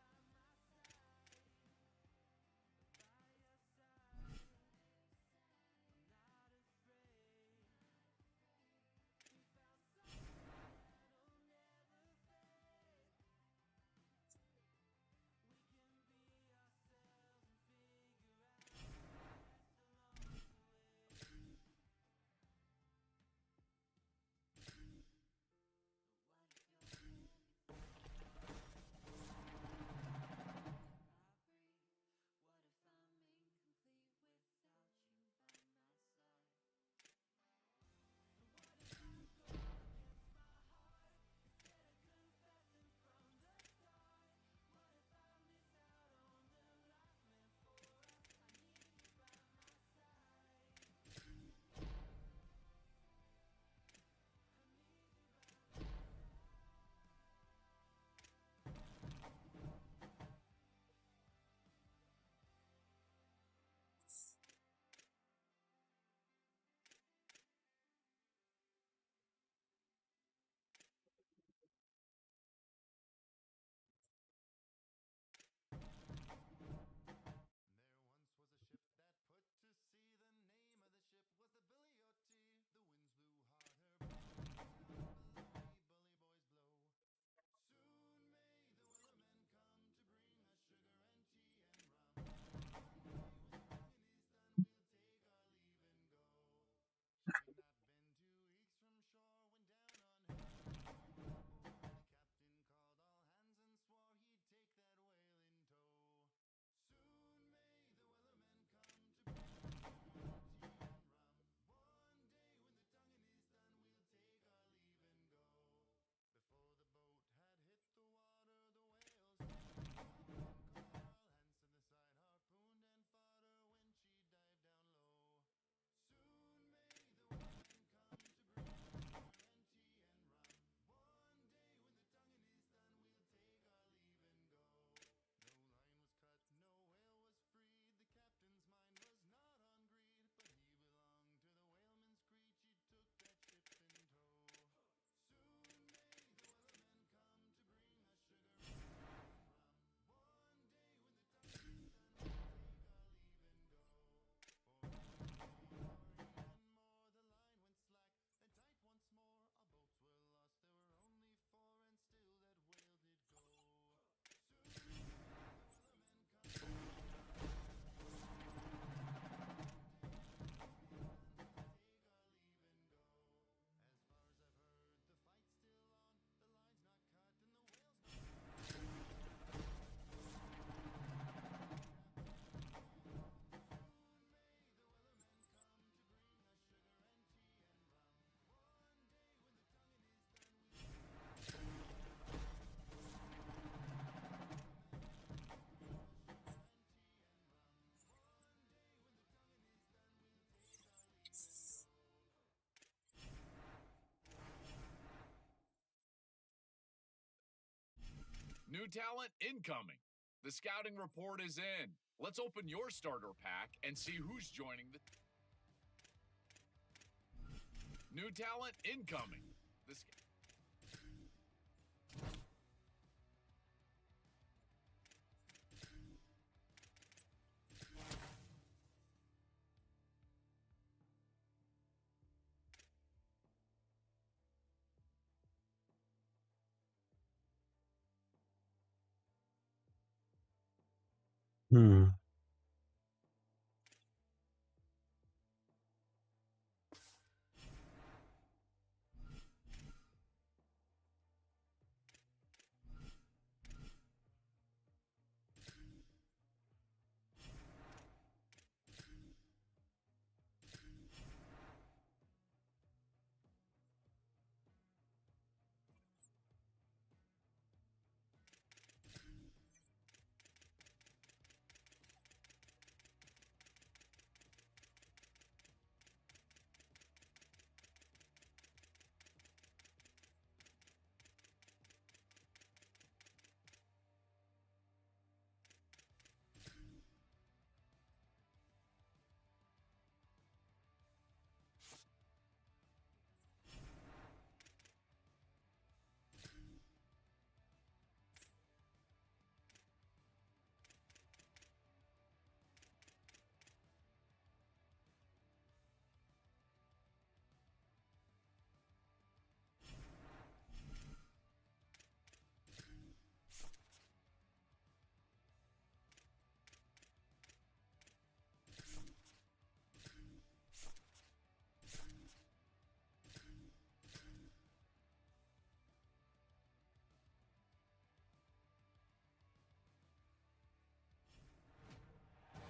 New talent incoming. The scouting report is in. Let's open your starter pack and see who's joining the... New talent incoming. The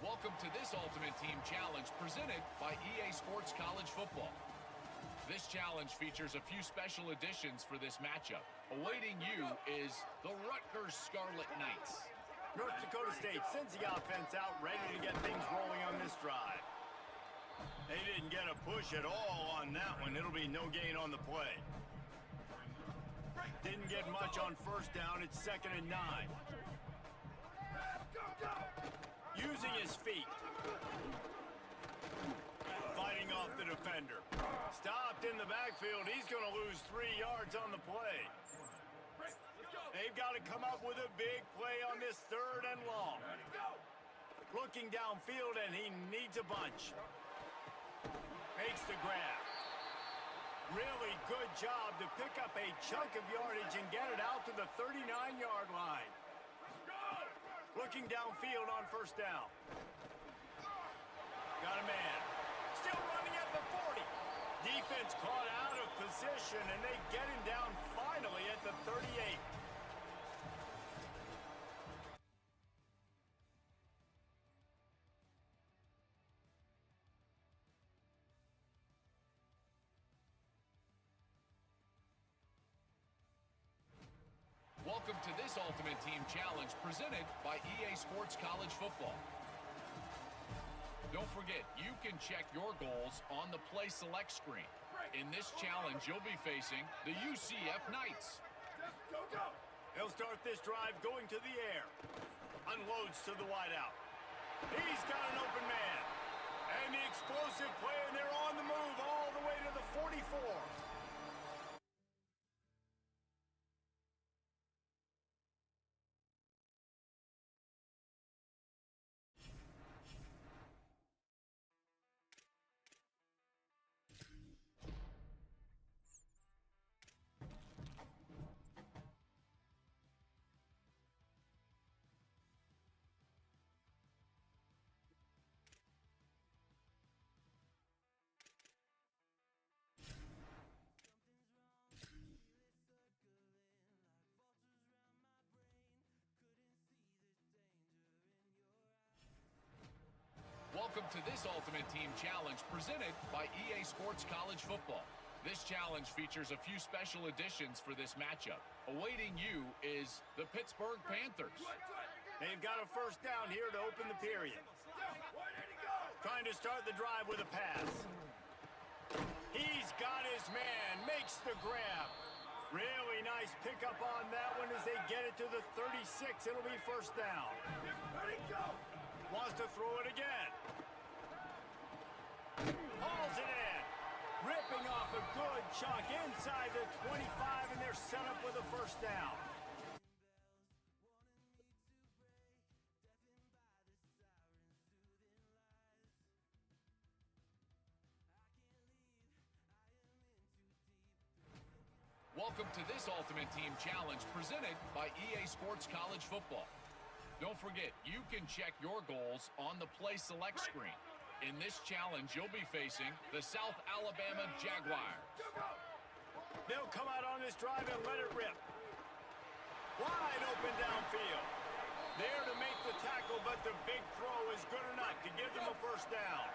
Welcome to this Ultimate Team Challenge presented by EA Sports College Football. This challenge features a few special additions for this matchup. Awaiting you is the Rutgers Scarlet Knights. North Dakota State sends the offense out ready to get things rolling on this drive. They didn't get a push at all on that one. It'll be no gain on the play. Didn't get much on first down. It's 2nd and 9. Using his feet. Fighting off the defender. Stopped in the backfield. He's going to lose 3 yards on the play. They've got to come up with a big play on this 3rd and long. Looking downfield, and he needs a bunch. Makes the grab. Really good job to pick up a chunk of yardage and get it out to the 39-yard line. Looking downfield on first down. Got a man. Still running at the 40. Defense caught out of position, and they get him down finally at the 38. Welcome to this Ultimate Team Challenge presented by EA Sports College Football. Don't forget, you can check your goals on the Play Select screen. In this challenge, you'll be facing the UCF Knights. He'll start this drive going to the air. Unloads to the wideout. He's got an open man. And the explosive play, and they're on the move all the way to the 44. Welcome to this Ultimate Team Challenge presented by EA Sports College Football. This challenge features a few special additions for this matchup. Awaiting you is the Pittsburgh Panthers. They've got a first down here to open the period. Trying to start the drive with a pass. He's got his man, makes the grab. Really nice pickup on that one as they get it to the 36. It'll be first down. Wants to throw it again. Hauls it in. Ripping off a good chunk inside the 25, and they're set up with a first down. Welcome to this Ultimate Team Challenge presented by EA Sports College Football. Don't forget, you can check your goals on the Play Select screen. In this challenge, you'll be facing the South Alabama Jaguars. They'll come out on this drive and let it rip. Wide open downfield. There to make the tackle, but the big throw is good enough to give them a first down.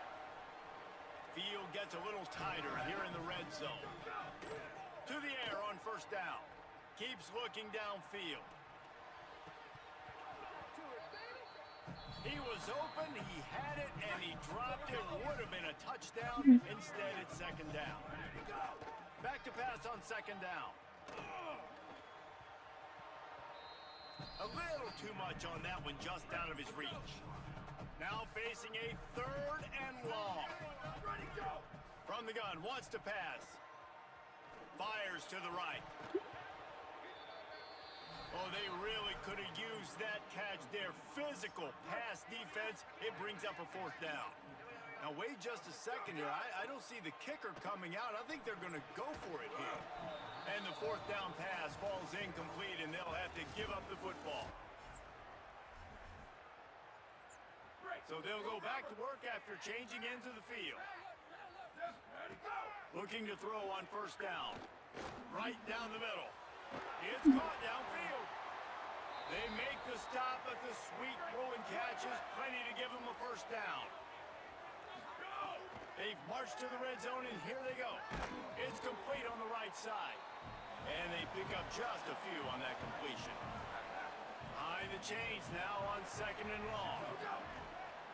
Field gets a little tighter here in the red zone. To the air on first down. Keeps looking downfield. He was open, he had it, and he dropped it. Would have been a touchdown. Instead, it's second down. Back to pass on second down. A little too much on that one, just out of his reach. Now facing a third and long. From the gun, wants to pass. Fires to the right. Oh, they really could have used that catch there. Physical pass defense. It brings up a fourth down. Now, wait just a second here. I don't see the kicker coming out. I think they're going to go for it here. And the fourth down pass falls incomplete, and they'll have to give up the football. So they'll go back to work after changing into the field. Looking to throw on first down. Right down the middle. It's caught downfield. They make the stop, but the sweet throwing catch is plenty to give them a first down. They've marched to the red zone, and here they go. It's complete on the right side. And they pick up just a few on that completion. High the chains now on second and long.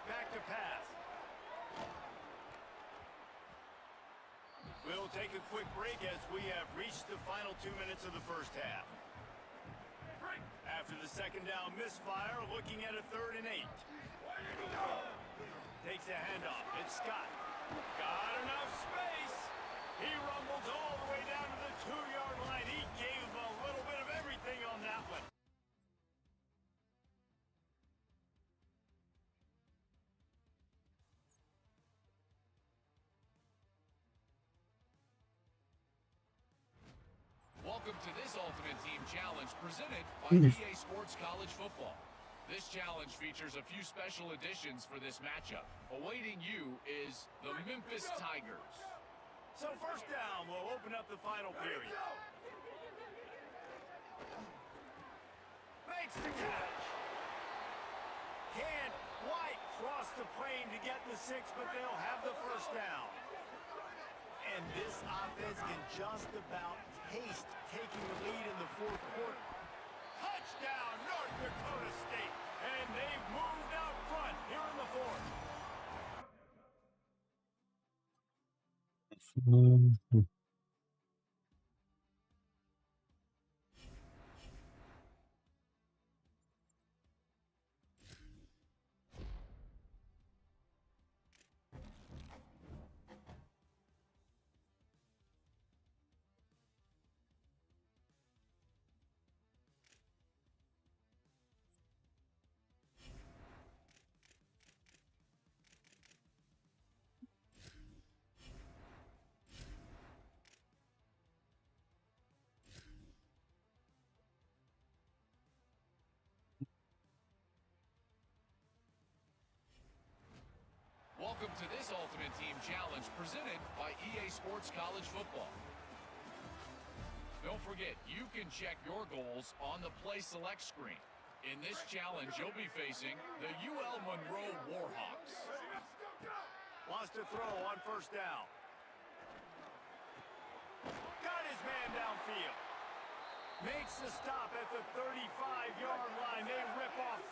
Back to pass. We'll take a quick break as we have reached the final 2 minutes of the first half. After the second down misfire, looking at a 3rd and 8. Takes a handoff. It's Scott. Got enough space. He rumbles all the way down to the 2-yard line. He gave him a little bit of everything on that one. Welcome to this Ultimate Team Challenge presented by EA Sports College Football. This challenge features a few special additions for this matchup. Awaiting you is the Memphis Tigers. So first down will open up the final period. Makes the catch. Can't quite cross the plane to get the 6, but they'll have the first down. And this offense can just about taste taking the lead in the 4th quarter. Touchdown, North Dakota State. And they've moved out front here in the 4th. Welcome to this Ultimate Team Challenge presented by EA Sports College Football. Don't forget, you can check your goals on the Play Select screen. In this challenge, you'll be facing the UL Monroe Warhawks. Wants to throw on first down. Got his man downfield. Makes the stop at the 35-yard line. They rip off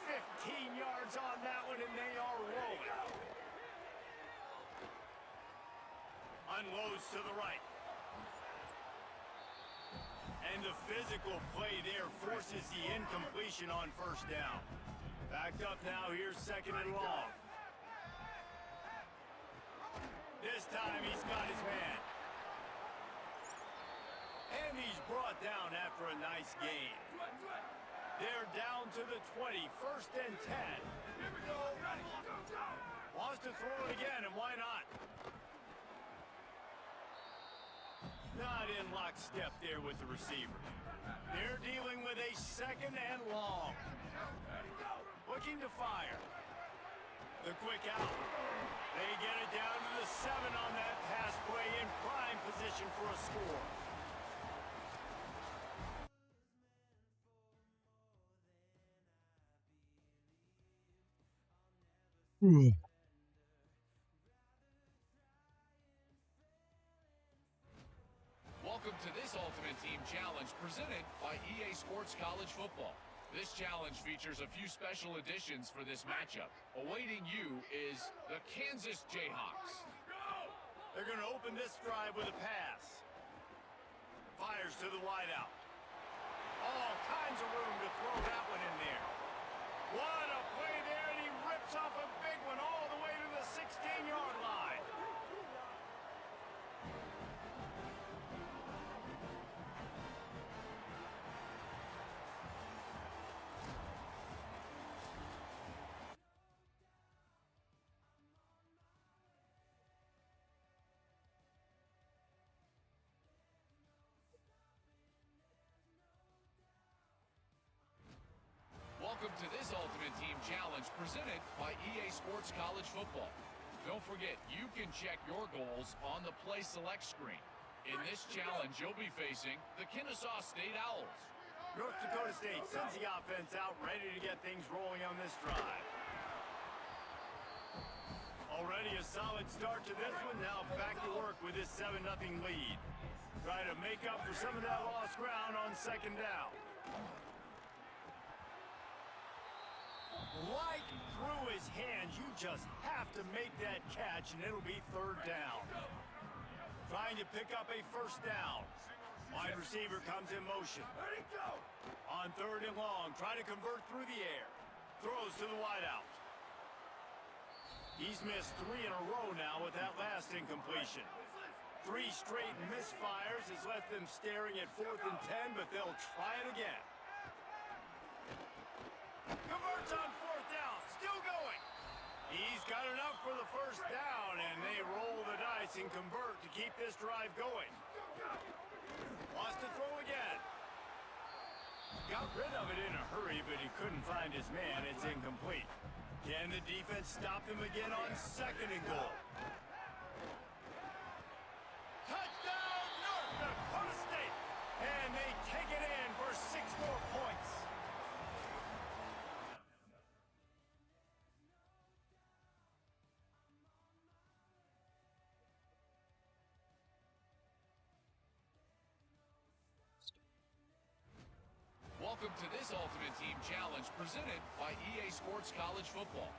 15 yards on that one, and they are rolling. Unloads to the right. And the physical play there forces the incompletion on first down. Backed up now, here's second and long. This time he's got his man. And he's brought down after a nice gain. They're down to the 20, 1st and 10. Wants to throw it again, and why not? Not in lockstep there with the receiver. They're dealing with a 2nd and long. looking to fire. The quick out. They get it down to the 7 on that pass play in prime position for a score. Welcome to this Ultimate Team Challenge presented by EA Sports College Football. This challenge features a few special additions for this matchup. Awaiting you is the Kansas Jayhawks. They're going to open this drive with a pass. Fires to the wideout. All kinds of room to throw that one in there. What a play there, and he rips off a big one all the way to the 16-yard line. Welcome to this Ultimate Team Challenge presented by EA Sports College Football. Don't forget, you can check your goals on the Play Select screen. In this challenge, you'll be facing the Kennesaw State Owls. North Dakota State sends the offense out, ready to get things rolling on this drive. Already a solid start to this one. Now back to work with this 7-0 lead. Try to make up for some of that lost ground on second down. Right through his hands. You just have to make that catch, and it'll be third down. Trying to pick up a first down. Wide receiver comes in motion. On third and long, try to convert through the air. Throws to the wideout. He's missed 3 in a row now with that last incompletion. 3 straight misfires has left them staring at 4th and 10, but they'll try it again. Converts on 4th down, still going. He's got enough for the first down, and they roll the dice and convert to keep this drive going. Wants to throw again. Got rid of it in a hurry, but he couldn't find his man. It's incomplete. Can the defense stop them again on second and goal? Touchdown, North Dakota State! And they take it in for 6 more points. Welcome to this Ultimate Team Challenge presented by EA Sports College Football.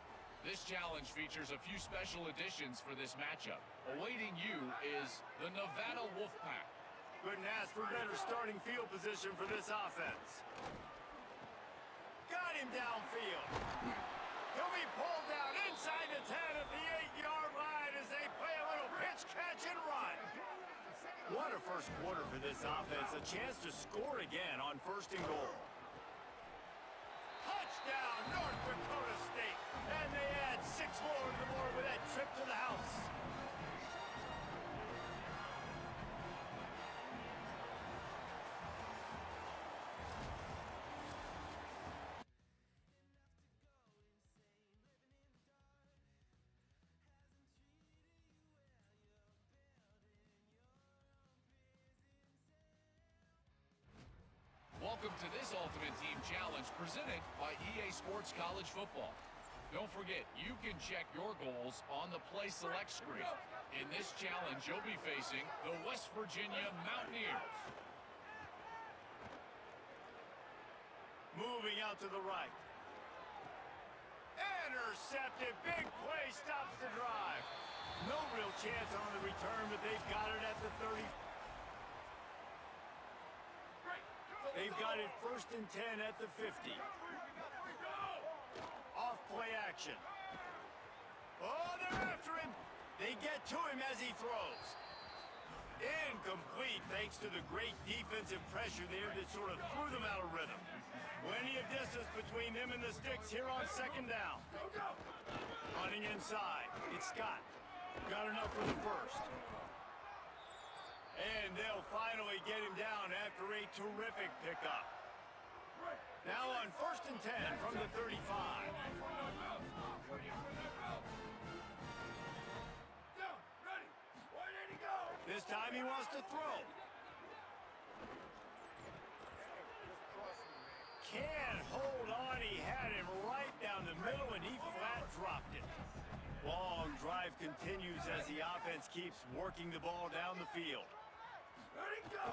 This challenge features a few special additions for this matchup. Awaiting you is the Nevada Wolfpack. Couldn't ask for better starting field position for this offense. Got him downfield. He'll be pulled down inside the 10 at the 8-yard line as they play a little pitch, catch, and run. What a first quarter for this offense. A chance to score again on first and goal. Touchdown, North Dakota State. And they add 6 more to the board with that trip to the house. Welcome to this Ultimate Team Challenge presented by EA Sports College Football. Don't forget, you can check your goals on the Play Select screen. In this challenge, you'll be facing the West Virginia Mountaineers. Moving out to the right. Intercepted. Big play stops the drive. No real chance on the return, but they've got it at the 30. They've got it first and 10 at the 50. Off play action. Oh, they're after him. They get to him as he throws. Incomplete thanks to the great defensive pressure there that sort of threw them out of rhythm. Plenty of distance between them and the sticks here on second down. Running inside. It's Scott. Got enough for the first. And they'll finally get him down after a terrific pickup. Now on on 1st and 10 from the 35. This time he wants to throw. Can't hold on. He had him right down the middle, and he flat dropped it. Long drive continues as the offense keeps working the ball down the field. Let it go.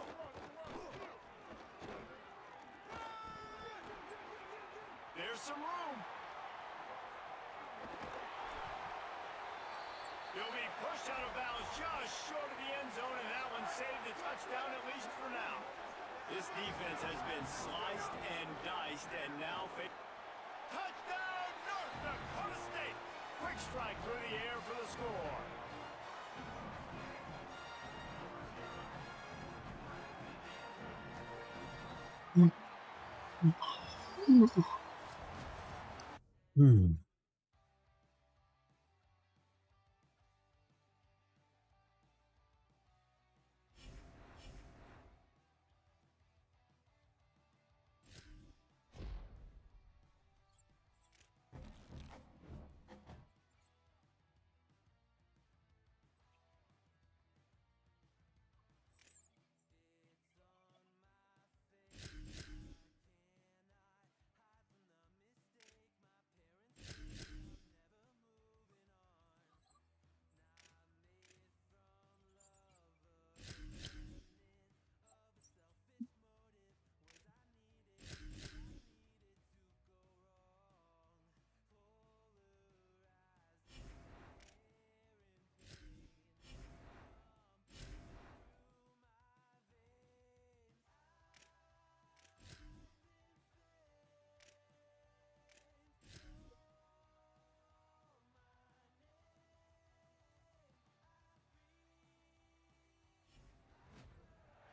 There's some room. He'll be pushed out of bounds just short of the end zone, and that one saved the touchdown, at least for now. This defense has been sliced and diced, and now touchdown, North Dakota State! Quick strike through the air for the score.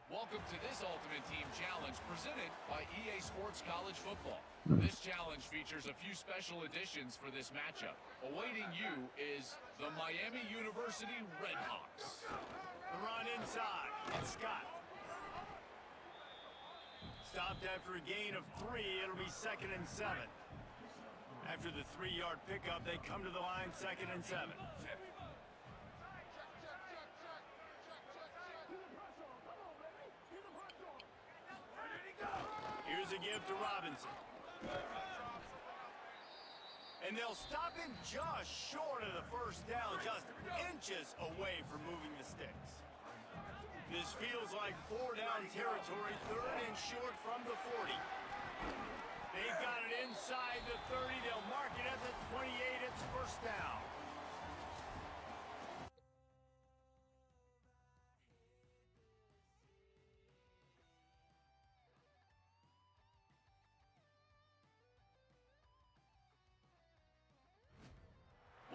Welcome to this Ultimate Team Challenge presented by EA Sports College Football. This challenge features a few special additions for this matchup. Awaiting you is the Miami University Redhawks. The run inside. It's Scott. Stopped after a gain of 3. It'll be 2nd and 7. After the 3-yard pickup, they come to the line 2nd and 7. Here's a give to Robinson. And they'll stop him just short of the first down, just inches away from moving the sticks. This feels like 4-down territory, 3rd and short from the 40. They've got it inside the 30. They'll mark it at the 28. It's 1st down.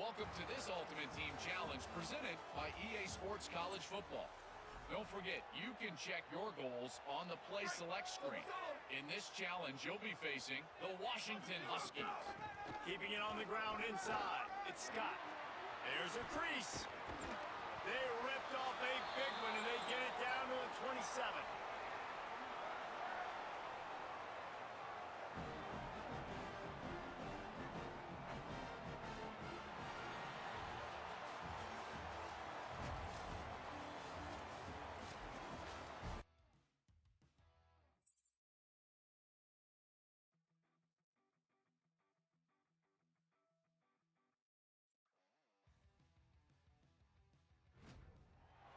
Welcome to this Ultimate Team Challenge presented by EA Sports College Football. Don't forget, you can check your goals on the Play Select screen. In this challenge, you'll be facing the Washington Huskies. Keeping it on the ground inside. It's Scott. There's a crease. They ripped off a big one, and they get it down to the 27.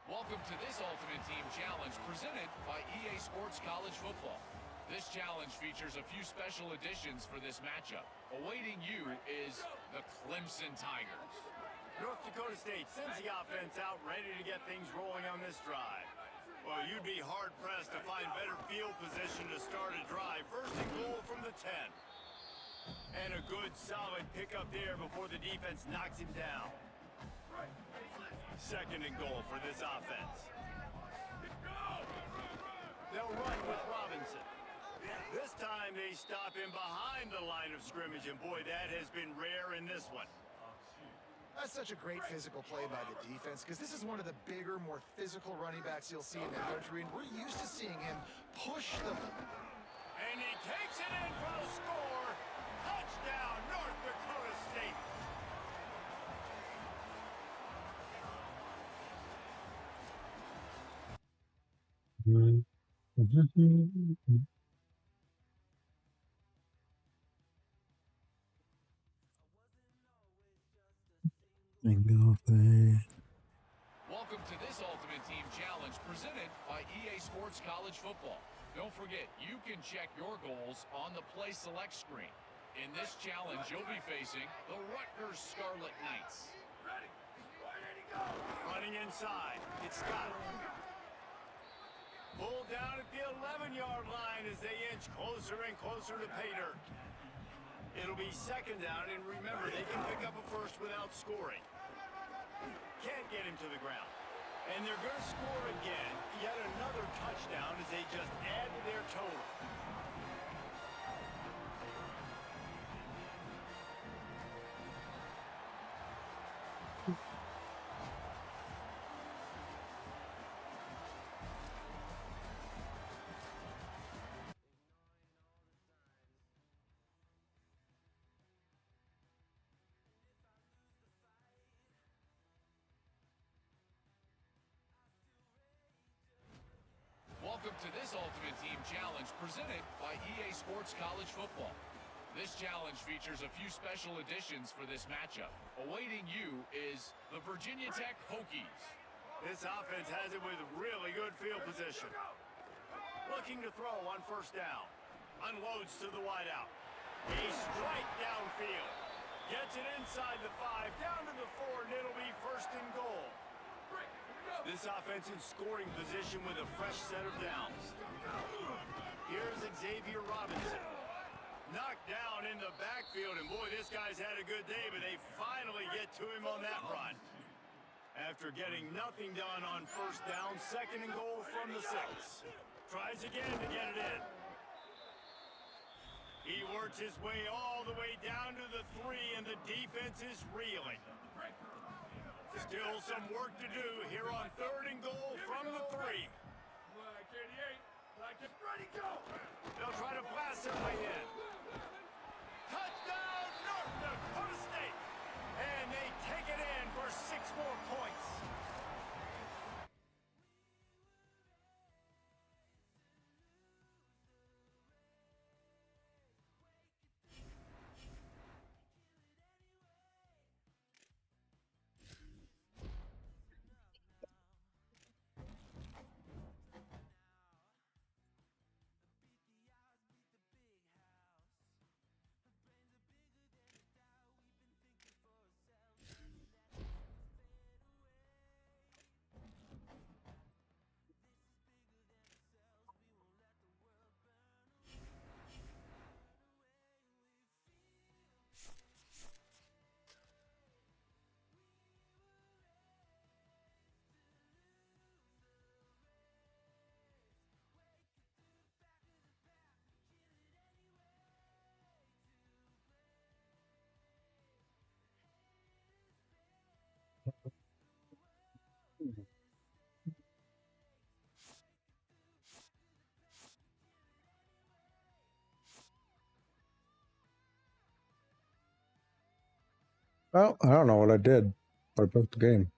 Welcome to this Ultimate Team Challenge presented by EA Sports College Football. This challenge features a few special additions for this matchup. Awaiting you is the Clemson Tigers. North Dakota State sends the offense out ready to get things rolling on this drive. Well, you'd be hard-pressed to find better field position to start a drive. 1st and goal from the 10. And a good, solid pickup there before the defense knocks him down. 2nd and goal for this offense. They'll run with Robinson. This time they stop him behind the line of scrimmage, and boy, that has been rare in this one. That's such a great physical play by the defense, because this is one of the bigger, more physical running backs you'll see in the country, and we're used to seeing him push the... And he takes it in for the score. Bingo thing. Welcome to this Ultimate Team Challenge presented by EA Sports College Football. Don't forget, you can check your goals on the Play Select screen. In this challenge, you'll be facing the Rutgers Scarlet Knights. Ready? Ready to go. Running inside. It's Scott. Pulled down at the 11-yard line as they inch closer and closer to pay dirt. It'll be second down, and remember, they can pick up a first without scoring. Can't get him to the ground. And they're going to score again. Yet another touchdown as they just add to their total. Welcome to this Ultimate Team Challenge presented by EA Sports College Football. This challenge features a few special additions for this matchup. Awaiting you is the Virginia Tech Hokies. This offense has it with really good field position. Looking to throw on first down. Unloads to the wideout. A strike downfield. Gets it inside the 5, down to the 4, and it'll be first and goal. This offense in scoring position with a fresh set of downs. Here's Xavier Robinson. Knocked down in the backfield, and boy, this guy's had a good day, but they finally get to him on that run. After getting nothing done on first down, second and goal from the 6. Tries again to get it in. He works his way all the way down to the 3, and the defense is reeling. Still some work to do here on third and goal from the 3. Ready, go! They'll try to blast it right in. Touchdown, North Dakota State! And they take it in for 6 more points. Well, I don't know what I did, but I broke the game.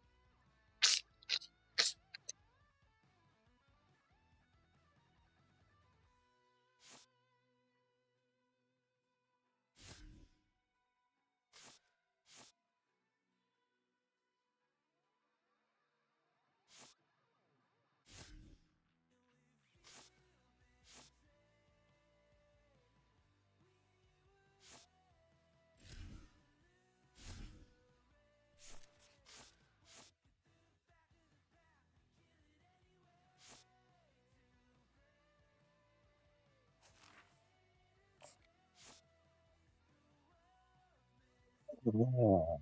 Oh.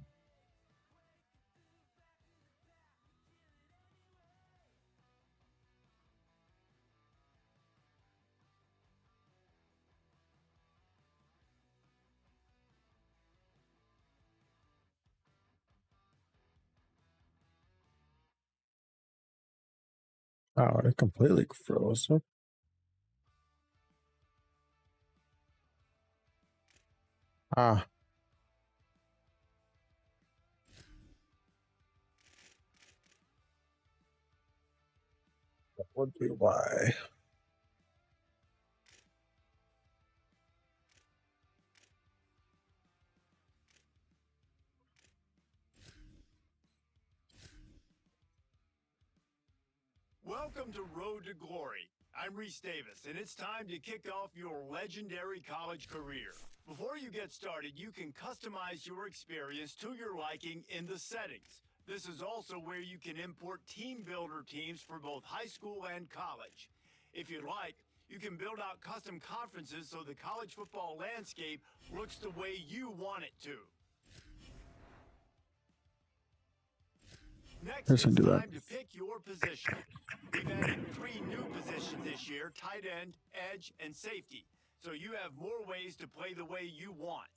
Wow, it completely froze. Ah. would be why. Welcome to Road to Glory. I'm Reese Davis, and it's time to kick off your legendary college career. Before you get started, you can customize your experience to your liking in the settings. This is also where you can import team builder teams for both high school and college. If you'd like, you can build out custom conferences so the college football landscape looks the way you want it to. Next, it's time to pick your position. We've added 3 new positions this year, tight end, edge, and safety. So you have more ways to play the way you want.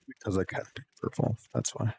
Because I can't do purple. That's why.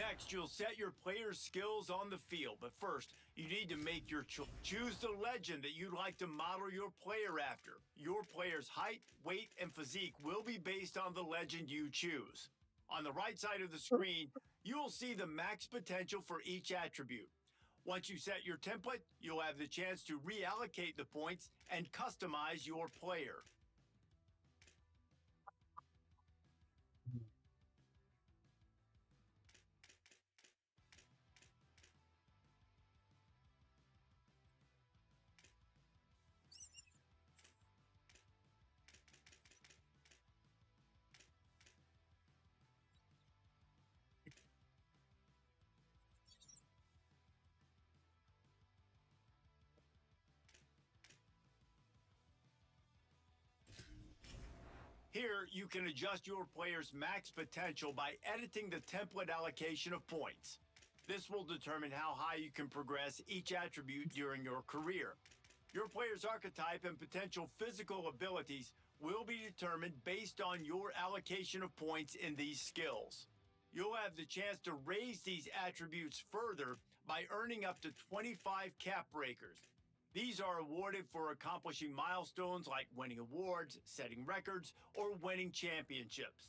Next, you'll set your player's skills on the field, but first, you need to make your choice. Choose the legend that you'd like to model your player after. Your player's height, weight, and physique will be based on the legend you choose. On the right side of the screen, you will see the max potential for each attribute. Once you set your template, you'll have the chance to reallocate the points and customize your player. Here, you can adjust your player's max potential by editing the template allocation of points. This will determine how high you can progress each attribute during your career. Your player's archetype and potential physical abilities will be determined based on your allocation of points in these skills. You'll have the chance to raise these attributes further by earning up to 25 cap breakers. These are awarded for accomplishing milestones like winning awards, setting records, or winning championships.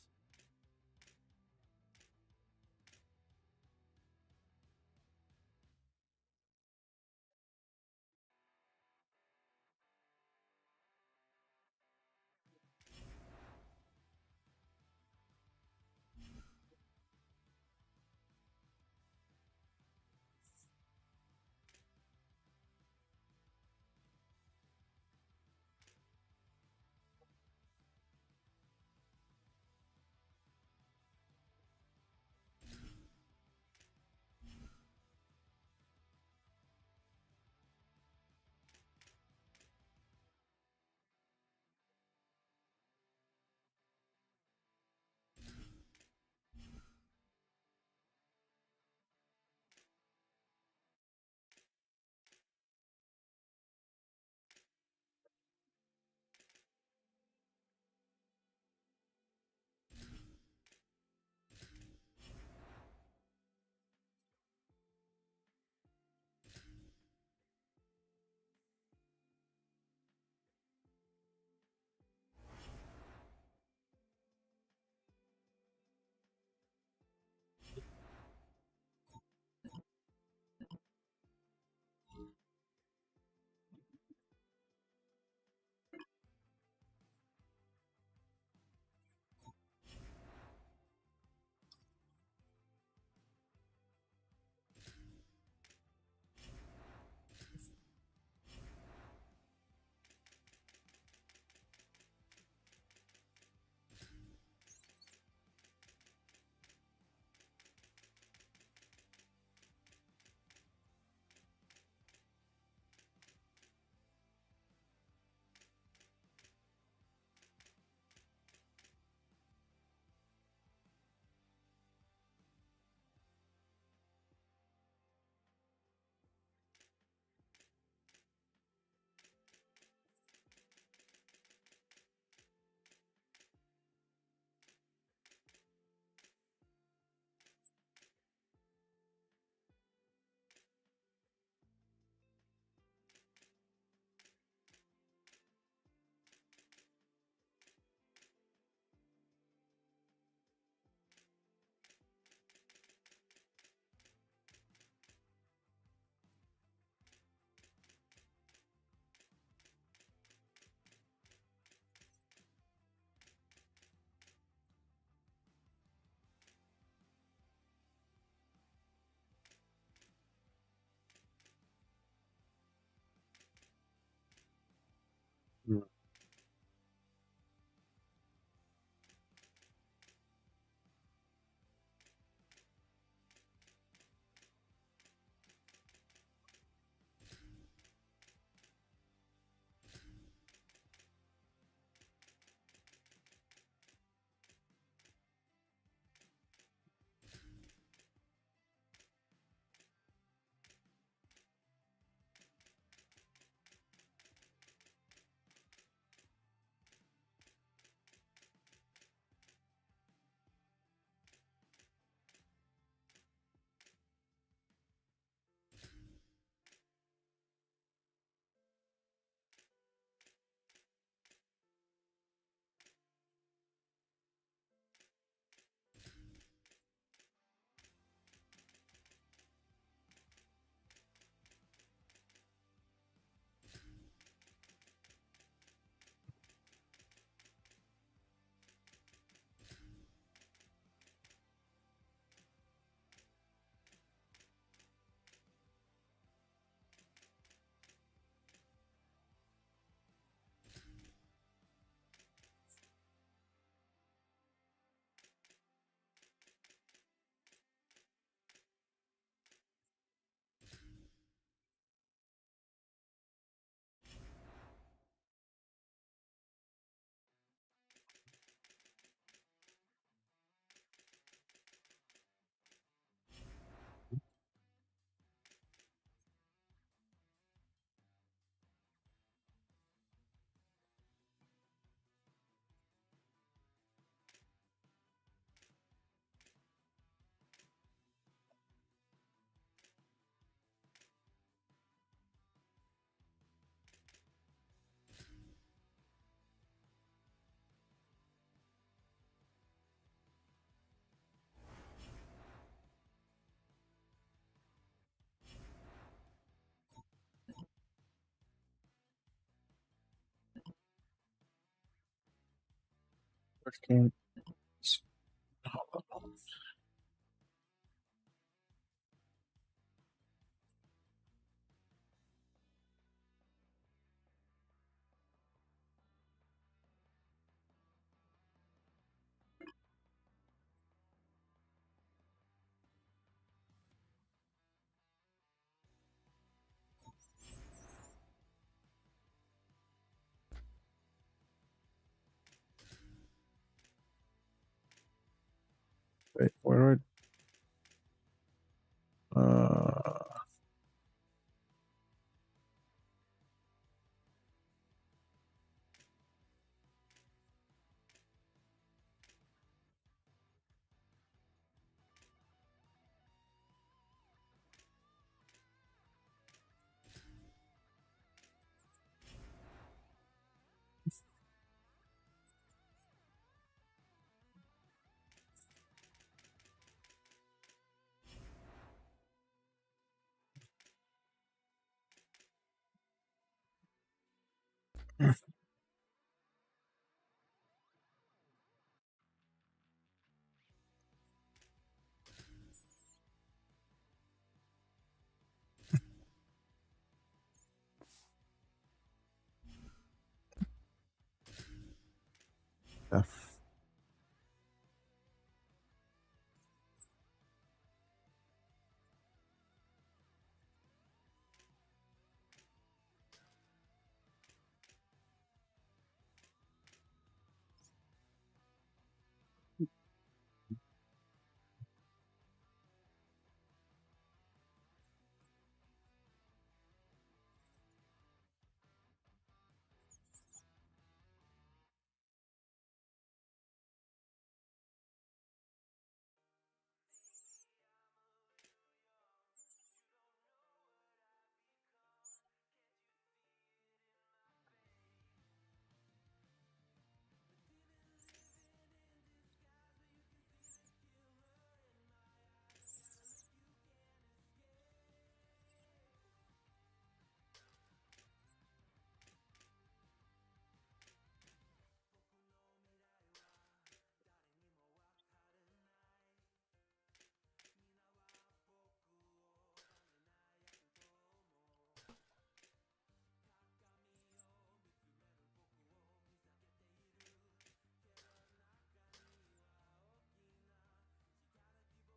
15. Wait, where do yeah.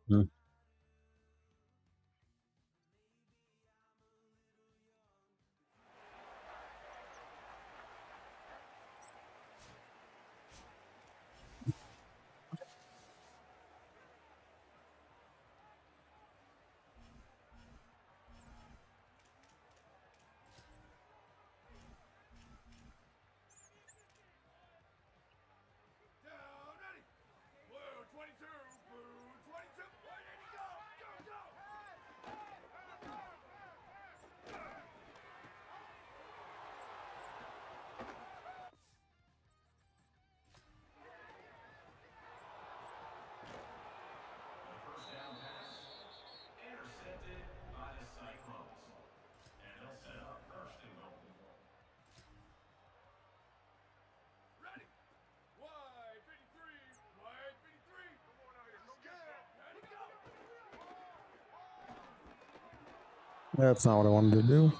Hmm. That's not what I wanted to do.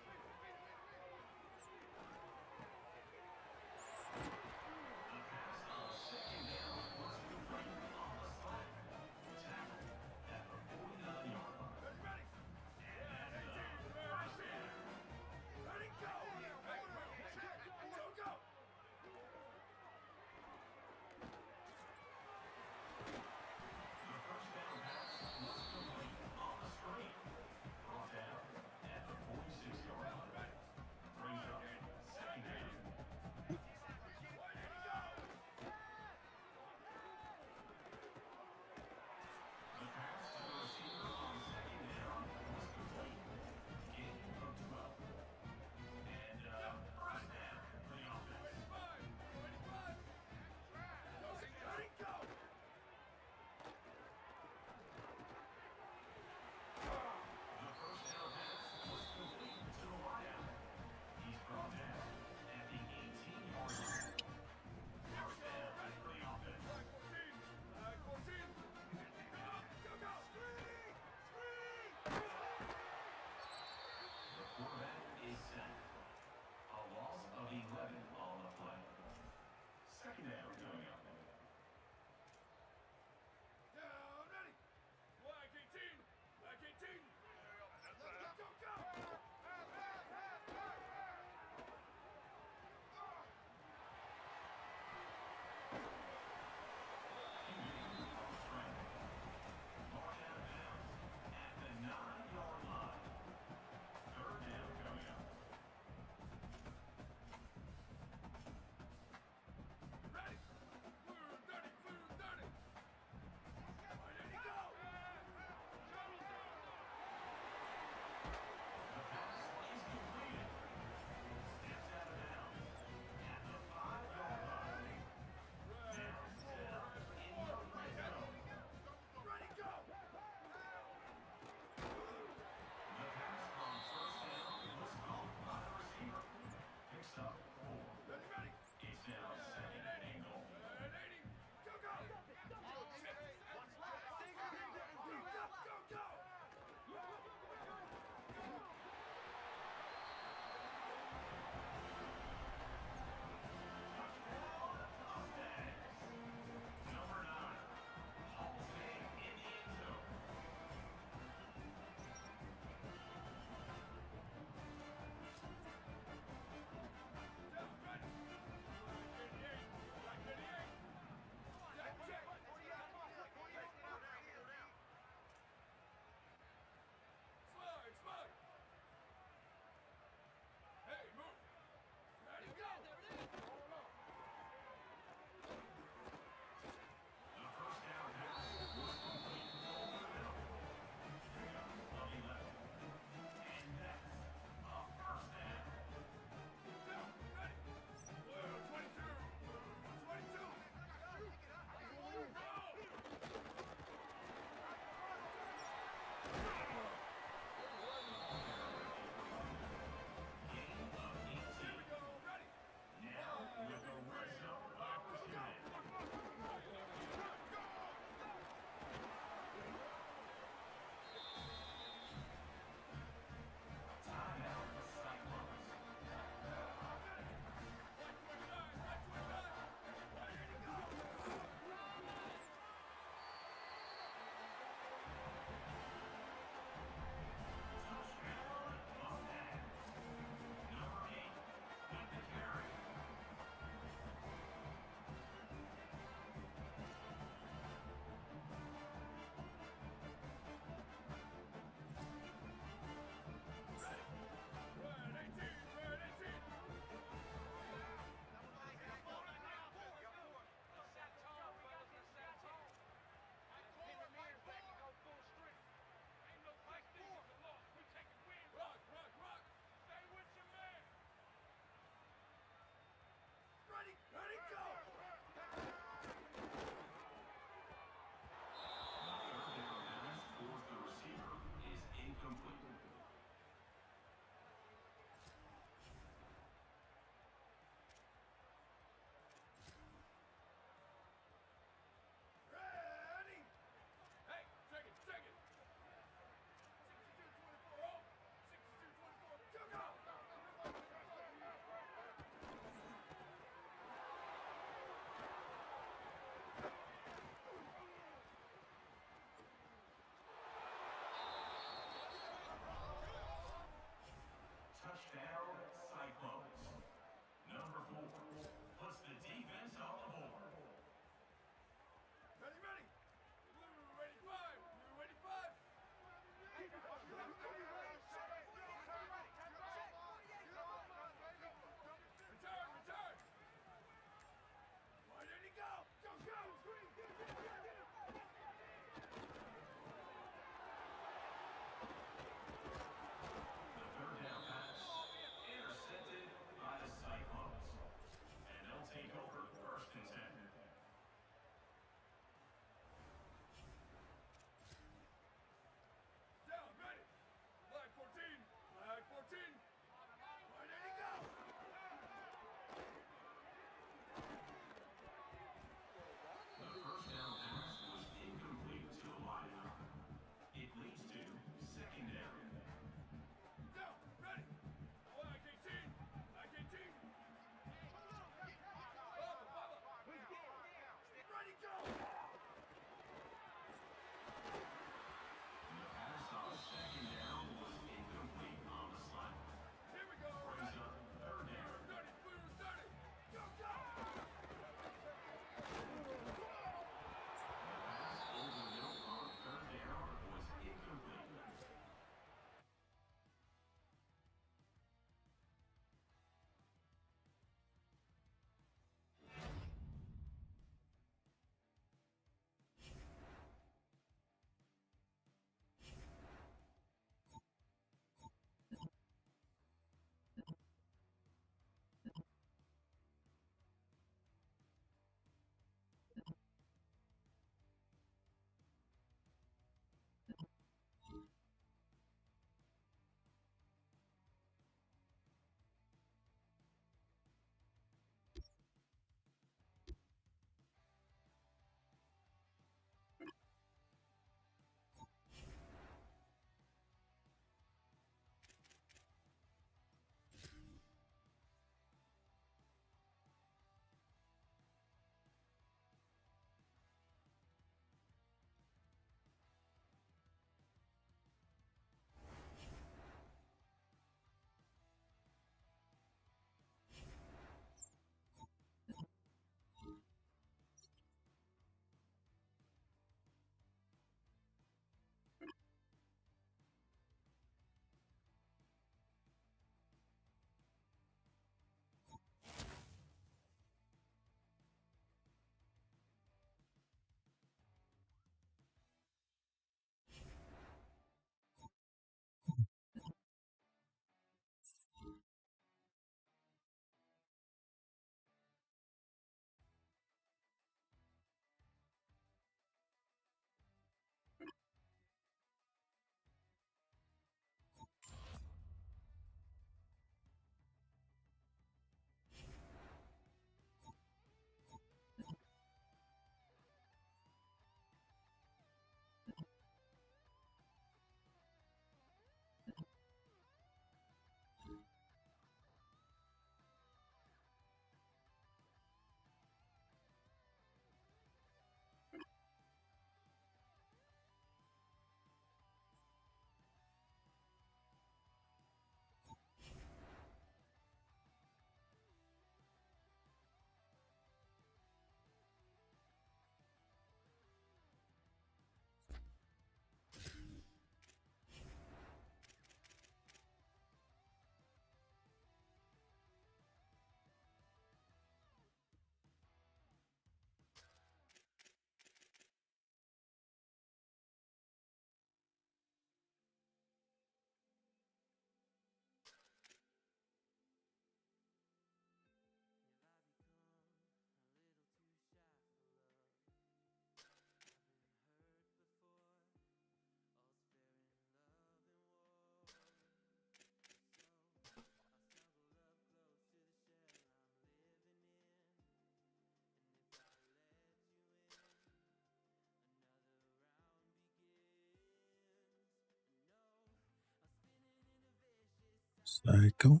Psycho.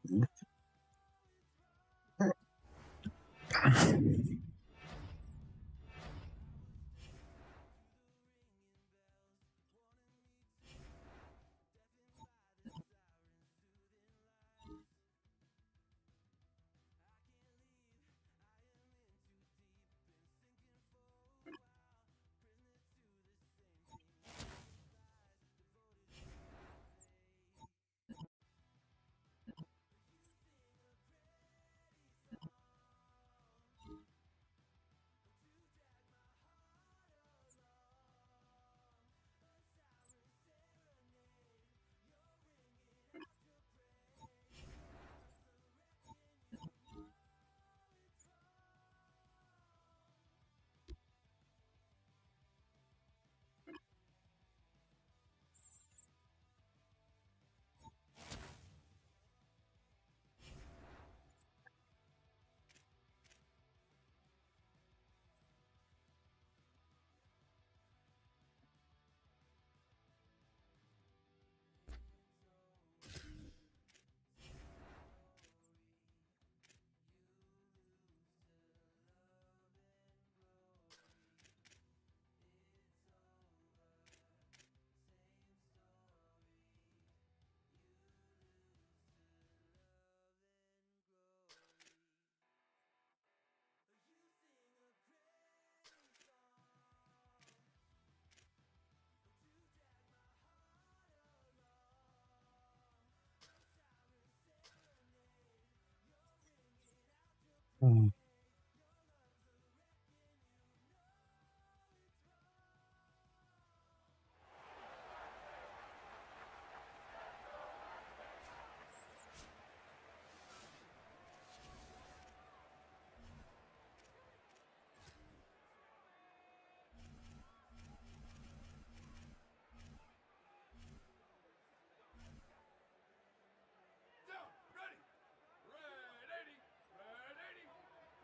Hmm. Down, ready. Red 80. Red 80.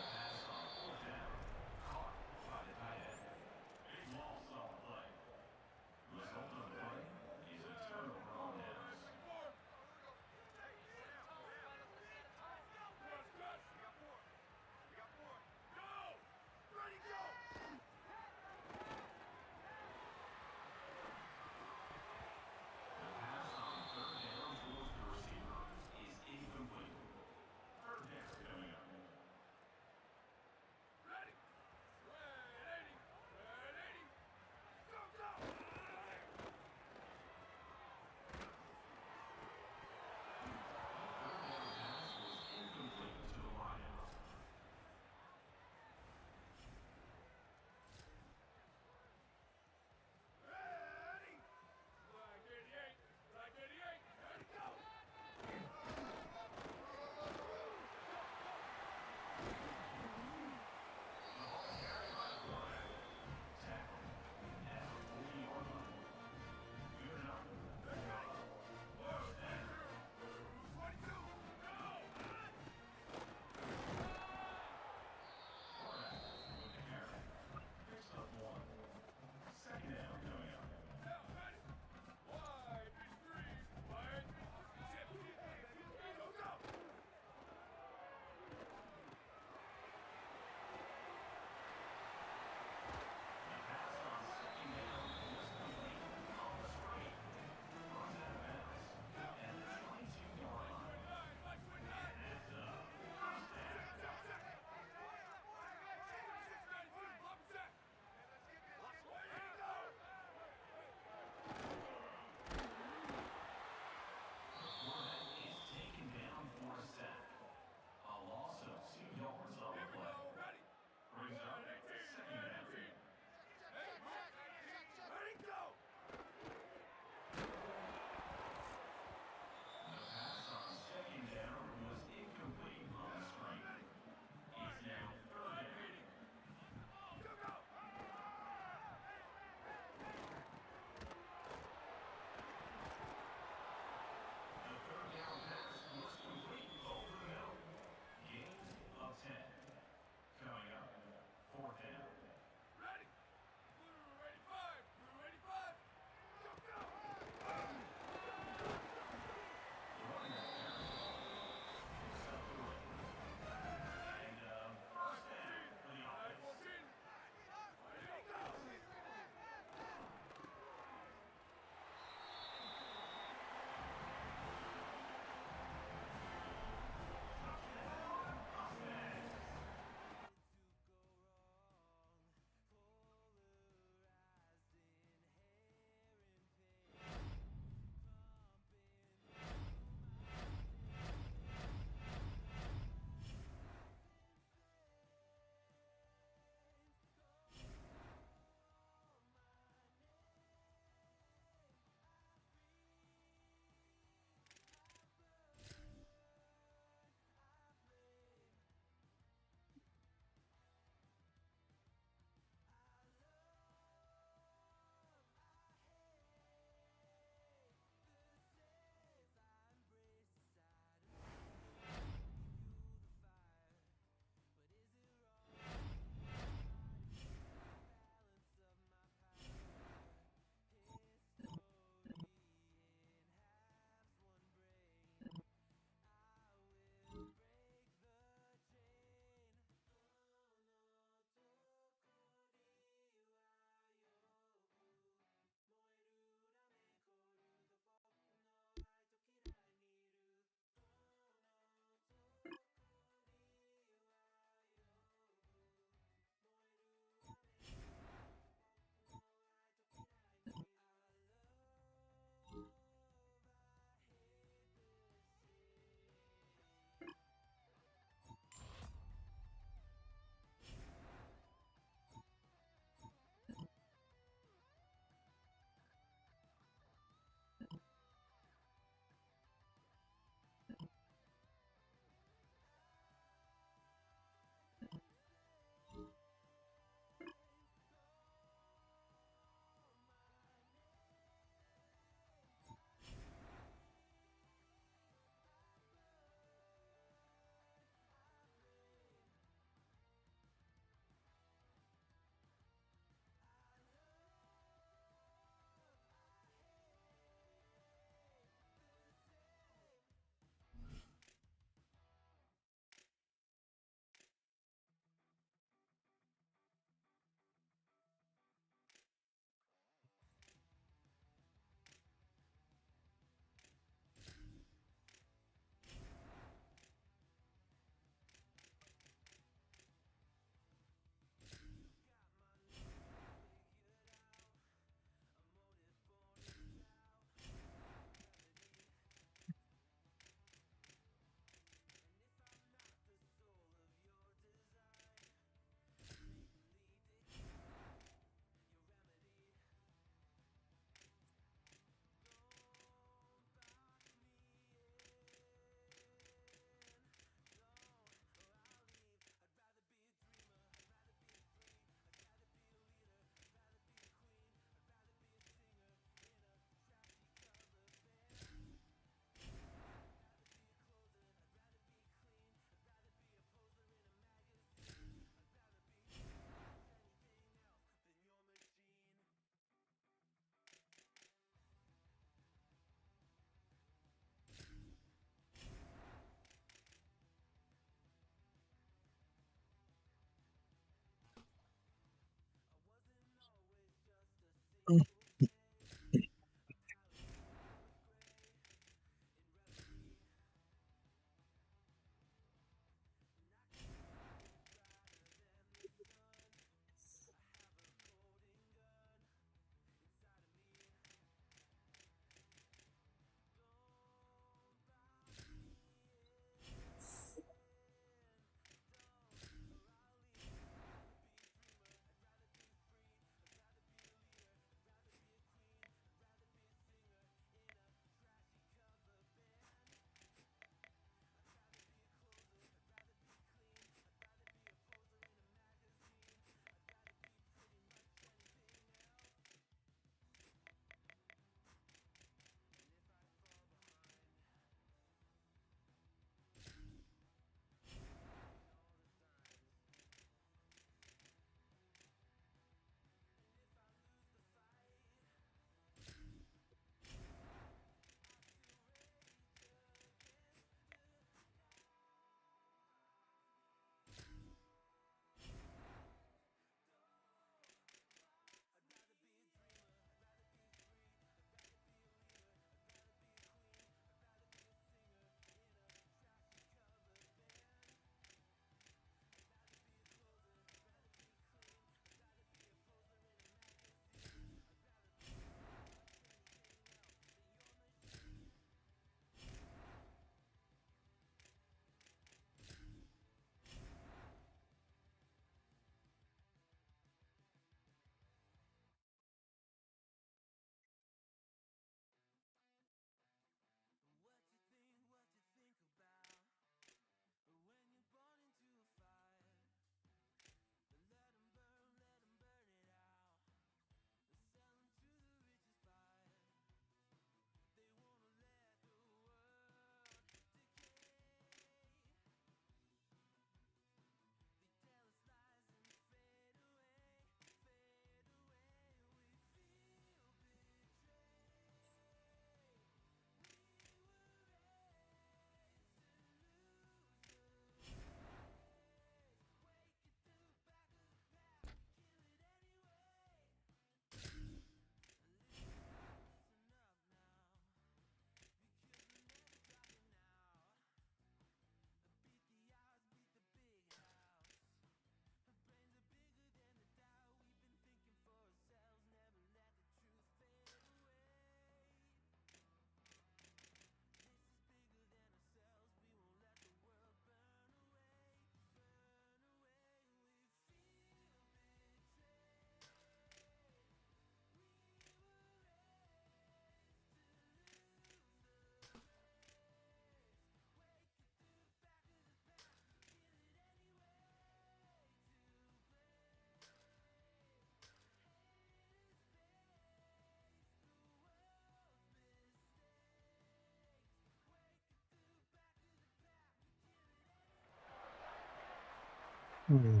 Hmm.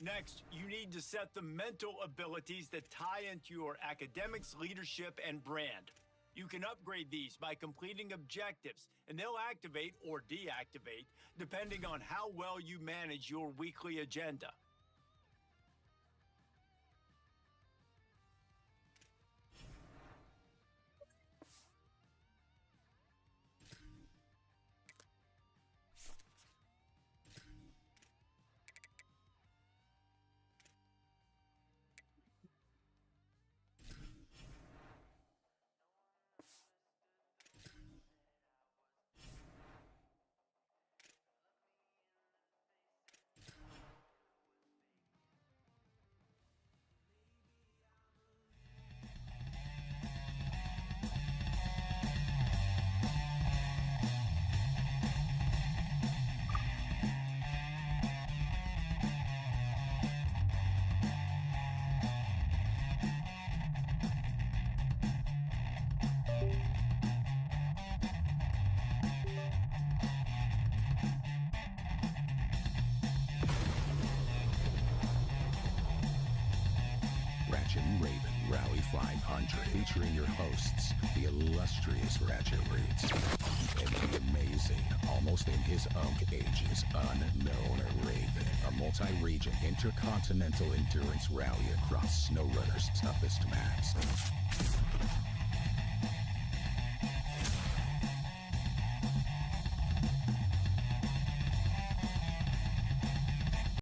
Next, you need to set the mental abilities that tie into your academics, leadership, and brand. You can upgrade these by completing objectives, and they'll activate or deactivate depending on how well you manage your weekly agenda. Ratchet and Raven Rally 500, featuring your hosts, the illustrious Ratchet Reeds, and the amazing, almost in his own ages, unknown Raven, a multi-region intercontinental endurance rally across SnowRunner's toughest maps.